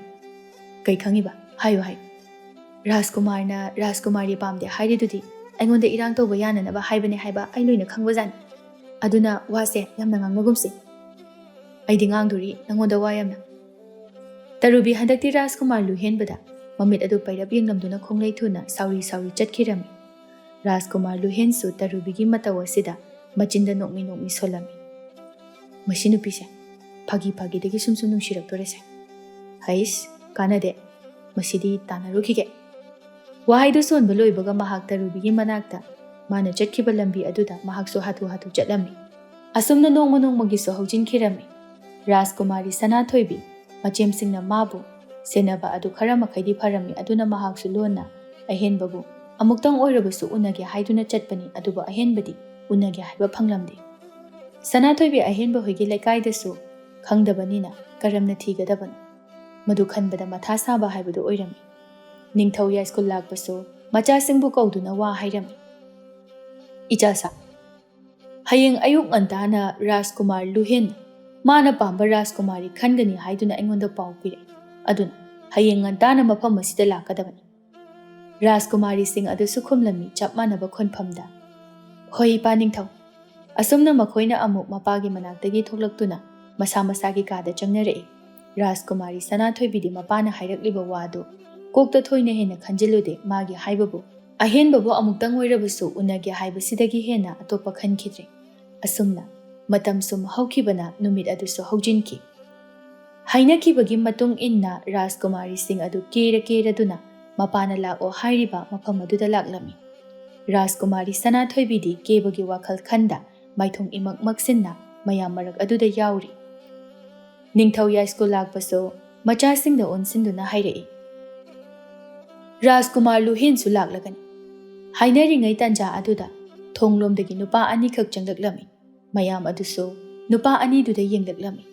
S1: ꯀꯩ ꯈꯪꯉꯤꯕ ꯍꯥꯏꯌꯨ ꯔꯥꯖꯀꯨꯃꯥꯔꯅ ꯔꯥꯖꯀꯨꯃꯥꯔꯤ ꯄꯥꯝꯗꯦ ꯍꯥꯏꯔꯤꯗꯨꯗꯤ ꯑꯩꯉꯣꯟꯗ ꯏꯔꯥꯡ ꯇꯧꯕ ꯌꯥꯅꯅꯕ ꯍꯥꯏꯕꯅꯦ ꯍꯥꯏꯕ ꯑꯩ ꯂꯣꯏꯅ ꯈꯪꯕꯖꯥꯠꯅꯤ ꯑꯗꯨꯅ ꯋꯥꯁꯦ ꯌꯥꯝꯅ ꯉꯥꯡꯅꯒꯨꯝꯁꯤ ꯑꯩꯗꯤ ꯉꯥꯡꯗꯣꯔꯤ ꯅꯪꯉꯣꯟꯗ ꯋꯥ ꯌꯥꯝꯅ ꯇꯔꯨꯕꯤ ꯍꯟꯗꯛꯇꯤ ꯔꯥꯖꯀꯨꯃꯥꯔ ꯂꯨꯍꯦꯟꯕꯗ ꯃꯃꯤꯠ ꯑꯗꯨ ꯄꯩꯔꯞ ꯌꯦꯡꯂꯝꯗꯨꯅ ꯈꯣꯡꯂꯩ ꯊꯨꯅ ꯁꯥꯎꯔꯤ ꯆꯠꯈꯤꯔꯝꯃꯤ ꯔꯥꯖꯀꯨꯃꯥꯔ ꯂꯨꯍꯦꯟꯁꯨ ꯇꯔꯨꯕꯤꯒꯤ ꯃꯇꯧ ꯑꯁꯤꯗ ꯃꯆꯤꯟꯗ ꯅꯣꯛꯃꯤ ꯁꯣꯜꯂꯝꯃꯤ ꯃꯁꯤ ꯅꯨꯄꯤꯁꯦ ꯐꯥꯒꯤ ꯐꯥꯒꯤꯗꯒꯤ ꯁꯨꯝ ꯅꯨꯡꯁꯤꯔꯛꯇꯣꯔꯦꯁꯦ ꯍꯩꯁ ꯀꯥꯟꯅꯗꯦ ꯃꯁꯤꯗꯤ ꯇꯥꯟꯅꯔꯨꯈꯤꯒꯦ ꯋꯥꯍꯩꯗꯨ ꯁꯣꯟꯕ ꯂꯣꯏꯕꯒ ꯃꯍꯥꯛ ꯇꯔꯨꯕꯤꯒꯤ ꯃꯅꯥꯛꯇ ꯃꯥꯅ ꯆꯠꯈꯤꯕ ꯂꯝꯕꯤ ꯑꯗꯨꯗ ꯃꯍꯥꯛꯁꯨ ꯍꯥꯊꯨ ꯍꯥꯊꯨ ꯆꯠꯂꯝꯃꯤ ꯑꯁꯨꯝꯅ ꯅꯣꯡꯃ ꯅꯣꯡꯃꯒꯤꯁꯨ ꯍꯧꯖꯤꯟꯈꯤꯔꯝꯃꯤ ꯔꯥꯖꯀꯨꯃꯥꯔꯤ ꯁꯅꯥꯊꯣꯏꯕꯤ ꯃꯆꯦꯝꯁꯤꯡꯅ ꯃꯥꯕꯨ ꯁꯦꯟꯅꯕ ꯑꯗꯨ ꯈꯔ ꯃꯈꯩꯗꯤ ꯐꯔꯝꯃꯤ ꯑꯗꯨꯅ ꯃꯍꯥꯛꯁꯨ ꯂꯣꯟꯅ ꯑꯍꯦꯟꯕꯕꯨ ꯑꯃꯨꯛꯇꯪ ꯑꯣꯏꯔꯕꯁꯨ ꯎꯅꯒꯦ ꯍꯥꯏꯗꯨꯅ ꯆꯠꯄꯅꯤ ꯑꯗꯨꯕꯨ ꯑꯍꯦꯟꯕꯗꯤ ꯎꯅꯒꯦ ꯍꯥꯏꯕ ꯐꯪꯂꯝꯗꯦ ꯁꯅꯥꯊꯣꯏꯕꯤ ꯑꯍꯦꯟꯕ ꯍꯣꯏꯒꯤ ꯂꯩꯀꯥꯏꯗꯁꯨ ꯈꯪꯗꯕꯅꯤꯅ ꯀꯔꯝꯅ ꯊꯤꯒꯗꯕꯅꯣ ꯃꯗꯨ ꯈꯟꯕꯗ ꯃꯊꯥ ꯁꯥꯕ ꯍꯥꯏꯕꯗꯨ ꯑꯣꯏꯔꯝꯃꯤ ꯅꯤꯡꯊꯧ ꯌꯥꯏꯁ꯭ꯀꯨꯜ ꯂꯥꯛꯄꯁꯨ ꯃꯆꯥꯁꯤꯡꯕꯨ ꯀꯧꯗꯨꯅ ꯋꯥ ꯍꯥꯏꯔꯝꯃꯤ ꯏꯆꯥꯁꯥ ꯍꯌꯦꯡ ꯑꯌꯨꯛ ꯉꯟꯇꯥꯅ ꯔꯥꯖꯀꯨꯃꯥꯔ ꯂꯨꯍꯦꯟ ꯃꯥꯅ ꯄꯥꯝꯕ ꯔꯥꯖꯀꯨꯃꯥꯔꯤ ꯈꯟꯒꯅꯤ ꯍꯥꯏꯗꯨꯅ ꯑꯩꯉꯣꯟꯗ ꯄꯥꯎ ꯄꯤꯔꯛꯏ ꯑꯗꯨꯅ ꯍꯌꯦꯡ ꯉꯟꯇꯥꯅ ꯃꯐꯝ ꯑꯁꯤꯗ ꯂꯥꯛꯀꯗꯕꯅꯤ ꯔꯥꯖꯀꯨꯃꯥꯔꯤꯁꯤꯡ ꯑꯗꯨꯁꯨ ꯈꯨꯝꯂꯝꯃꯤ ꯆꯞ ꯃꯥꯟꯅꯕ ꯈꯣꯟꯐꯝꯗ ꯍꯣꯏ ꯏꯄꯥ ꯅꯤꯡꯊꯧ ꯑꯁꯨꯝꯅ ꯃꯈꯣꯏꯅ ꯑꯃꯨꯛ ꯃꯄꯥꯒꯤ ꯃꯅꯥꯛꯇꯒꯤ ꯊꯣꯛꯂꯛꯇꯨꯅ ꯃꯁꯥ ꯃꯁꯥꯒꯤ ꯀꯥꯗ ꯆꯪꯅꯔꯛꯏ ꯔꯥꯖꯀꯨꯃꯥꯔꯤ ꯁꯅꯥꯊꯣꯏꯕꯤꯗꯤ ꯃꯄꯥꯅ ꯍꯥꯏꯔꯛꯂꯤꯕ ꯋꯥꯗꯨ ꯀꯣꯛꯇ ꯊꯣꯏꯅ ꯍꯦꯟꯅ ꯈꯟꯖꯤꯜꯂꯨꯗꯦ ꯃꯥꯒꯤ ꯍꯥꯏꯕꯕꯨ ꯑꯍꯦꯟꯕꯕꯨ ꯑꯃꯨꯛꯇꯪ ꯑꯣꯏꯔꯕꯁꯨ ꯎꯅꯒꯦ ꯍꯥꯏꯕꯁꯤꯗꯒꯤ ꯍꯦꯟꯅ ꯑꯇꯣꯞꯄ ꯈꯟꯈꯤꯗ꯭ꯔꯦ ꯑꯁꯨꯝꯅ ꯃꯇꯝ ꯁꯨꯝ ꯍꯧꯈꯤꯕꯅ ꯅꯨꯃꯤꯠ ꯑꯗꯨꯁꯨ ꯍꯧꯖꯤꯟꯈꯤ ꯍꯥꯏꯅꯈꯤꯕꯒꯤ ꯃꯇꯨꯡ ꯏꯟꯅ ꯔꯥꯖꯀꯨꯃꯥꯔꯤꯁꯤꯡ ꯑꯗꯨ ꯀꯦꯔꯗꯨꯅ ꯃꯄꯥꯅ ꯂꯥꯛꯑꯣ ꯍꯥꯏꯔꯤꯕ ꯃꯐꯝ ꯑꯗꯨꯗ ꯂꯥꯛꯂꯝꯃꯤ ꯔꯥꯖꯀꯨꯃꯥꯔꯤ ꯁꯅꯥꯊꯣꯏꯕꯤꯗꯤ ꯀꯦꯕꯒꯤ ꯋꯥꯈꯜ ꯈꯟꯗ ꯃꯥꯏꯊꯣꯡ ꯏꯃꯛ ꯃꯛꯁꯤꯟꯅ ꯃꯌꯥꯝ ꯃꯔꯛ ꯑꯗꯨꯗ ꯌꯥꯎꯔꯤ ꯅꯤꯡꯊꯧ ꯌꯥꯏꯁ꯭ꯀꯨꯜ ꯂꯥꯛꯄꯁꯨ ꯃꯆꯥꯁꯤꯡꯗ ꯑꯣꯟꯁꯤꯟꯗꯨꯅ ꯍꯥꯏꯔꯛꯏ ꯔꯥꯖꯀꯨꯃꯥꯔ ꯂꯨꯍꯦꯟꯁꯨ ꯂꯥꯛꯂꯒꯅꯤ ꯍꯥꯏꯅꯔꯤꯉꯩ ꯇꯥꯟꯖꯥ ꯑꯗꯨꯗ ꯊꯣꯡꯂꯣꯝꯗꯒꯤ ꯅꯨꯄꯥ ꯑꯅꯤꯈꯛ ꯆꯪꯂꯛꯂꯝꯃꯤ ꯃꯌꯥꯝ ꯑꯗꯨꯁꯨ ꯅꯨꯄꯥ ꯑꯅꯤꯗꯨꯗ ꯌꯦꯡꯂꯛꯂꯝꯃꯤ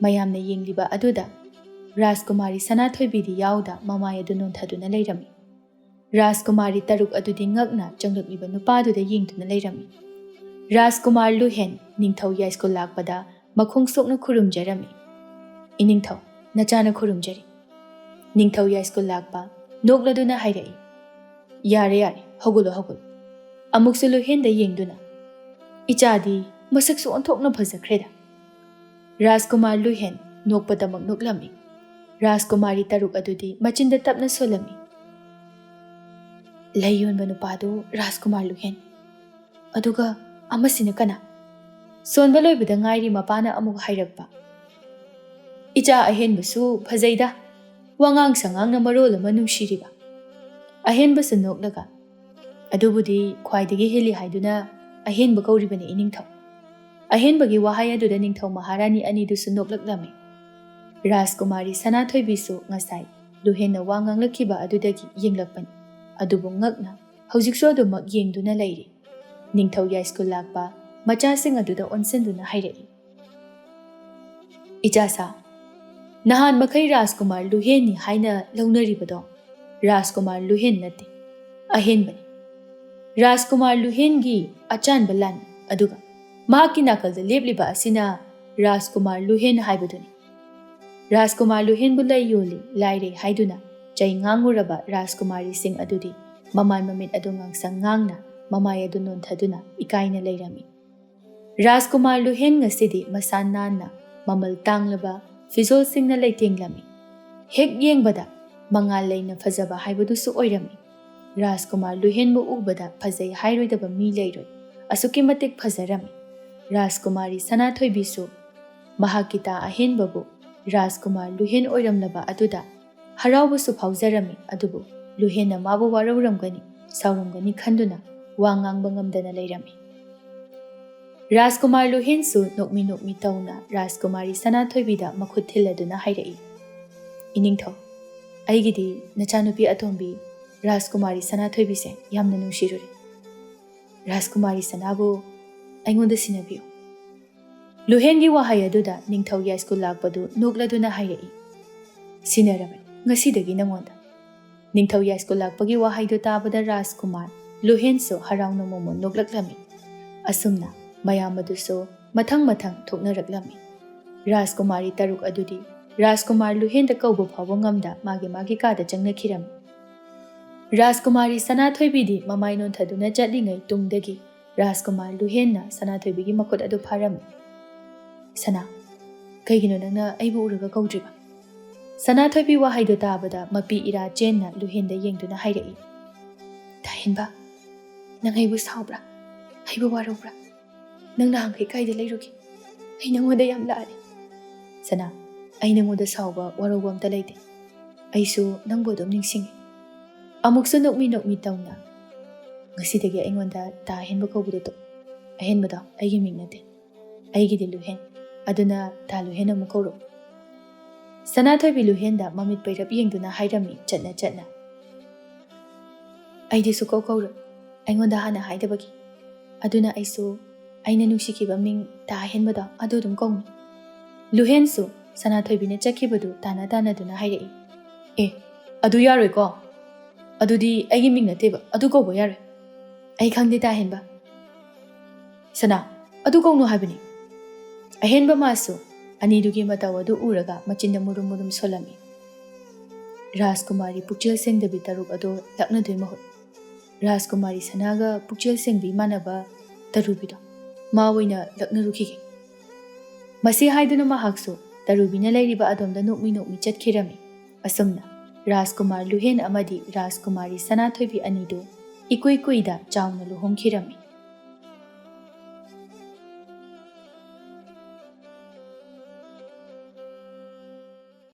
S1: ꯃꯌꯥꯝꯅ ꯌꯦꯡꯂꯤꯕ ꯑꯗꯨꯗ ꯔꯥꯖꯀꯨꯃꯥꯔꯤ ꯁꯅꯥꯊꯣꯏꯕꯤꯗꯤ ꯌꯥꯎꯗ ꯃꯃꯥꯏ ꯑꯗꯨ ꯅꯣꯟꯊꯗꯨꯅ ꯂꯩꯔꯝꯃꯤ ꯔꯥꯖꯀꯨꯃꯥꯔꯤ ꯇꯔꯨꯛ ꯑꯗꯨꯗꯤ ꯉꯛꯅ ꯆꯪꯂꯛꯂꯤꯕ ꯅꯨꯄꯥꯗꯨꯗ ꯌꯦꯡꯗꯨꯅ ꯂꯩꯔꯝꯃꯤ ꯔꯥꯖꯀꯨꯃꯥꯔ ꯂꯨꯍꯦꯟ ꯅꯤꯡꯊꯧ ꯌꯥꯏꯁ꯭ꯀꯨꯜ ꯂꯥꯛꯄꯗ ꯃꯈꯣꯡ ꯁꯣꯛꯅ ꯈꯨꯔꯨꯝꯖꯔꯝꯃꯤ ꯏꯅꯤꯡꯊꯧ ꯅꯆꯥꯅ ꯈꯨꯔꯨꯝꯖꯔꯤ ꯅꯤꯡꯊꯧ ꯌꯥꯏꯁ꯭ꯀꯨꯜ ꯂꯥꯛꯄ ꯅꯣꯛꯂꯗꯨꯅ ꯍꯥꯏꯔꯛꯏ ꯌꯥꯔꯦ ꯍꯧꯒꯠꯂꯣ ꯑꯃꯨꯛꯁꯨ ꯂꯨꯍꯦꯟꯗ ꯌꯦꯡꯗꯨꯅ ꯏꯆꯥꯗꯤ ꯃꯁꯛꯁꯨ ꯑꯣꯟꯊꯣꯛꯅ ꯐꯖꯈ꯭ꯔꯦꯗ ꯔꯥꯖꯀꯨꯃꯥꯔ ꯂꯨꯍꯦꯟ ꯅꯣꯛꯄꯗꯃꯛ ꯅꯣꯛꯂꯝꯃꯤ ꯔꯥꯖꯀꯨꯃꯥꯔꯤ ꯇꯔꯨꯛ ꯑꯗꯨꯗꯤ ꯃꯆꯤꯟꯗ ꯇꯞꯅ ꯁꯣꯜꯂꯝꯃꯤ ꯂꯩ ꯌꯣꯟꯕ ꯅꯨꯄꯥꯗꯨ ꯔꯥꯖꯀꯨꯃꯥꯔ ꯂꯨꯍꯦꯟ ꯑꯗꯨꯒ ꯑꯃꯁꯤꯅ ꯀꯅꯥ ꯁꯣꯟꯕ ꯂꯣꯏꯕꯗ ꯉꯥꯏꯔꯤ ꯃꯄꯥꯅ ꯑꯃꯨꯛ ꯍꯥꯏꯔꯛꯄ ꯏꯆꯥ ꯑꯍꯦꯟꯕꯁꯨ ꯐꯖꯩꯗ ꯋꯥꯉꯥꯡ ꯁꯉꯥꯡꯅ ꯃꯔꯣꯜ ꯑꯃ ꯅꯨꯡꯁꯤꯔꯤꯕ ꯑꯍꯦꯟꯕꯁꯨ ꯅꯣꯛꯂꯒ ꯑꯗꯨꯕꯨꯗꯤ ꯈ꯭ꯋꯥꯏꯗꯒꯤ ꯍꯦꯜꯂꯤ ꯍꯥꯏꯗꯨꯅ ꯑꯍꯦꯟꯕ ꯀꯧꯔꯤꯕꯅꯤ ꯏꯅꯤꯡꯊꯧ ꯑꯍꯦꯟꯕꯒꯤ ꯋꯥꯍꯩ ꯑꯗꯨꯗ ꯅꯤꯡꯊꯧ ꯃꯍꯥꯔꯥꯅꯤ ꯑꯅꯤꯗꯨꯁꯨ ꯅꯣꯛꯂꯛꯂꯝꯃꯤ ꯔꯥꯖꯀꯨꯃꯥꯔꯤ ꯁꯅꯥꯊꯣꯏꯕꯤꯁꯨ ꯉꯁꯥꯏ ꯂꯨꯍꯦꯟꯅ ꯋꯥ ꯉꯥꯡꯂꯛꯈꯤꯕ ꯑꯗꯨꯗꯒꯤ ꯌꯦꯡꯂꯛꯄꯅꯤ ꯑꯗꯨꯕꯨ ꯉꯛꯅ ꯍꯧꯖꯤꯛꯁꯨ ꯑꯗꯨꯃꯛ ꯌꯦꯡꯗꯨꯅ ꯂꯩꯔꯤ ꯅꯤꯡꯊꯧ ꯌꯥꯏꯁ꯭ꯀꯨꯜ ꯂꯥꯛꯄ ꯃꯆꯥꯁꯤꯡ ꯑꯗꯨꯗ ꯑꯣꯟꯁꯤꯟꯗꯨꯅ ꯍꯥꯏꯔꯛꯏ ꯏꯆꯥꯁꯥ ꯅꯍꯥꯟ ꯃꯈꯩ ꯔꯥꯖꯀꯨꯃꯥꯔ ꯂꯨꯍꯦꯟꯅꯤ ꯍꯥꯏꯅ ꯂꯧꯅꯔꯤꯕꯗꯣ ꯔꯥꯖꯀꯨꯃꯥꯔ ꯂꯨꯍꯦꯟ ꯅꯠꯇꯦ ꯑꯍꯦꯟꯕꯅꯤ ꯔꯥꯖꯀꯨꯃꯥꯔ ꯂꯨꯍꯦꯟꯒꯤ ꯑꯆꯥꯟꯕ ꯂꯥꯟ ꯑꯗꯨꯒ ꯃꯍꯥꯛꯀꯤ ꯅꯥꯀꯜꯗ ꯂꯦꯞꯂꯤꯕ ꯑꯁꯤꯅ ꯔꯥꯖꯀꯨꯃꯥꯔ ꯂꯨꯍꯦꯟ ꯍꯥꯏꯕꯗꯨꯅꯤ ꯔꯥꯖꯀꯨꯃꯥꯔ ꯂꯨꯍꯦꯟꯕꯨ ꯂꯩ ꯌꯣꯜꯂꯤ ꯂꯥꯏꯔꯩ ꯍꯥꯏꯗꯨꯅ ꯆꯩ ꯉꯥꯡꯉꯨꯔꯕ ꯔꯥꯖꯀꯨꯃꯥꯔꯤꯁꯤꯡ ꯑꯗꯨꯗꯤ ꯃꯃꯥꯏ ꯃꯃꯤꯠ ꯑꯗꯨ ꯉꯥꯡꯁꯪ ꯉꯥꯡꯅ ꯃꯃꯥꯏ ꯑꯗꯨ ꯅꯣꯟꯊꯗꯨꯅ ꯏꯀꯥꯏꯅ ꯂꯩꯔꯝꯃꯤ ꯔꯥꯖꯀꯨꯃꯥꯔ ꯂꯨꯍꯦꯟ ꯉꯁꯤꯗꯤ ꯃꯁꯥ ꯅꯥꯟꯅ ꯃꯃꯜ ꯇꯥꯡꯂꯕ ꯐꯤꯖꯣꯜꯁꯤꯡꯅ ꯂꯩꯇꯦꯡꯂꯝꯃꯤ ꯍꯦꯛ ꯌꯦꯡꯕꯗ ꯃꯉꯥꯜ ꯂꯩꯅ ꯐꯖꯕ ꯍꯥꯏꯕꯗꯨꯁꯨ ꯑꯣꯏꯔꯝꯃꯤ ꯔꯥꯖꯀꯨꯃꯥꯔ ꯂꯨꯍꯦꯟꯕꯨ ꯎꯕꯗ ꯐꯖꯩ ꯍꯥꯏꯔꯣꯏꯗꯕ ꯃꯤ ꯂꯩꯔꯣꯏ ꯑꯁꯨꯛꯀꯤ ꯃꯇꯤꯛ ꯐꯖꯔꯝꯃꯤ ꯔꯥꯖꯀꯨꯃꯥꯔꯤ ꯁꯅꯥꯊꯣꯏꯕꯤꯁꯨ ꯃꯍꯥꯛꯀꯤ ꯇꯥ ꯑꯍꯦꯟꯕꯕꯨ ꯔꯥꯖꯀꯨꯃꯥꯔ ꯂꯨꯍꯦꯟ ꯑꯣꯏꯔꯝꯂꯕ ꯑꯗꯨꯗ ꯍꯔꯥꯎꯕꯁꯨ ꯐꯥꯎꯖꯔꯝꯃꯤ ꯑꯗꯨꯕꯨ ꯂꯨꯍꯦꯟꯅ ꯃꯥꯕꯨ ꯋꯥꯔꯧꯔꯝꯒꯅꯤ ꯁꯥꯎꯔꯝꯒꯅꯤ ꯈꯟꯗꯨꯅ ꯋꯥ ꯉꯥꯡꯕ ꯉꯝꯗꯅ ꯂꯩꯔꯝꯃꯤ ꯔꯥꯖꯀꯨꯃꯥꯔ ꯂꯨꯍꯦꯟꯁꯨ ꯅꯣꯛꯃꯤ ꯅꯣꯛꯃꯤ ꯇꯧꯅ ꯔꯥꯖꯀꯨꯃꯥꯔꯤ ꯁꯅꯥꯊꯣꯏꯕꯤꯗ ꯃꯈꯨꯠ ꯊꯤꯜꯂꯗꯨꯅ ꯍꯥꯏꯔꯛꯏ ꯏꯅꯤꯡꯊꯧ ꯑꯩꯒꯤꯗꯤ ꯅꯆꯥꯅꯨꯄꯤ ꯑꯇꯣꯝꯕꯤ ꯔꯥꯖꯀꯨꯃꯥꯔꯤ ꯁꯅꯥꯊꯣꯏꯕꯤꯁꯦ ꯌꯥꯝꯅ ꯅꯨꯡꯁꯤꯔꯨꯔꯦ ꯔꯥꯖꯀꯨꯃꯥꯔꯤ ꯁꯅꯥꯕꯨ ꯑꯩꯉꯣꯟꯗ ꯁꯤꯟꯅꯕꯤꯌꯨ ꯂꯨꯍꯦꯟꯒꯤ ꯋꯥꯍꯩ ꯑꯗꯨꯗ ꯅꯤꯡꯊꯧ ꯌꯥꯏꯁ꯭ꯀꯨꯜ ꯂꯥꯛꯄꯗꯨ ꯅꯣꯛꯂꯗꯨꯅ ꯍꯥꯏꯔꯛꯏ ꯁꯤꯟꯅꯔꯕꯅꯤ ꯉꯁꯤꯗꯒꯤ ꯅꯉꯣꯟꯗ ꯅꯤꯡꯊꯧ ꯌꯥꯏꯁ꯭ꯀꯨꯜ ꯂꯥꯛꯄꯒꯤ ꯋꯥꯍꯩꯗꯨ ꯇꯥꯕꯗ ꯔꯥꯖꯀꯨꯃꯥꯔ ꯂꯨꯍꯦꯟꯁꯨ ꯍꯔꯥꯎꯅ ꯃꯣꯃꯣꯟ ꯅꯣꯛꯂꯛꯂꯝꯃꯤ ꯑꯁꯨꯝꯅ ꯃꯌꯥꯝ ꯑꯗꯨꯁꯨ ꯃꯊꯪ ꯃꯊꯪ ꯊꯣꯛꯅꯔꯛꯂꯝꯃꯤ ꯔꯥꯖꯀꯨꯃꯥꯔꯤ ꯇꯔꯨꯛ ꯑꯗꯨꯗꯤ ꯔꯥꯖꯀꯨꯃꯥꯔ ꯂꯨꯍꯦꯟꯗ ꯀꯧꯕ ꯐꯥꯎꯕ ꯉꯝꯗ ꯃꯥꯒꯤ ꯀꯥꯗ ꯆꯪꯅꯈꯤꯔꯝꯃꯤ ꯔꯥꯖꯀꯨꯃꯥꯔꯤ ꯁꯅꯥꯊꯣꯏꯕꯤꯗꯤ ꯃꯃꯥꯏ ꯅꯣꯟꯊꯗꯨꯅ ꯆꯠꯂꯤꯉꯩ ꯇꯨꯡꯗꯒꯤ ꯔꯥꯖꯀꯨꯃꯥꯔ ꯂꯨꯍꯦꯟꯅ ꯁꯅꯥꯊꯣꯏꯕꯤꯒꯤ ꯃꯈꯨꯠ ꯑꯗꯨ ꯐꯥꯔꯝꯃꯤ ꯁꯅꯥ ꯀꯩꯒꯤꯅꯣ ꯅꯪꯅ ꯑꯩꯕꯨ ꯎꯔꯒ ꯀꯧꯗ꯭ꯔꯤꯕ ꯁꯅꯥꯊꯣꯏꯕꯤ ꯋꯥꯍꯩꯗꯨ ꯇꯥꯕꯗ ꯃꯄꯤ ꯏꯔꯥ ꯆꯦꯟꯅ ꯂꯨꯍꯦꯟꯗ ꯌꯦꯡꯗꯨꯅ ꯍꯥꯏꯔꯛꯏ ꯇꯥꯍꯦꯟꯕ ꯅꯪ ꯑꯩꯕꯨ ꯁꯥꯎꯕ꯭ꯔꯥ ꯑꯩꯕꯨ ꯋꯥꯔꯧꯕ꯭ꯔꯥ ꯅꯪ ꯅꯍꯥꯟꯈꯩ ꯀꯥꯏꯗ ꯂꯩꯔꯨꯒꯦ ꯑꯩ ꯅꯪꯉꯣꯟꯗ ꯌꯥꯝ ꯂꯥꯛꯑꯦ ꯁꯅꯥ, ꯑꯩ ꯅꯪꯉꯣꯟꯗ ꯁꯥꯎꯕ ꯋꯥꯔꯧꯕ ꯑꯝꯇ ꯂꯩꯇꯦ. ꯑꯩꯁꯨ ꯅꯪꯕꯨ ꯑꯗꯨꯝ ꯅꯤꯡꯁꯤꯡꯉꯤ. ꯑꯃꯨꯛꯁꯨ ꯅꯣꯛꯃꯤ ꯇꯧꯅ, ꯉꯁꯤꯗꯒꯤ ꯑꯩꯉꯣꯟꯗ ꯇꯥ ꯑꯍꯦꯟꯕ ꯀꯧꯕꯗꯣ ꯇꯣꯛ. ꯑꯍꯦꯟꯕꯗꯣ ꯑꯩꯒꯤ ꯃꯤꯡ ꯅꯠꯇꯦ. ꯑꯩꯒꯤꯗꯤ ꯂꯨꯍꯦꯟ. ꯑꯗꯨꯅ ꯇꯥ ꯂꯨꯍꯦꯟ ꯑꯃꯨꯛ ꯀꯧꯔꯛꯎ. ꯁꯅꯥꯊꯣꯏꯕꯤ ꯂꯨꯍꯦꯟꯗ ꯃꯃꯤꯠ ꯄꯩꯔꯞ ꯌꯦꯡꯗꯨꯅ ꯍꯥꯏꯔꯝꯃꯤ ꯆꯠꯅ. ꯑꯩꯗꯤ ꯁꯨꯀꯧ ꯀꯧꯔꯣꯏ. ꯑꯩꯉꯣꯟꯗ ꯍꯥꯟꯅ ꯍꯥꯏꯗꯕꯒꯤ. ꯑꯗꯨꯅ ꯑꯩꯁꯨ ꯑꯩꯅ ꯅꯨꯡꯁꯤꯈꯤꯕ ꯃꯤꯡ ꯇꯥ ꯑꯍꯦꯟꯕꯗꯣ ꯑꯗꯨ ꯑꯗꯨꯝ ꯀꯧꯅꯤ. ꯂꯨꯍꯦꯟꯁꯨ ꯁꯅꯥꯊꯣꯏꯕꯤꯅ ꯆꯠꯈꯤꯕꯗꯨ ꯇꯥꯟꯅꯗꯨꯅ ꯍꯥꯏꯔꯛꯏ. ꯑꯦ, ꯑꯗꯨ ꯌꯥꯔꯣꯏꯀꯣ. ꯑꯗꯨꯗꯤ ꯑꯩꯒꯤ ꯃꯤꯡ ꯅꯠꯇꯦꯕ. ꯑꯗꯨ ꯀꯧꯕ ꯌꯥꯔꯣꯏ. ꯑꯩ ꯈꯪꯗꯦ ꯇꯥ ꯑꯍꯦꯟꯕ. ꯁꯅꯥ, ꯑꯗꯨ ꯀꯧꯅꯨ ꯍꯥꯏꯕꯅꯤ. ꯑꯍꯦꯟꯕ ꯃꯥꯁꯨ ꯑꯅꯤꯗꯨꯒꯤ ꯃꯇꯧ ꯑꯗꯨ ꯎꯔꯒ ꯃꯆꯤꯟꯗ ꯃꯨꯔꯨꯝ ꯁꯣꯜꯂꯝꯃꯤ. ꯔꯥꯖꯀꯨꯃꯥꯔꯤ ꯄꯨꯛꯆꯦꯜ ꯁꯦꯡꯗꯕꯤ ꯇꯔꯨꯛ ꯑꯗꯣ ꯂꯛꯅꯗꯣꯏ ꯃꯍꯨꯠ ꯔꯥꯖꯀꯨꯃꯥꯔꯤ ꯁꯅꯥꯒ ꯄꯨꯛꯆꯦꯜ ꯁꯦꯡꯕꯤ ꯃꯥꯟꯅꯕ ꯇꯔꯨꯕꯤꯗꯣ ꯃꯥ ꯑꯣꯏꯅ ꯂꯛꯅꯔꯨꯈꯤꯒꯦ. ꯃꯁꯤ ꯍꯥꯏꯗꯨꯅ ꯃꯍꯥꯛꯁꯨ ꯇꯔꯨꯕꯤꯅ ꯂꯩꯔꯤꯕ ꯑꯗꯣꯝꯗ ꯅꯣꯛꯃꯤ ꯆꯠꯈꯤꯔꯝꯃꯤ. ꯑꯁꯨꯝꯅ ꯔꯥꯖꯀꯨꯃꯥꯔ ꯂꯨꯍꯦꯟ ꯑꯃꯗꯤ ꯔꯥꯖꯀꯨꯃꯥꯔꯤ ꯁꯅꯥꯊꯣꯏꯕꯤ ꯑꯅꯤꯗꯨ ꯏꯀꯨꯏ ꯀꯨꯏꯗ ꯆꯥꯎꯅ ꯂꯨꯍꯣꯡꯈꯤꯔꯝꯃꯤ꯫